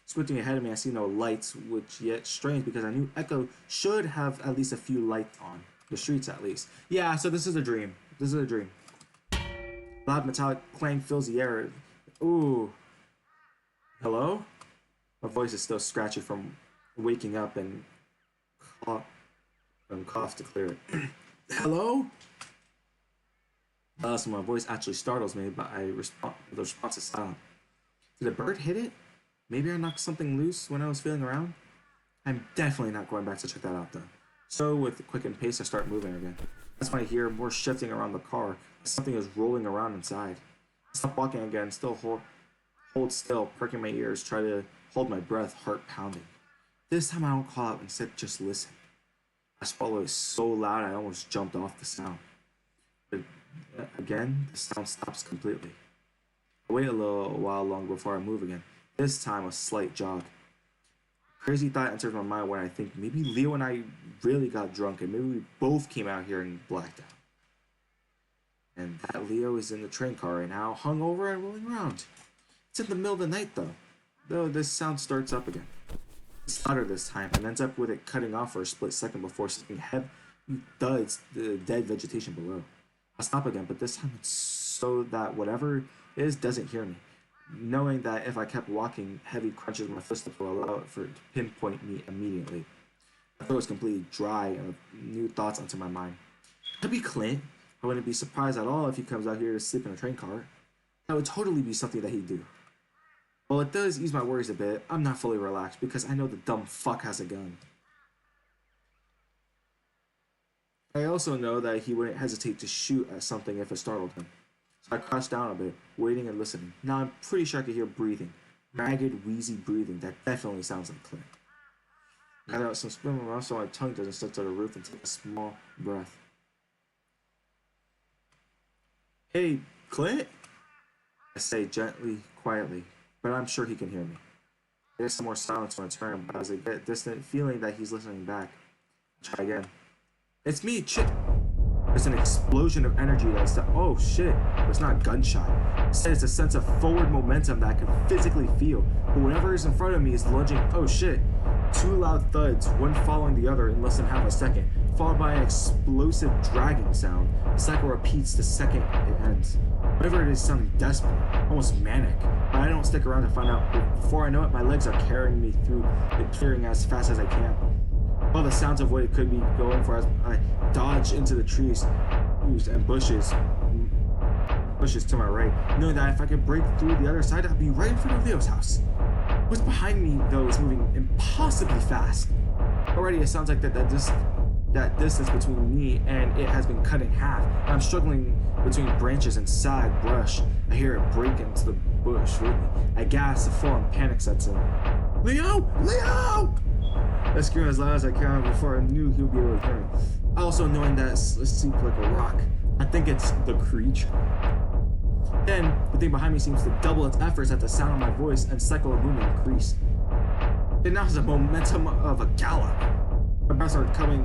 Squinting ahead of me, I see no lights, which yet strange because I knew Echo should have at least a few lights on. The streets, at least. Yeah, so this is a dream. This is a dream. Loud metallic clang fills the air. Ooh. Hello? My voice is still scratchy from waking up and cough to clear it. Hello? So my voice actually startles me, but the response is silent. Did a bird hit it? Maybe I knocked something loose when I was feeling around? I'm definitely not going back to check that out though. So with a quickened pace, I start moving again. That's when I hear more shifting around the car. Something is rolling around inside. I stop walking again, still hold still, perking my ears, try to hold my breath, heart pounding. This time I don't call out, instead just listen. I swallow it so loud I almost jumped off the sound. But again, the sound stops completely. I wait a little while longer before I move again. This time a slight jog. Crazy thought enters my mind when I think maybe Leo and I really got drunk and maybe we both came out here and blacked out. And that Leo is in the train car right now, hung over and rolling around. It's in the middle of the night though this sound starts up again. It's louder this time and ends up with it cutting off for a split second before something heavy thuds the dead vegetation below. I stop again, but this time it's so that whatever it is doesn't hear me. Knowing that if I kept walking, heavy crunches in my footsteps will allow it for it to pinpoint me immediately. My throat is completely dry and new thoughts enter my mind. Could be Clint. I wouldn't be surprised at all if he comes out here to sleep in a train car. That would totally be something that he'd do. While it does ease my worries a bit, I'm not fully relaxed because I know the dumb fuck has a gun. I also know that he wouldn't hesitate to shoot at something if it startled him. So I crouched down a bit, waiting and listening. Now I'm pretty sure I could hear breathing. Ragged, wheezy breathing that definitely sounds like Clint. I got out some spit in my mouth so my tongue doesn't stick to the roof and take a small breath. Hey, Clint? I say gently, quietly, but I'm sure he can hear me. There's some more silence when I turn, but as I get a distant feeling that he's listening back, I try again. It's me, Chip! There's an explosion of energy that's oh shit, it's not a gunshot. Instead, it's a sense of forward momentum that I can physically feel, but whatever is in front of me is lunging, oh shit. Two loud thuds, one following the other in less than half a second, followed by an explosive dragging sound. The cycle repeats the second it ends. Whatever it is sounding desperate, almost manic, but I don't stick around to find out. Before I know it, my legs are carrying me through the clearing as fast as I can. All the sounds of what it could be going for as I dodge into the trees and bushes to my right, knowing that if I could break through the other side, I'd be right in front of Leo's house. What's behind me, though, is moving impossibly fast. Already, it sounds like that distance between me and it has been cut in half. And I'm struggling between branches and side brush. I hear it break into the bush with me. I gasp, a full-on panic sets in. Leo! Leo! I screamed as loud as I can before I knew he would be able to hear me. Also knowing that it seemed like a rock. I think it's the creature. Then, the thing behind me seems to double its efforts at the sound of my voice and cycle of movement increase. It now has the momentum of a gallop. My breath started coming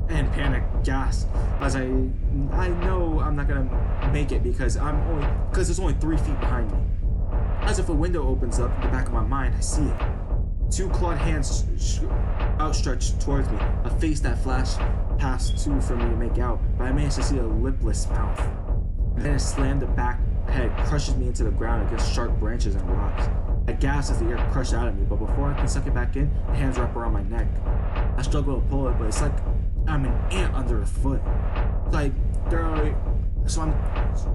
and panic, gasp, as I know I'm not gonna make it because it's only 3 feet behind me. As if a window opens up in the back of my mind, I see it. Two clawed hands outstretched towards me, a face that flashed past two for me to make out, but I managed to see a lipless mouth. And then it slammed the back head, crushes me into the ground against sharp branches and rocks. I gasp as the air crushed out of me, but before I can suck it back in, the hands wrap around my neck. I struggle to pull it, but it's like I'm an ant under a foot.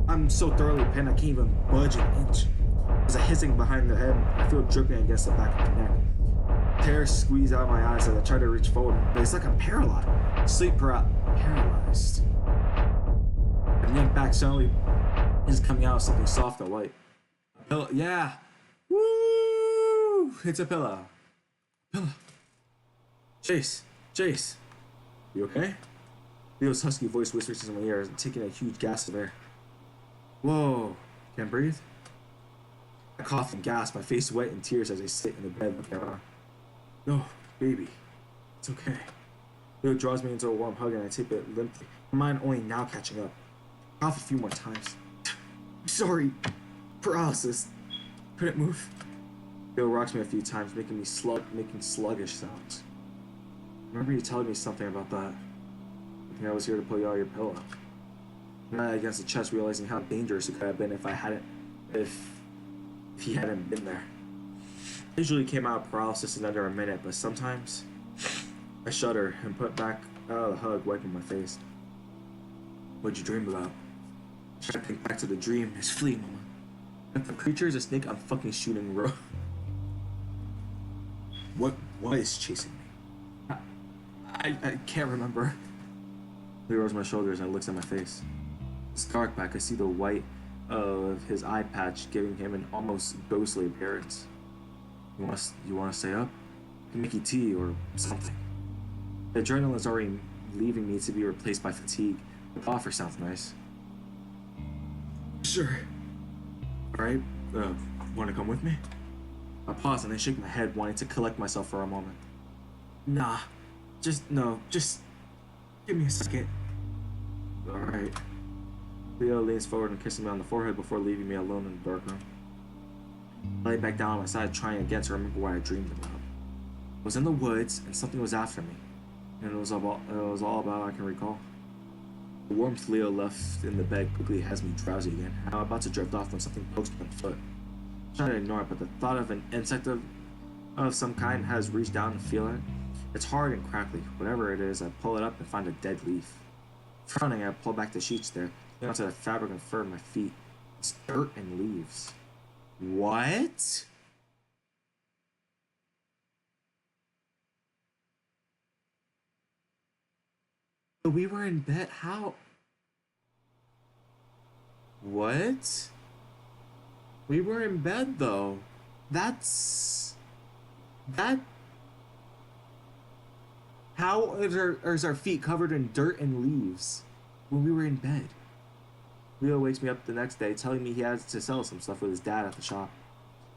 I'm so thoroughly pinned I can't even budge an inch. There's a hissing behind the head. I feel dripping against the back of my neck. Tears squeeze out my eyes as I try to reach forward, but it's like I'm paralyzed. Paralyzed. I'm yanked back suddenly. It's coming out of something soft and white. A pillow. Yeah. Woo! It's a pillow. Pillow. Chase. You okay? Leo's husky voice whispers into my ear, taking a huge gasp of air. Whoa. Can't breathe? I cough and gasp, my face wet in tears as I sit in the bed looking around. No, baby. It's okay. Leo draws me into a warm hug and I take it limply, my mind only now catching up. I cough a few more times. Sorry. Paralysis. Couldn't move. Leo rocks me a few times, making sluggish sounds. I remember you telling me something about that. I think I was here to pull you out of your pillow. I against the chest, realizing how dangerous it could have been if he hadn't been there. I usually came out of paralysis in under a minute, but sometimes I shudder and put back out of the hug, wiping my face. What'd you dream about? I try to think back to the dream. It's fleeing, Mama. If the creature is a snake, I'm fucking shooting Ro. What is chasing me? I can't remember. He rolls my shoulders and looks at my face. It's dark back. I see the white of his eye patch, giving him an almost ghostly appearance. You want to stay up? I can make you tea or something. The adrenaline is already leaving me to be replaced by fatigue. The offer sounds nice. Sure. Alright, want to come with me? I pause and I shake my head, wanting to collect myself for a moment. Nah, just give me a second. Alright. Leo leans forward and kisses me on the forehead before leaving me alone in the dark room. I lay back down on my side, trying again to remember what I dreamed about. I was in the woods and something was after me, and it was all about I can recall. The warmth Leo left in the bed quickly has me drowsy again. I'm about to drift off when something pokes me on the foot. I try to ignore it, but the thought of an insect of some kind has reached down and feel it. It's hard and crackly. Whatever it is, I pull it up and find a dead leaf. Frowning, I pull back the sheets there, onto the fabric and fur of my feet. It's dirt and leaves. What? We were in bed? How? What? We were in bed though. That. How is our feet covered in dirt and leaves when we were in bed? Leo wakes me up the next day, telling me he has to sell some stuff with his dad at the shop.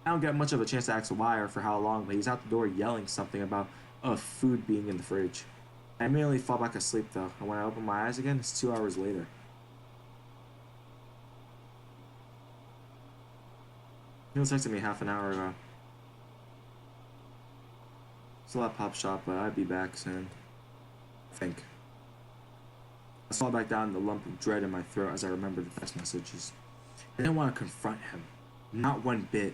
I don't get much of a chance to ask why or for how long, but he's out the door yelling something about food being in the fridge. I immediately fall back asleep though, and when I open my eyes again, it's 2 hours later. He was texting me half an hour ago. Still at Pop Shop, but I'd be back soon. I think. I saw back down the lump of dread in my throat as I remembered the text messages. I didn't want to confront him. Not one bit.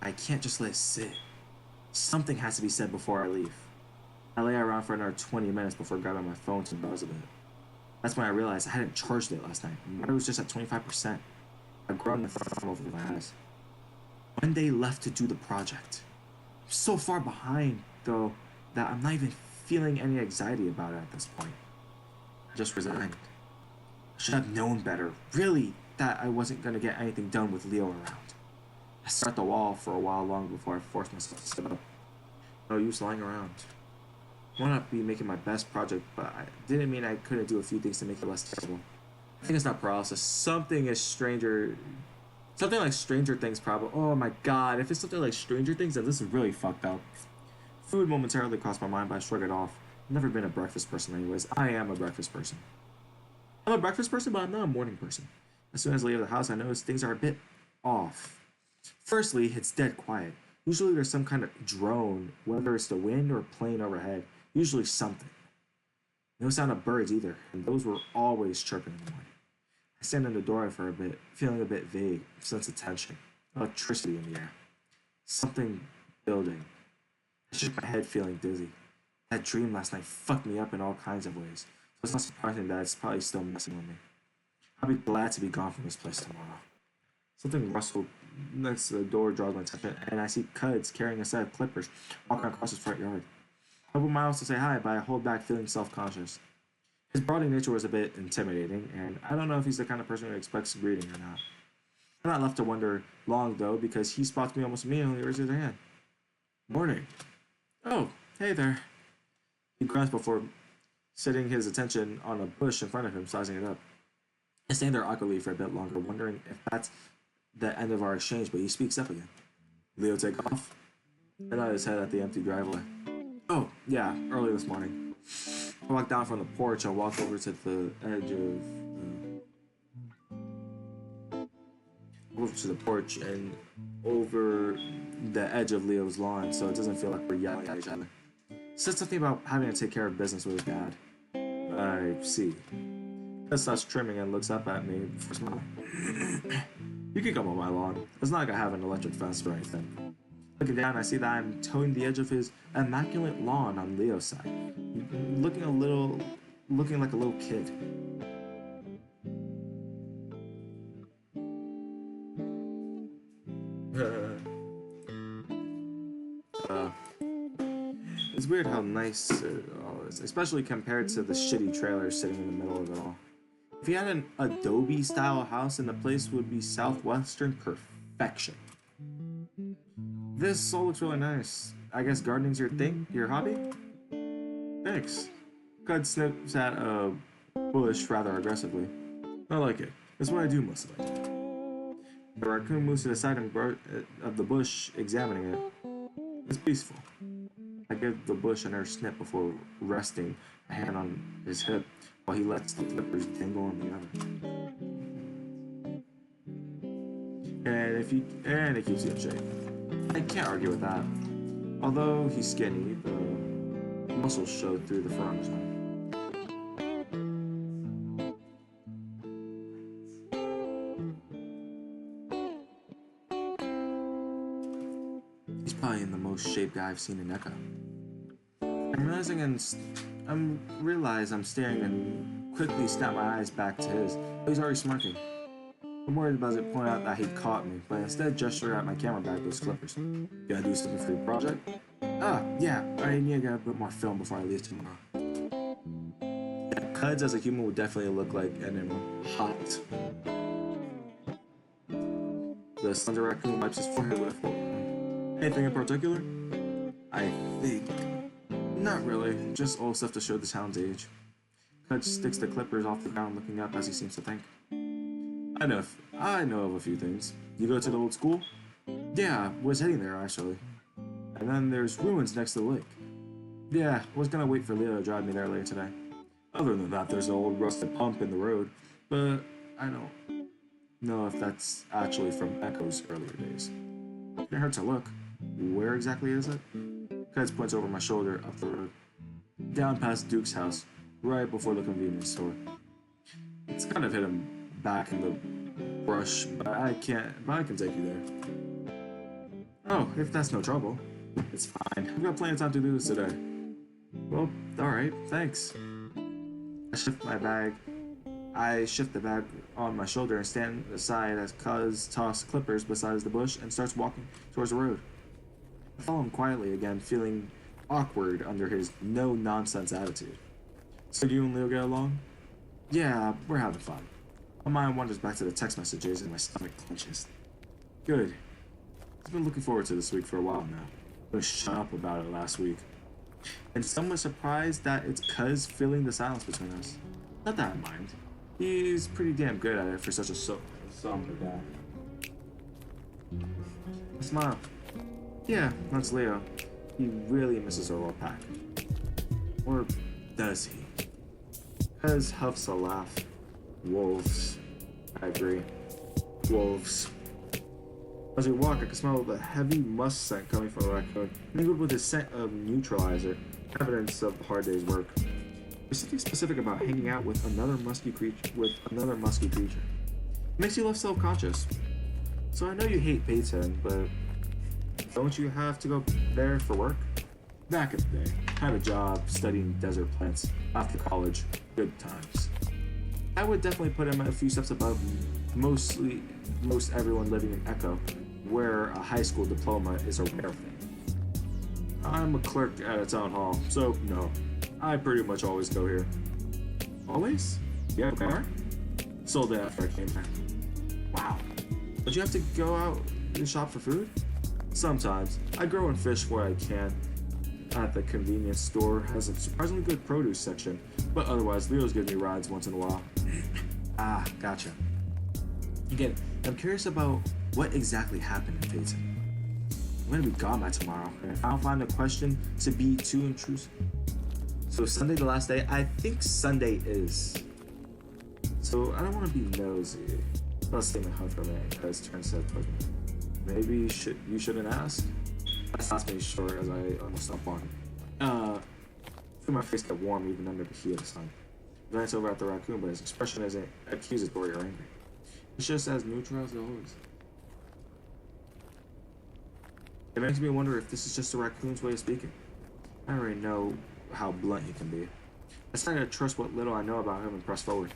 I can't just let it sit. Something has to be said before I leave. I lay around for another 20 minutes before grabbing my phone to browse a bit. That's when I realized I hadn't charged it last night. My battery was just at 25%. I've grown the thumb over my eyes. One day left to do the project. I'm so far behind, though, that I'm not even feeling any anxiety about it at this point. I just resigned. I should have known better, really, that I wasn't going to get anything done with Leo around. I sat at the wall for a while long before I forced myself to sit up. No use lying around. I want to be making my best project, but I didn't mean I couldn't do a few things to make it less terrible. I think it's not paralysis. Something like Stranger Things probably. Oh my god, if it's something like Stranger Things, then this is really fucked up. Food momentarily crossed my mind, but I shrugged it off. I've never been a breakfast person anyways. I am a breakfast person. I'm a breakfast person, but I'm not a morning person. As soon as I leave the house, I notice things are a bit off. Firstly, it's dead quiet. Usually there's some kind of drone, whether it's the wind or a plane overhead. Usually something. No sound of birds either, and those were always chirping in the morning. I stand in the doorway for a bit, feeling a bit vague, sense of tension, electricity in the air. Something building. I shook my head, feeling dizzy. That dream last night fucked me up in all kinds of ways, so it's not surprising that it's probably still messing with me. I'll be glad to be gone from this place tomorrow. Something rustled next to the door draws my attention, and I see Cuds carrying a set of clippers walking across his front yard. I open my mouth to say hi, but I hold back, feeling self-conscious. His brooding nature was a bit intimidating, and I don't know if he's the kind of person who expects a greeting or not. I'm not left to wonder long, though, because he spots me almost immediately and raises his hand. Morning. Oh, hey there. He grunts before setting his attention on a bush in front of him, sizing it up. I stand there awkwardly for a bit longer, wondering if that's the end of our exchange, but he speaks up again. Leo take off? I nod his head at the empty driveway. Oh, yeah, early this morning. I walk down from the porch and walk over to the edge of... over to the porch and over the edge of Leo's lawn, so it doesn't feel like we're yelling at each other. Said something about having to take care of business with his dad. I see. He starts trimming and looks up at me for smiling. You can come on my lawn. It's not like I have an electric fence or anything. Looking down, I see that I'm towing the edge of his immaculate lawn on Leo's side, looking like a little kid. It's weird how nice it all is, especially compared to the shitty trailer sitting in the middle of it all. If you had an Adobe-style house, then the place would be Southwestern perfection. This all looks really nice. I guess gardening's your thing? Your hobby? Thanks. Cud snips at a bush rather aggressively. I like it. That's what I do most of the time. The raccoon moves to the side of the bush, examining it. It's peaceful. I give the bush another snip before resting a hand on his hip while he lets the clippers dangle on the other. And it keeps you in shape. I can't argue with that. Although he's skinny, the muscles showed through the fur on his neck. He's probably in the most shape guy I've seen in Echo. I realize I'm staring and quickly snap my eyes back to his, but he's already smirking. I'm worried about it, point out that he caught me, but instead gesture at my camera bag with clippers. Gotta do something for your project? Yeah, I need to get a bit more film before I leave tomorrow. Yeah, Cuds as a human would definitely look like an animal. Hot. The slender raccoon wipes his forehead with a fork. Anything in particular? I think... Not really, just old stuff to show the town's age. Cud sticks the clippers off the ground, looking up as he seems to think. I know of a few things. You go to the old school? Yeah, was heading there actually. And then there's ruins next to the lake. Yeah, was gonna wait for Leo to drive me there later today. Other than that, there's an old rusted pump in the road, but I don't know if that's actually from Echo's earlier days. It hurt to look. Where exactly is it? Cuds points over my shoulder up the road, down past Duke's house, right before the convenience store. It's kind of hidden back in the brush, but I can take you there. Oh, if that's no trouble. It's fine. I've got plenty of time to do this today. Well, alright, thanks. I shift the bag on my shoulder and stand aside as Cuz tosses clippers beside the bush and starts walking towards the road. I follow him quietly again, feeling awkward under his no-nonsense attitude. So you and Leo get along? Yeah, we're having fun. My mind wanders back to the text messages and my stomach clenches. Good. I've been looking forward to this week for a while now. I was shut up about it last week. And somewhat surprised that it's Cuz filling the silence between us. Not that I mind. He's pretty damn good at it for such a somber guy. I smile. Yeah, that's Leo. He really misses our little pack. Or does he? Cuz huffs a laugh. Wolves. I agree. Wolves. As we walk, I can smell the heavy musk scent coming from the raccoon, mingled with the scent of neutralizer, evidence of a hard day's work. There's something specific about hanging out with another musky creature. It makes you less self-conscious. So I know you hate Payton, but don't you have to go there for work? Back in the day, I had a job studying desert plants after college. Good times. I would definitely put him a few steps above most everyone living in Echo, where a high school diploma is a rare thing. I'm a clerk at a town hall, so no, I pretty much always go here. Always? You have a car? Sold it after I came back. Wow. Don't you have to go out and shop for food? Sometimes. I grow and fish where I can. At the convenience store has a surprisingly good produce section, but otherwise Leo's gives me rides once in a while. Ah, gotcha. Again, I'm curious about what exactly happened in Payton. I'm gonna be gone by tomorrow, and if I don't find the question to be too intrusive. So Sunday the last day? I think Sunday is. So I don't want to be nosy. Let's say my hunter man because turns said towards me. Maybe you shouldn't ask? I stopped me short as I almost stopped walking. Feel my face get warm even under the heat of the sun. Glance over at the raccoon, but his expression isn't accusatory or angry. It's just as neutral as always. It makes me wonder if this is just a raccoon's way of speaking. I already know how blunt he can be. I started to trust what little I know about him and press forward.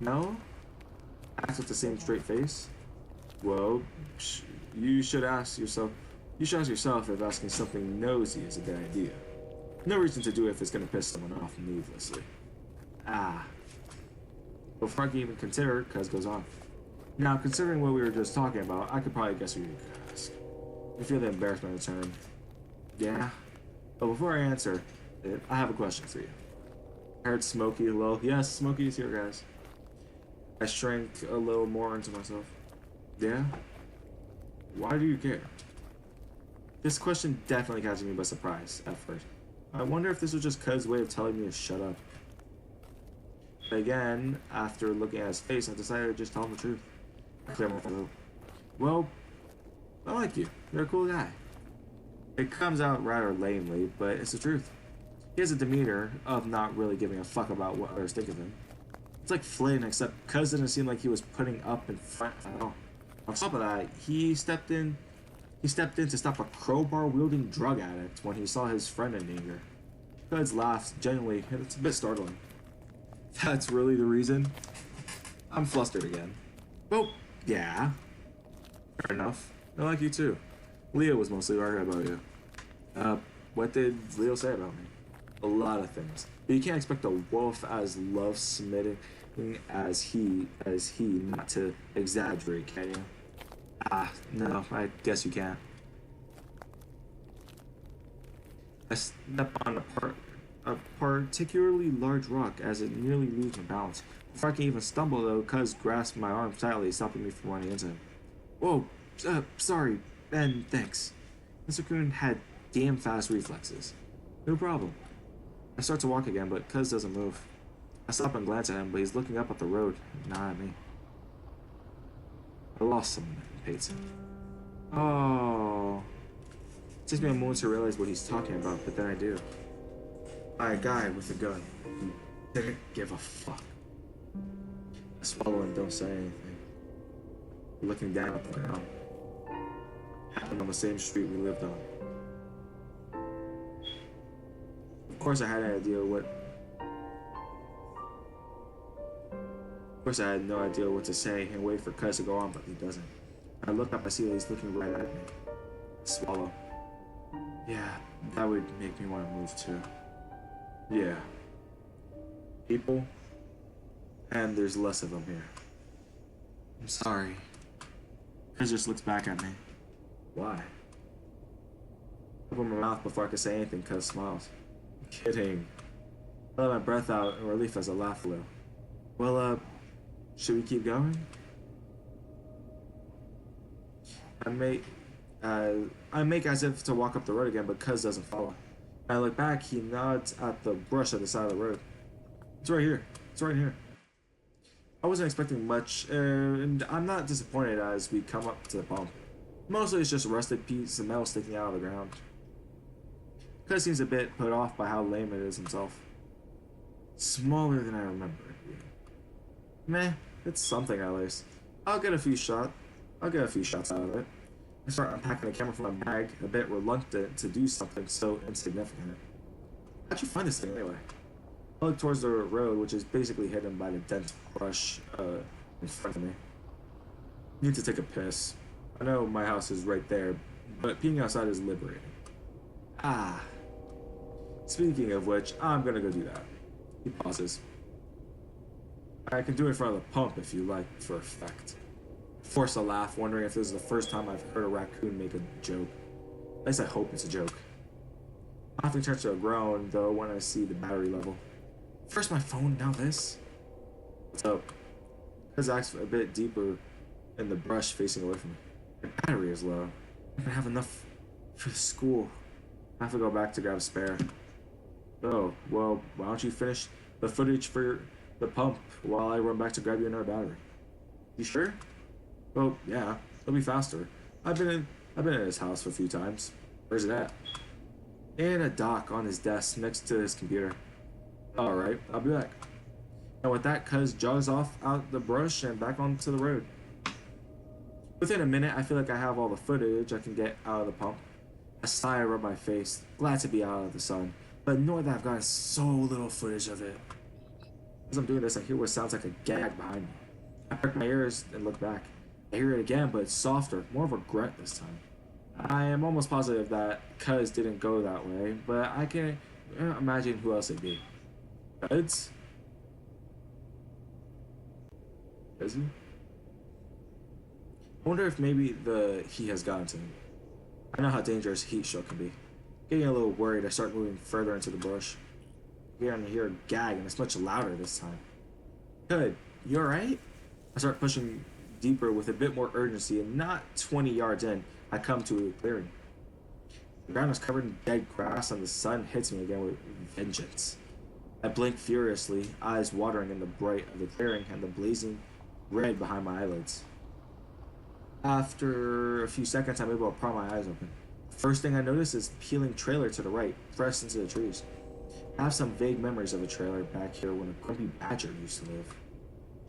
No? Asked with the same straight face? Well, you should ask yourself if asking something nosy is a good idea. No reason to do it if it's gonna piss someone off needlessly. Ah. Before I can even consider it, Cuz goes on. Now, considering what we were just talking about, I could probably guess what you could ask. I feel the embarrassment return. Yeah? But before I answer it, I have a question for you. I heard Smokey low. Yes, Smokey's here, guys. I shrank a little more into myself. Yeah? Why do you care? This question definitely catches me by surprise at first. I wonder if this was just Cud's way of telling me to shut up. But again, after looking at his face, I decided to just tell him the truth. Clear my throat. Well, I like you. You're a cool guy. It comes out rather lamely, but it's the truth. He has a demeanor of not really giving a fuck about what others think of him. It's like Flynn, except Cuz didn't seem like he was putting up in front at all. On top of that, he stepped in to stop a crowbar-wielding drug addict when he saw his friend in danger. Cuz laughs genuinely, and it's a bit startling. That's really the reason? I'm flustered again. Well, yeah. Fair enough. I like you too. Leo was mostly right about you. What did Leo say about me? A lot of things. But you can't expect a wolf as love-smitten as he not to exaggerate, can you? Ah, no, I guess you can't. I step on a particularly large rock as it nearly loses my balance. Before I can even stumble, though, Cuz grasped my arm tightly, stopping me from running into him. Whoa, sorry, and thanks. Mr. Coon had damn fast reflexes. No problem. I start to walk again, but Cuz doesn't move. I stop and glance at him, but he's looking up at the road, not at me. I lost someone in Payton. Oh. It takes me a moment to realize what he's talking about, but then I do. By a guy with a gun who didn't give a fuck. I swallow and don't say anything. Looking down at the ground. Happened on the same street we lived on. Of course I had no idea what to say and wait for Cuz to go on, but he doesn't. I look up, I see that he's looking right at me. Swallow. Yeah, that would make me want to move too. Yeah. People, and there's less of them here. I'm sorry. Cuz just looks back at me. Why? I open my mouth before I can say anything. Cuz smiles. I'm kidding. I let my breath out in relief as I laugh a little. Well, should we keep going? I make as if to walk up the road again, but Cuz doesn't follow. I look back, he nods at the brush at the side of the road. It's right here. It's right here. I wasn't expecting much, and I'm not disappointed as we come up to the pump. Mostly it's just a rusted piece of metal sticking out of the ground. Cuz seems a bit put off by how lame it is himself. Smaller than I remember it being. Meh, it's something at least. I'll get a few shots out of it. I start unpacking the camera from my bag, a bit reluctant to do something so insignificant. How'd you find this thing anyway? I look towards the road, which is basically hidden by the dense brush in front of me. Need to take a piss. I know my house is right there, but peeing outside is liberating. Ah. Speaking of which, I'm gonna go do that. He pauses. I can do it in front of the pump if you like, for effect. Force a laugh, wondering if this is the first time I've heard a raccoon make a joke. At least I hope it's a joke. I often turn to a groan, though, when I see the battery level. First my phone, now this? What's up? His axe a bit deeper in the brush facing away from me. My battery is low. I don't have enough for school. I have to go back to grab a spare. Oh, well, why don't you finish the footage for the pump while I run back to grab you another battery? You sure? Well, yeah, it'll be faster. I've been in his house a few times. Where's it at? In a dock on his desk next to his computer. Alright, I'll be back. And with that, Cuz jogs off out the brush and back onto the road. Within a minute, I feel like I have all the footage I can get out of the pump. A sigh rubbed my face, glad to be out of the sun, but annoyed that I've gotten so little footage of it. As I'm doing this, I hear what sounds like a gag behind me. I prick my ears and look back. I hear it again, but it's softer, more of a grunt this time. I am almost positive that Cuz didn't go that way, but I can imagine who else it'd be. Cuz? Is he? I wonder if maybe he has gotten to me. I know how dangerous heat stroke can be. Getting a little worried, I start moving further into the bush. Here I hear a gag, and it's much louder this time. Good, you alright? I start pushing deeper with a bit more urgency, and not 20 yards in, I come to a clearing. The ground is covered in dead grass, and the sun hits me again with vengeance. I blink furiously, eyes watering in the bright of the clearing and the blazing red behind my eyelids. After a few seconds, I'm able to pry my eyes open. First thing I notice is peeling trailer to the right, pressed into the trees. I have some vague memories of a trailer back here when a grumpy badger used to live.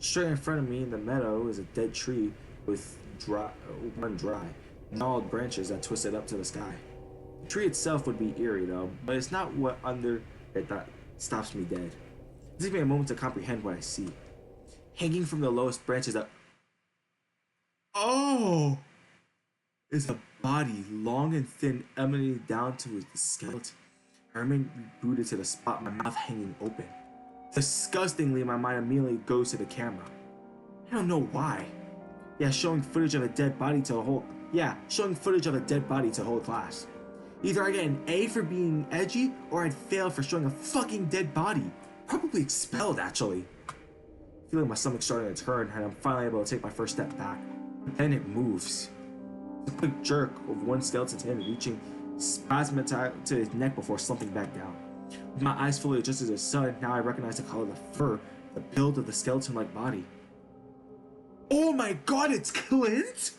Straight in front of me in the meadow is a dead tree with one dry, gnarled branches that twisted up to the sky. The tree itself would be eerie though, but it's not what under it that stops me dead. It takes me a moment to comprehend what I see. Hanging from the lowest branches up. Oh! Is a body, long and thin, emanating down to the skeleton. I remain rooted to the spot, my mouth hanging open. Disgustingly, my mind immediately goes to the camera. I don't know why. Showing footage of a dead body to the whole class. Either I get an A for being edgy, or I'd fail for showing a fucking dead body. Probably expelled, actually. Feeling my stomach starting to turn, and I'm finally able to take my first step back. But then it moves. It's a quick jerk of one skeleton's hand reaching spasmodically to his neck before slumping back down. With my eyes fully adjusted to the sun, now I recognize the color of the fur, the build of the skeleton-like body. Oh my god, it's Clint!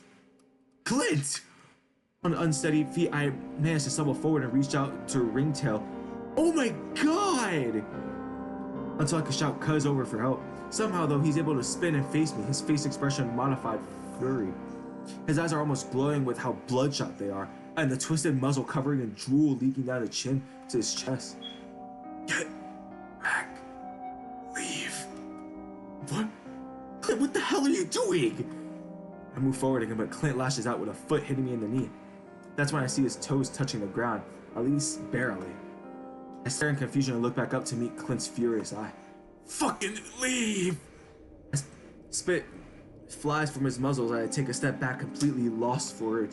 Clint! On unsteady feet, I managed to stumble forward and reach out to Ringtail. Oh my god! Until I could shout Cuz over for help. Somehow, though, he's able to spin and face me, his face expression modified fury. His eyes are almost glowing with how bloodshot they are, and the twisted muzzle covering in drool leaking down the chin to his chest. Get back. Leave. What? Clint, what the hell are you doing? I move forward again, but Clint lashes out with a foot hitting me in the knee. That's when I see his toes touching the ground, at least barely. I stare in confusion and look back up to meet Clint's furious eye. Fucking leave! Spit flies from his muzzle as I take a step back, completely lost for it.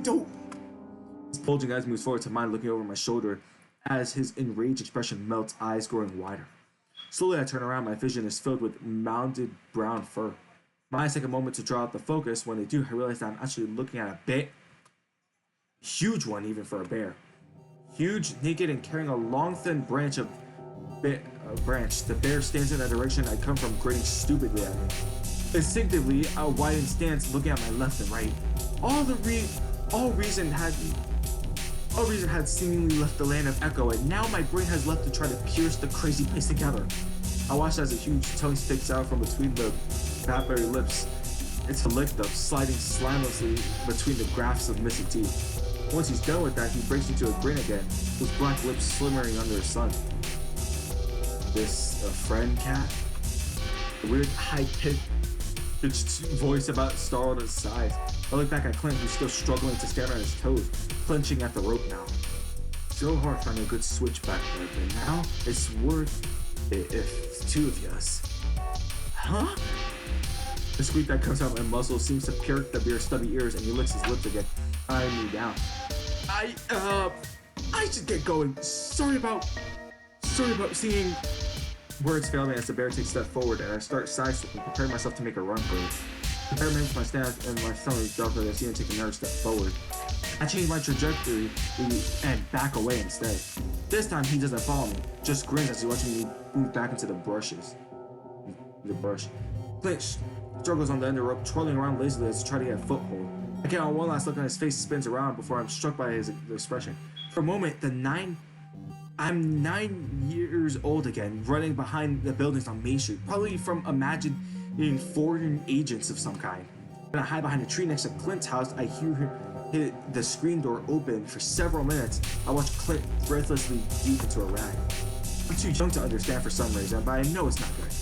Don't. His bulging eyes moves forward to mine, looking over my shoulder as his enraged expression melts, eyes growing wider. Slowly I turn around, my vision is filled with mounded brown fur. My eyes take a moment to draw out the focus. When they do, I realize that I'm actually looking at a huge one even for a bear. Huge, naked, and carrying a long, thin branch. The bear stands in the direction I come from, grinning stupidly at me. Instinctively, I widen stance, looking at my left and right. All reason had seemingly left the land of Echo, and now my brain has left to try to pierce the crazy place together. I watch as a huge tongue sticks out from between the batberry lips. It's a lick though, sliding slantlessly between the grafts of missing teeth. Once he's done with that, he breaks into a grin again, his black lips slimmering under his sun. This a friend, cat? A weird high-pitched Its voice about startled aside. I look back at Clint, who's still struggling to stand on his toes, clenching at the rope now. So hard finding a good switch back there, but now it's worth it if two of us. Huh? The squeak that comes out of my muscles seems to pierce the bear's stubby ears, and he licks his lips again, eyeing me down. I should get going. Sorry about seeing. Words fail me as the bear takes a step forward, and I start sidestepping, preparing myself to make a run for it. The bear makes my stance, and my stomach drops as I see him take another step forward. I change my trajectory and back away instead. This time he doesn't follow me, just grins as he watches me move back into the bushes. The brush. Clint struggles on the end of the rope, twirling around lazily as to try to get a foothold. I get on one last look on his face, spins around before I'm struck by his expression. For a moment, I'm 9 years old again, running behind the buildings on Main Street, probably from imagining foreign agents of some kind. When I hide behind a tree next to Clint's house, I hear him hit the screen door open. For several minutes, I watch Clint breathlessly deep into a rag. I'm too young to understand for some reason, but I know it's not good.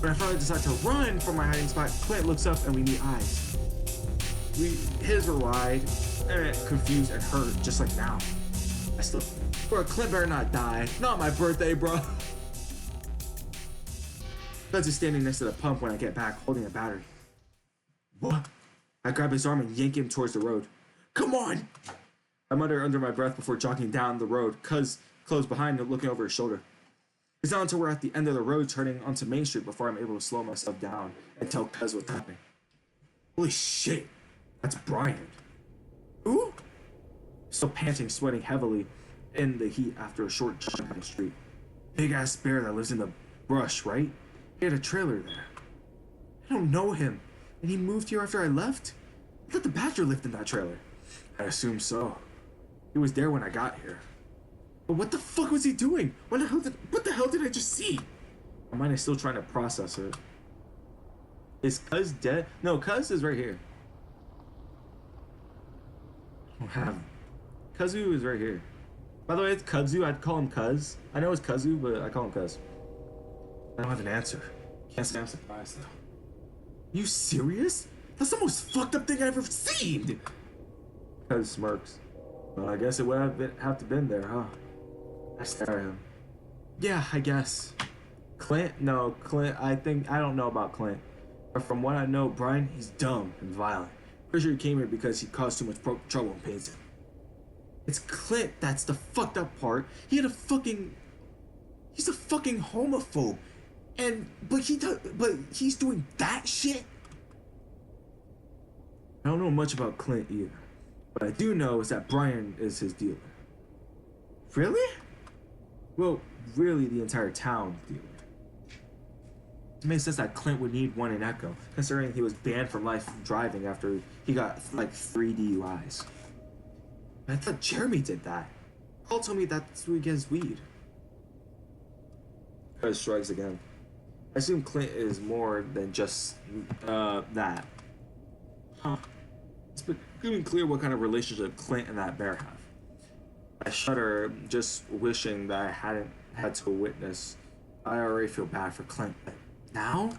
When I finally decide to run from my hiding spot, Clint looks up and we meet eyes. His were wide, confused and hurt, just like now. I still, bro, Clint better not die. Not my birthday, bro. Buzz is standing next to the pump when I get back, holding a battery. What? I grab his arm and yank him towards the road. Come on! I mutter under my breath before jogging down the road, Cuz close behind and looking over his shoulder. It's not until we're at the end of the road turning onto Main Street before I'm able to slow myself down and tell Cuz what's happening. Holy shit! That's Brian. Who? Still panting, sweating heavily in the heat after a short jump down the street. Big ass bear that lives in the brush, right? He had a trailer there. I don't know him. And he moved here after I left? I thought the Badger lived in that trailer. I assume so. He was there when I got here. But what the fuck was he doing? What the hell did I just see? My mind is still trying to process it. Is Cuz dead? No, Cuz is right here. I don't have. Kazu is right here. By the way, it's Kazu. I'd call him Cuz. I know it's Kazu, but I call him Cuz. I don't have an answer. Can't say I'm surprised though. You serious? That's the most fucked up thing I've ever seen! Cuz smirks. Well, I guess it would have to been there, huh? I stare at him. Yeah, I guess. Clint? No, Clint, I don't know about Clint. But from what I know, Brian, he's dumb and violent. Pretty sure he came here because he caused too much trouble and pains him. It's Clint that's the fucked up part. He's a fucking homophobe. But he's doing that shit? I don't know much about Clint either. What I do know is that Brian is his dealer. Really? Well, really the entire town's dealer. It makes sense that Clint would need one in Echo, considering he was banned from life driving after he got like 3 DUIs. I thought Jeremy did that. Paul told me that's who he gets weed. Cuz shrugs again. I assume Clint is more than just that. Huh. It's becoming clear what kind of relationship Clint and that bear have. I shudder, just wishing that I hadn't had to witness. I already feel bad for Clint, but now?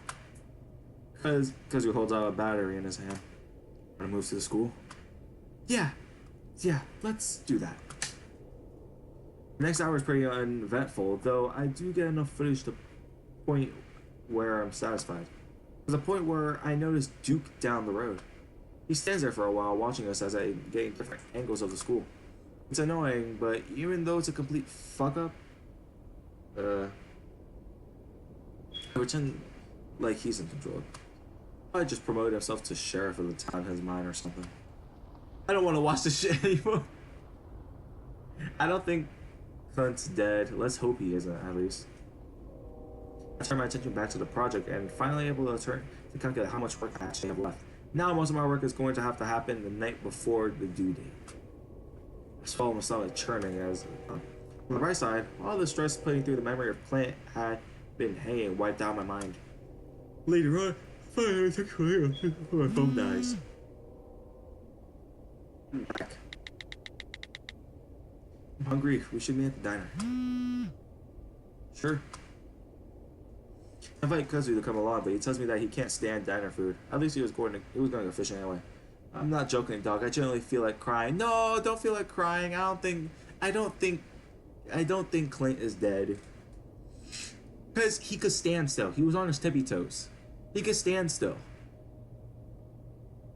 Because he holds out a battery in his hand. Wanna move to the school? Yeah, let's do that. The next hour is pretty uneventful, though I do get enough footage to point where I'm satisfied. There's a point where I notice Duke down the road. He stands there for a while watching us as I get different angles of the school. It's annoying, but even though it's a complete fuck up, I pretend like he's in control. I just promoted himself to sheriff of the town as mine or something. I don't want to watch this shit anymore. I don't think Clint's dead. Let's hope he isn't, at least. I turn my attention back to the project and finally able to calculate how much work I actually have left. Now most of my work is going to have to happen the night before the due date. I swallow my stomach churning as on the bright side, all the stress putting through the memory of Clint had been hanging wiped out of my mind. Later on, my phone dies. I'm back. I'm hungry. We should meet at the diner. Sure. I invite Kazu to come along, but he tells me that he can't stand diner food. At least he was going to go fishing anyway. I'm not joking, dog. I generally feel like crying. No, don't feel like crying. I don't think Clint is dead. Because he could stand still. He was on his tippy toes. He could stand still.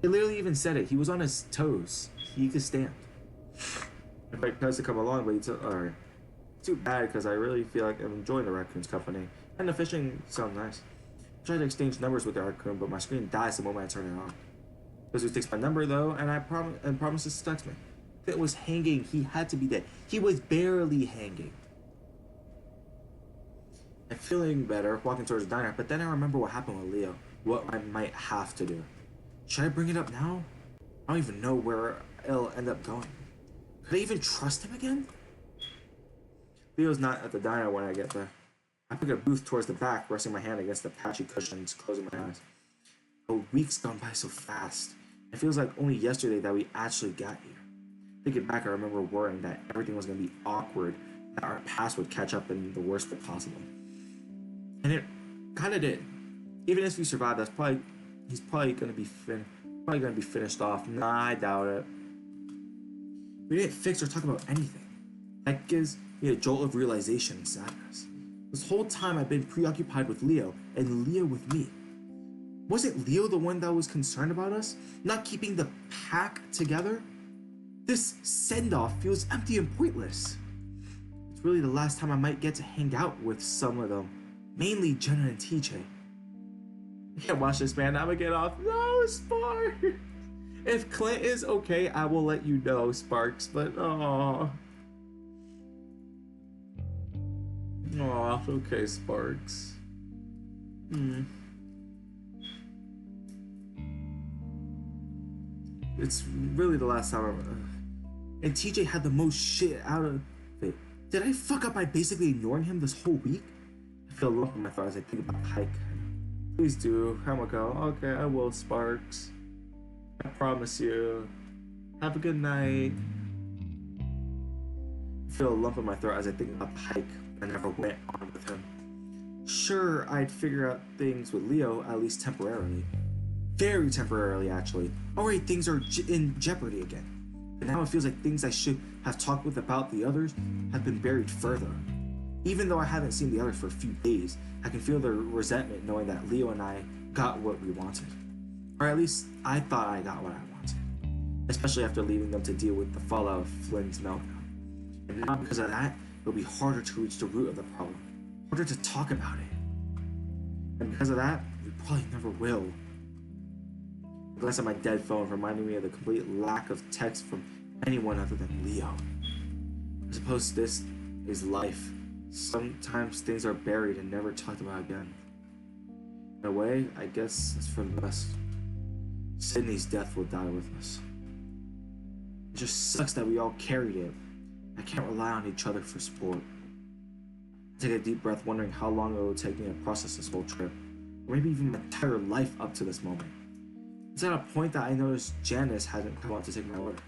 He literally even said it. He was on his toes. He could stand. I invite Kuz to come along, but alright. Too bad, because I really feel like I'm enjoying the raccoon's company. And the fishing sounds nice. I tried to exchange numbers with the raccoon, but my screen dies the moment I turn it on. Kuz takes my number though, and promises to text me. If it was hanging, he had to be dead. He was barely hanging. I'm feeling better, walking towards the diner, but then I remember what happened with Leo. What I might have to do. Should I bring it up now? I don't even know where it'll end up going. Could I even trust him again? Leo's not at the diner when I get there. I pick a booth towards the back, resting my hand against the patchy cushions, closing my eyes. The week's gone by so fast. It feels like only yesterday that we actually got here. Thinking back, I remember worrying that everything was going to be awkward, that our past would catch up in the worst way possible. And it kind of did. Even if we survived, he's probably going to be finished off. Nah, I doubt it. We didn't fix or talk about anything. That gives me a jolt of realization and sadness. This whole time I've been preoccupied with Leo, and Leo with me. Wasn't Leo the one that was concerned about us? Not keeping the pack together? This send-off feels empty and pointless. It's really the last time I might get to hang out with some of them. Mainly Jenna and TJ. I can't watch this, man. I'm gonna get off. No, Sparks! If Clint is okay, I will let you know, Sparks, but Aw, okay, Sparks. It's really the last time and TJ had the most shit out of it. Did I fuck up by basically ignoring him this whole week? I feel a lump in my throat as I think about the hike. Please do. I'm gonna go. Okay, I will, Sparks. I promise you. Have a good night. I feel a lump in my throat as I think about the hike I never went on with him. Sure, I'd figure out things with Leo, at least temporarily. Very temporarily, actually. Alright, things are in jeopardy again. But now it feels like things I should have talked with about the others have been buried further. Even though I haven't seen the others for a few days, I can feel the resentment knowing that Leo and I got what we wanted. Or at least I thought I got what I wanted. Especially after leaving them to deal with the fallout of Flynn's meltdown. And now because of that, it'll be harder to reach the root of the problem. Harder to talk about it. And because of that, we probably never will. A glance at my dead phone reminding me of the complete lack of text from anyone other than Leo. I suppose this is life. Sometimes things are buried and never talked about again. In a way, I guess it's for the best. Sydney's death will die with us. It just sucks that we all carried it. I can't rely on each other for support. I take a deep breath, wondering how long it will take me to process this whole trip. Or maybe even my entire life up to this moment. It's at a point that I noticed Janice hadn't come out to take my order.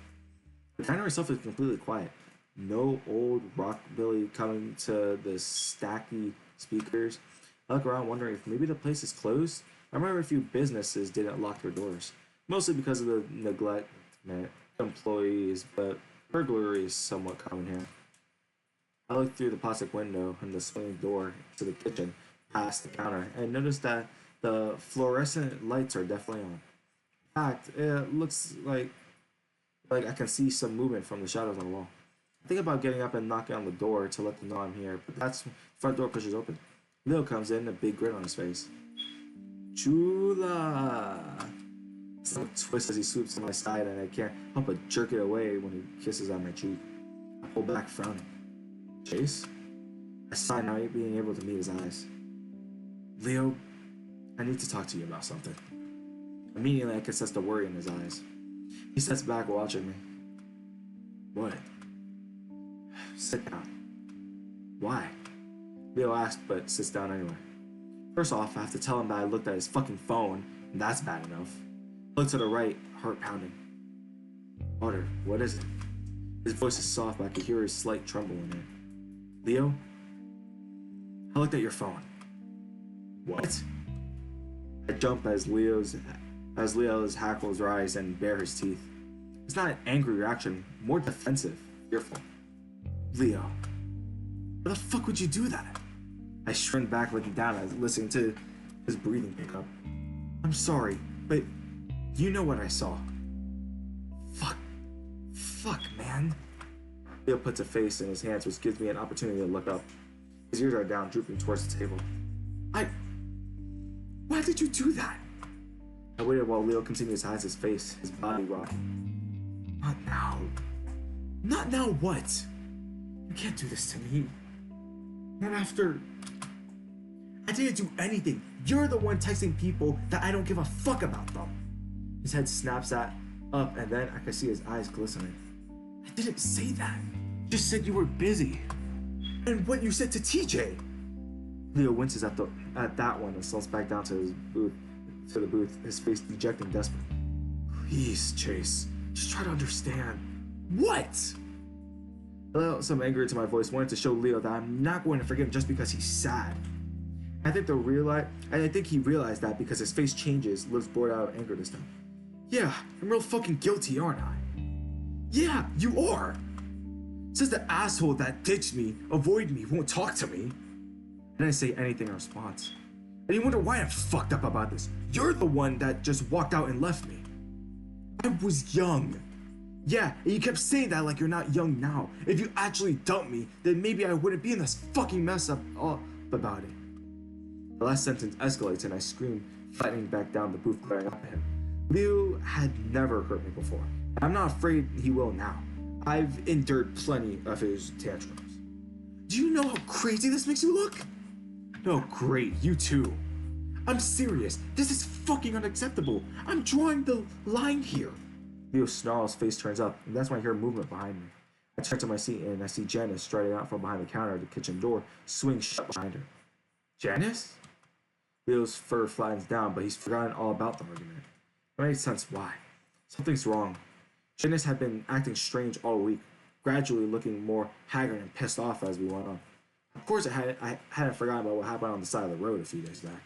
The diner itself is completely quiet. No old rockabilly coming to the stacky speakers. I look around wondering if maybe the place is closed. I remember a few businesses didn't lock their doors. Mostly because of the neglect of employees, but burglary is somewhat common here. I looked through the plastic window and the swinging door to the kitchen past the counter and noticed that the fluorescent lights are definitely on. In fact, it looks like I can see some movement from the shadows on the wall. I think about getting up and knocking on the door to let them know I'm here, but that's when the front door pushes open. Leo comes in, a big grin on his face. Chula! A twist as he swoops to my side, and I can't help but jerk it away when he kisses on my cheek. I pull back, frowning. Chase? I sigh, not being able to meet his eyes. Leo, I need to talk to you about something. Immediately, I can sense the worry in his eyes. He steps back, watching me. What? Sit down. Why? Leo asks, but sits down anyway. First off, I have to tell him that I looked at his fucking phone, and that's bad enough. I look to the right, heart pounding. Water, what is it? His voice is soft, but I could hear a slight tremble in it. Leo? I looked at your phone. What? I jump as Leo's hackles rise and bare his teeth. It's not an angry reaction, more defensive, fearful. Leo, why the fuck would you do that? I shrink back, looking down as listening to his breathing pick up. I'm sorry, but you know what I saw. Fuck, man. Leo puts a face in his hands, which gives me an opportunity to look up. His ears are down, drooping towards the table. Why did you do that? I waited while Leo continues to hide his face, his body rocking. Not now. Not now what? You can't do this to me. Not after... I didn't do anything. You're the one texting people that I don't give a fuck about them. His head snaps up, and then I can see his eyes glistening. I didn't say that. Just said you were busy. And what you said to TJ. Leo winces at that one and slumps back down to the booth, his face dejected and desperate. Please, Chase, just try to understand. What? I let out some anger into my voice, wanted to show Leo that I'm not going to forgive him just because he's sad. I think he realized that because his face changes, looks bored out of anger this time. Yeah, I'm real fucking guilty, aren't I? Yeah, you are. Says the asshole that ditched me, avoided me, won't talk to me. I didn't say anything in response. And you wonder why I'm fucked up about this. You're the one that just walked out and left me. I was young. Yeah, and you kept saying that like you're not young now. If you actually dumped me, then maybe I wouldn't be in this fucking mess up about it. The last sentence escalates and I scream, flattening back down the booth, glaring up at him. Leo had never hurt me before. I'm not afraid he will now. I've endured plenty of his tantrums. Do you know how crazy this makes you look? No, great, you too. I'm serious. This is fucking unacceptable. I'm drawing the line here. Leo snarls, face turns up, and that's when I hear movement behind me. I turn to my seat and I see Janice striding out from behind the counter at the kitchen door, swing shut behind her. Janice? Leo's fur flattens down, but he's forgotten all about the argument. It makes sense why. Something's wrong. Janice had been acting strange all week, gradually looking more haggard and pissed off as we went on. Of course, I hadn't forgotten about what happened on the side of the road a few days back.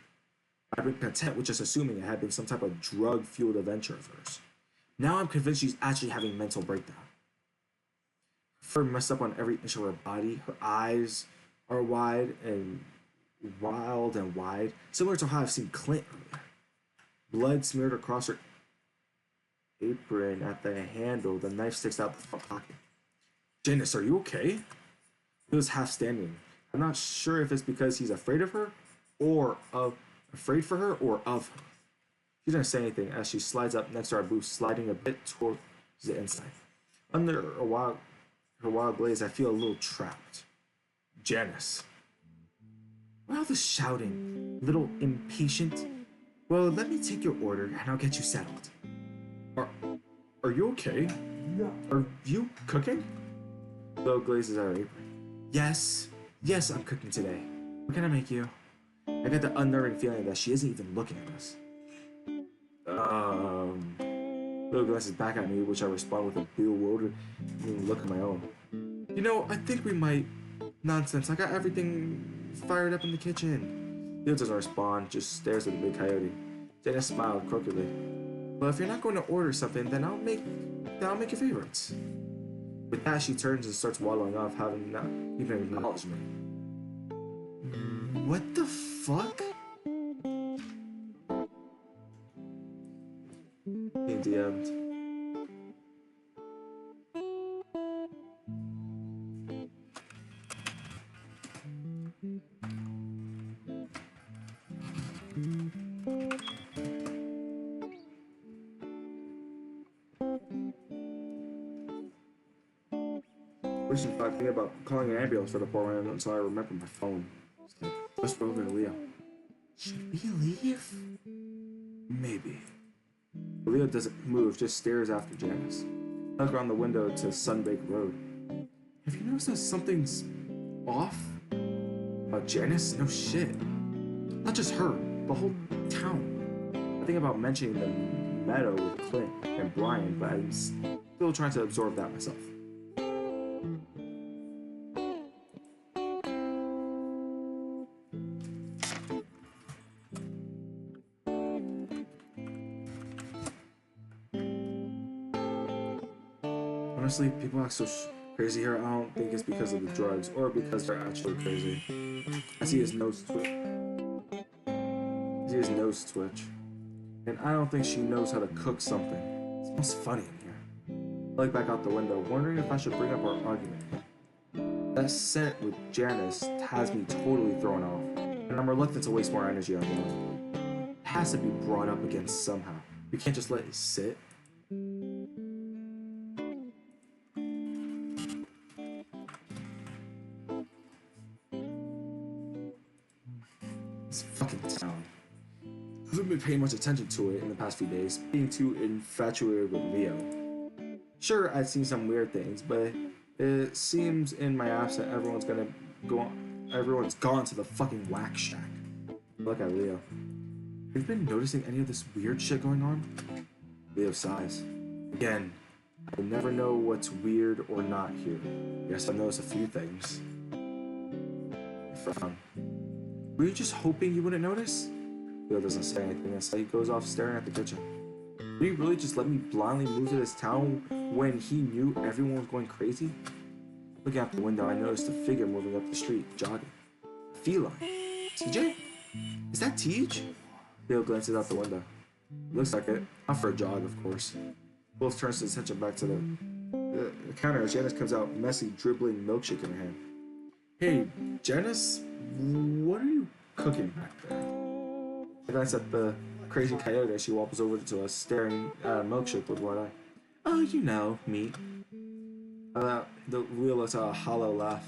I'd been content with just assuming it had been some type of drug-fueled adventure of hers. Now I'm convinced she's actually having a mental breakdown. Her fur messed up on every inch of her body. Her eyes are wide and wild and wide, similar to how I've seen Clint earlier. Blood smeared across her apron at the handle. The knife sticks out the front pocket. Janice, are you okay? He was half standing. I'm not sure if it's because he's afraid of her, or afraid for her, or of her. She doesn't say anything as she slides up next to our booth, sliding a bit towards the inside. Under her wild glaze, I feel a little trapped. Janice. Why all the shouting? A little impatient? Well, let me take your order and I'll get you settled. Are you okay? Are you cooking? Leo glazes at her apron. Yes, I'm cooking today. What can I make you? I get the unnerving feeling that she isn't even looking at us. Leo glances back at me, which I respond with a bewildered look at my own. You know, I think we might... Nonsense, I got everything fired up in the kitchen. Leo doesn't respond, just stares at the big coyote. Janice smiled crookedly. Well, if you're not going to order something, then I'll make your favorites. With that, she turns and starts waddling off, having not even acknowledged me. What the fuck? Being DM'd. Wishing thought thinking about calling an ambulance for the poor man until I remembered my phone. Let's go over to Leo. Should we leave? Maybe. Leo doesn't move, just stares after Janice. I look around the window to Sunbake Road. Have you noticed that something's off? About Janice? No shit. Not just her, the whole town. I think about mentioning the meadow with Clint and Brian, but I'm still trying to absorb that myself. Honestly, people act so crazy here. I don't think it's because of the drugs or because they're actually crazy. I see his nose twitch. And I don't think she knows how to cook something. It smells funny in here. I look back out the window, wondering if I should bring up our argument. That scent with Janice has me totally thrown off, and I'm reluctant to waste more energy on that. It has to be brought up again somehow. We can't just let it sit. This fucking town. I haven't been paying much attention to it in the past few days, being too infatuated with Leo. Sure, I've seen some weird things, but it seems in my absence everyone's gone to the fucking whack shack. Look at Leo. Have you been noticing any of this weird shit going on? Leo sighs. Again, I never know what's weird or not here. Yes, I've noticed a few things. I frown. Were you just hoping you wouldn't notice? Leo doesn't say anything, instead he goes off staring at the kitchen. Did he really just let me blindly move to this town when he knew everyone was going crazy? Looking out the window, I noticed a figure moving up the street, jogging. A feline. TJ? Is that Tej? Leo glances out the window. Looks like it. Not for a jog, of course. Wolf turns his attention back to the counter as Janice comes out, messy, dribbling milkshake in her hand. Hey, Janice? What are you cooking back there? I glance at the crazy coyote as she wobbles over to us, staring at a milkshake with one eye. Oh, you know, meat. The wheel lets out a hollow laugh.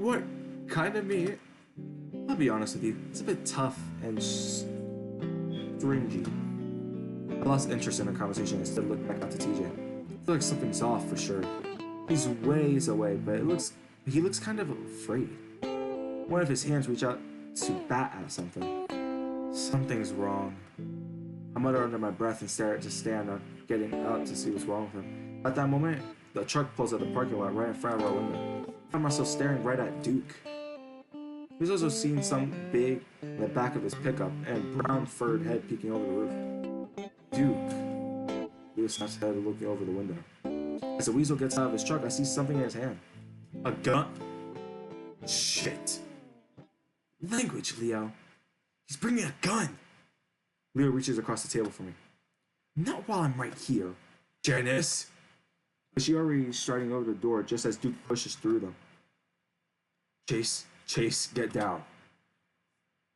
What kind of meat? I'll be honest with you, it's a bit tough and stringy. I lost interest in the conversation and instead looked back out to TJ. I feel like something's off for sure. He's ways away, but he looks kind of afraid. One of his hands reach out to bat at something. Something's wrong. I mutter under my breath and stare at Stan, getting out to see what's wrong with him. At that moment, the truck pulls out the parking lot right in front of our window. I find myself staring right at Duke. He's also seen something big in the back of his pickup and brown furred head peeking over the roof. Duke. Leo snaps his head looking over the window. As the weasel gets out of his truck, I see something in his hand. A gun? Shit. Language, Leo. He's bringing a gun. Leo reaches across the table for me. Not while I'm right here, Janice. But she already striding over the door just as Duke pushes through them. Chase, get down.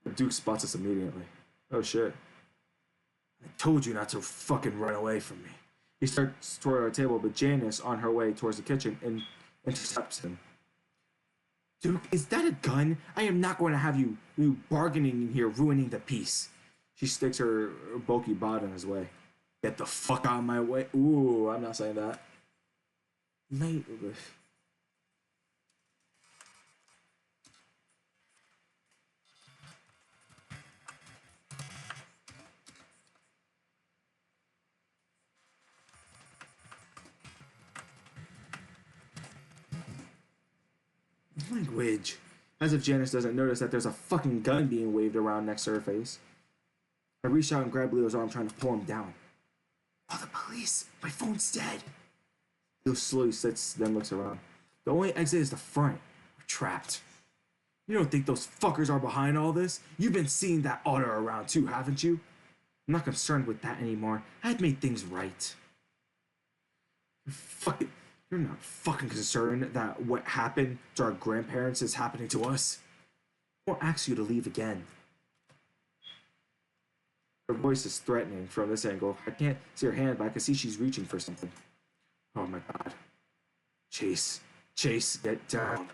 But Duke spots us immediately. Oh shit. I told you not to fucking run away from me. He starts toward our table, but Janice, on her way towards the kitchen, intercepts him. Duke, is that a gun? I am not going to have you bargaining in here, ruining the peace. She sticks her bulky body in his way. Get the fuck out of my way. Ooh, I'm not saying that. Language. As if Janice doesn't notice that there's a fucking gun being waved around next to her face. I reach out and grab Leo's arm, trying to pull him down. Oh, the police! My phone's dead! Leo slowly sits, then looks around. The only exit is the front. We're trapped. You don't think those fuckers are behind all this? You've been seeing that auto around too, haven't you? I'm not concerned with that anymore. I've made things right. You're not fucking concerned that what happened to our grandparents is happening to us? I won't ask you to leave again. Her voice is threatening from this angle. I can't see her hand, but I can see she's reaching for something. Oh my god. Chase, get down.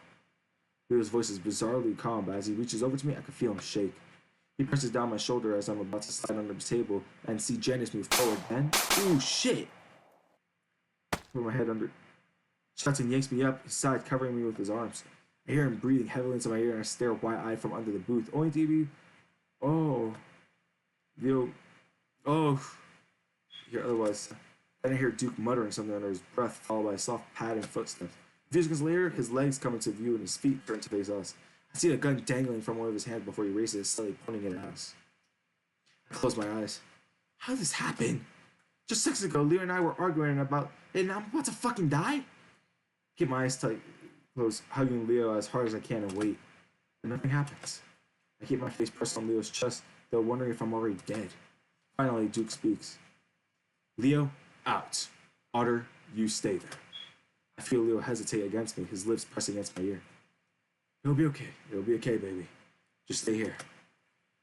Leo's voice is bizarrely calm, but as he reaches over to me, I can feel him shake. He presses down my shoulder as I'm about to slide under the table and see Janice move forward. Then, ooh, shit! Put my head under. Shuts and yanks me up, his side covering me with his arms. I hear him breathing heavily into my ear and I stare wide-eyed from under the booth, only to be... Oh... Leo... Oh... Hear otherwise. Then I hear Duke muttering something under his breath, followed by soft padding footsteps. A few seconds later, his legs come into view and his feet turn to face us. I see a gun dangling from one of his hands before he raises it, slowly pointing it at us. I close my eyes. How did this happen? Just 6 ago, Leo and I were arguing about, and I'm about to fucking die? Keep my eyes tight, close, hugging Leo as hard as I can and wait. And nothing happens. I keep my face pressed on Leo's chest, though wondering if I'm already dead. Finally, Duke speaks. Leo, out. Otter, you stay there. I feel Leo hesitate against me, his lips pressing against my ear. It'll be okay. It'll be okay, baby. Just stay here.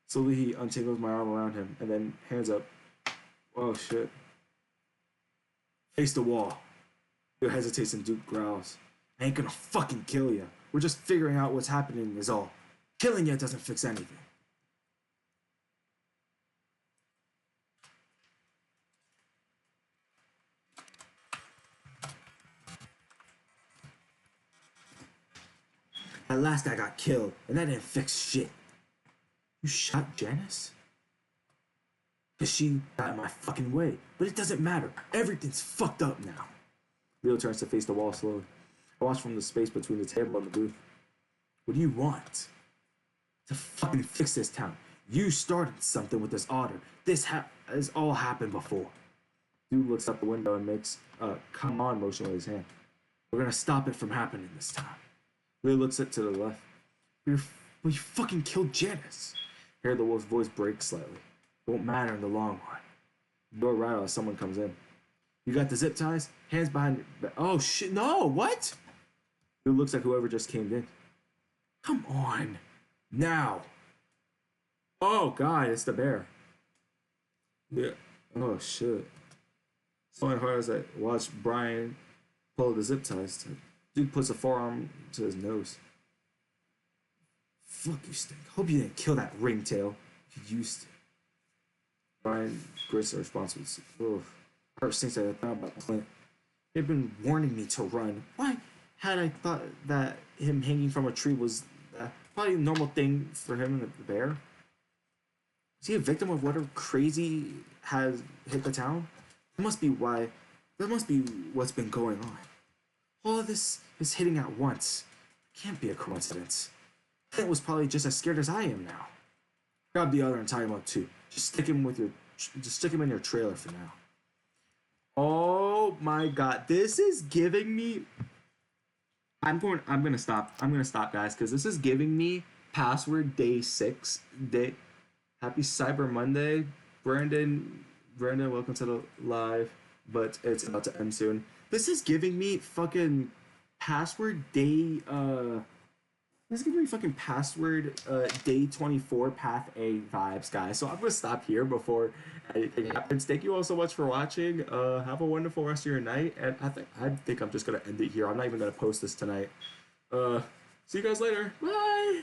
Slowly, he untangles my arm around him, and then hands up. Oh, shit. Face the wall. Leo hesitates and Duke growls. I ain't gonna fucking kill ya. We're just figuring out what's happening is all. Killing ya doesn't fix anything. At last I got killed, and that didn't fix shit. You shot Janice? Cause she got in my fucking way. But it doesn't matter. Everything's fucked up now. Leo turns to face the wall slowly. I watch from the space between the table and the booth. What do you want? To fucking fix this town. You started something with this otter. This has all happened before. Dude looks out the window and makes a come on motion with his hand. We're gonna stop it from happening this time. Leo looks it to the left. We fucking killed Janice. Here the wolf's voice breaks slightly. It won't matter in the long run. The door rattles as someone comes in. You got the zip ties? Hands behind your back. Oh shit, no, what? It looks like whoever just came in. Come on. Now. Oh god, it's the bear. Yeah. Oh shit. So hard as I watch Brian pull the zip ties. Dude puts a forearm to his nose. Fuck you, Stink. Hope you didn't kill that ringtail. You used to. Brian grits the response with, oh, heart sinks at the thought about Clint. They've been warning me to run. Why had I thought that him hanging from a tree was probably a normal thing for him and the bear? Is he a victim of whatever crazy has hit the town? That must be why. That must be what's been going on. All of this is hitting at once. Can't be a coincidence. Clint was probably just as scared as I am now. Grab the other and tie him up too. Just stick him in your trailer for now. Oh my god, this is giving me. I'm gonna stop, guys, because this is giving me password day 6. Happy Cyber Monday, Brandon, welcome to the live, but it's about to end soon. This is giving me fucking password day. This is giving me fucking password day 24 path A vibes, guys. So I'm gonna stop here before anything happens. Thank you all so much for watching. Have a wonderful rest of your night, and I think I'm just gonna end it here. I'm not even gonna post this tonight. See you guys later. Bye.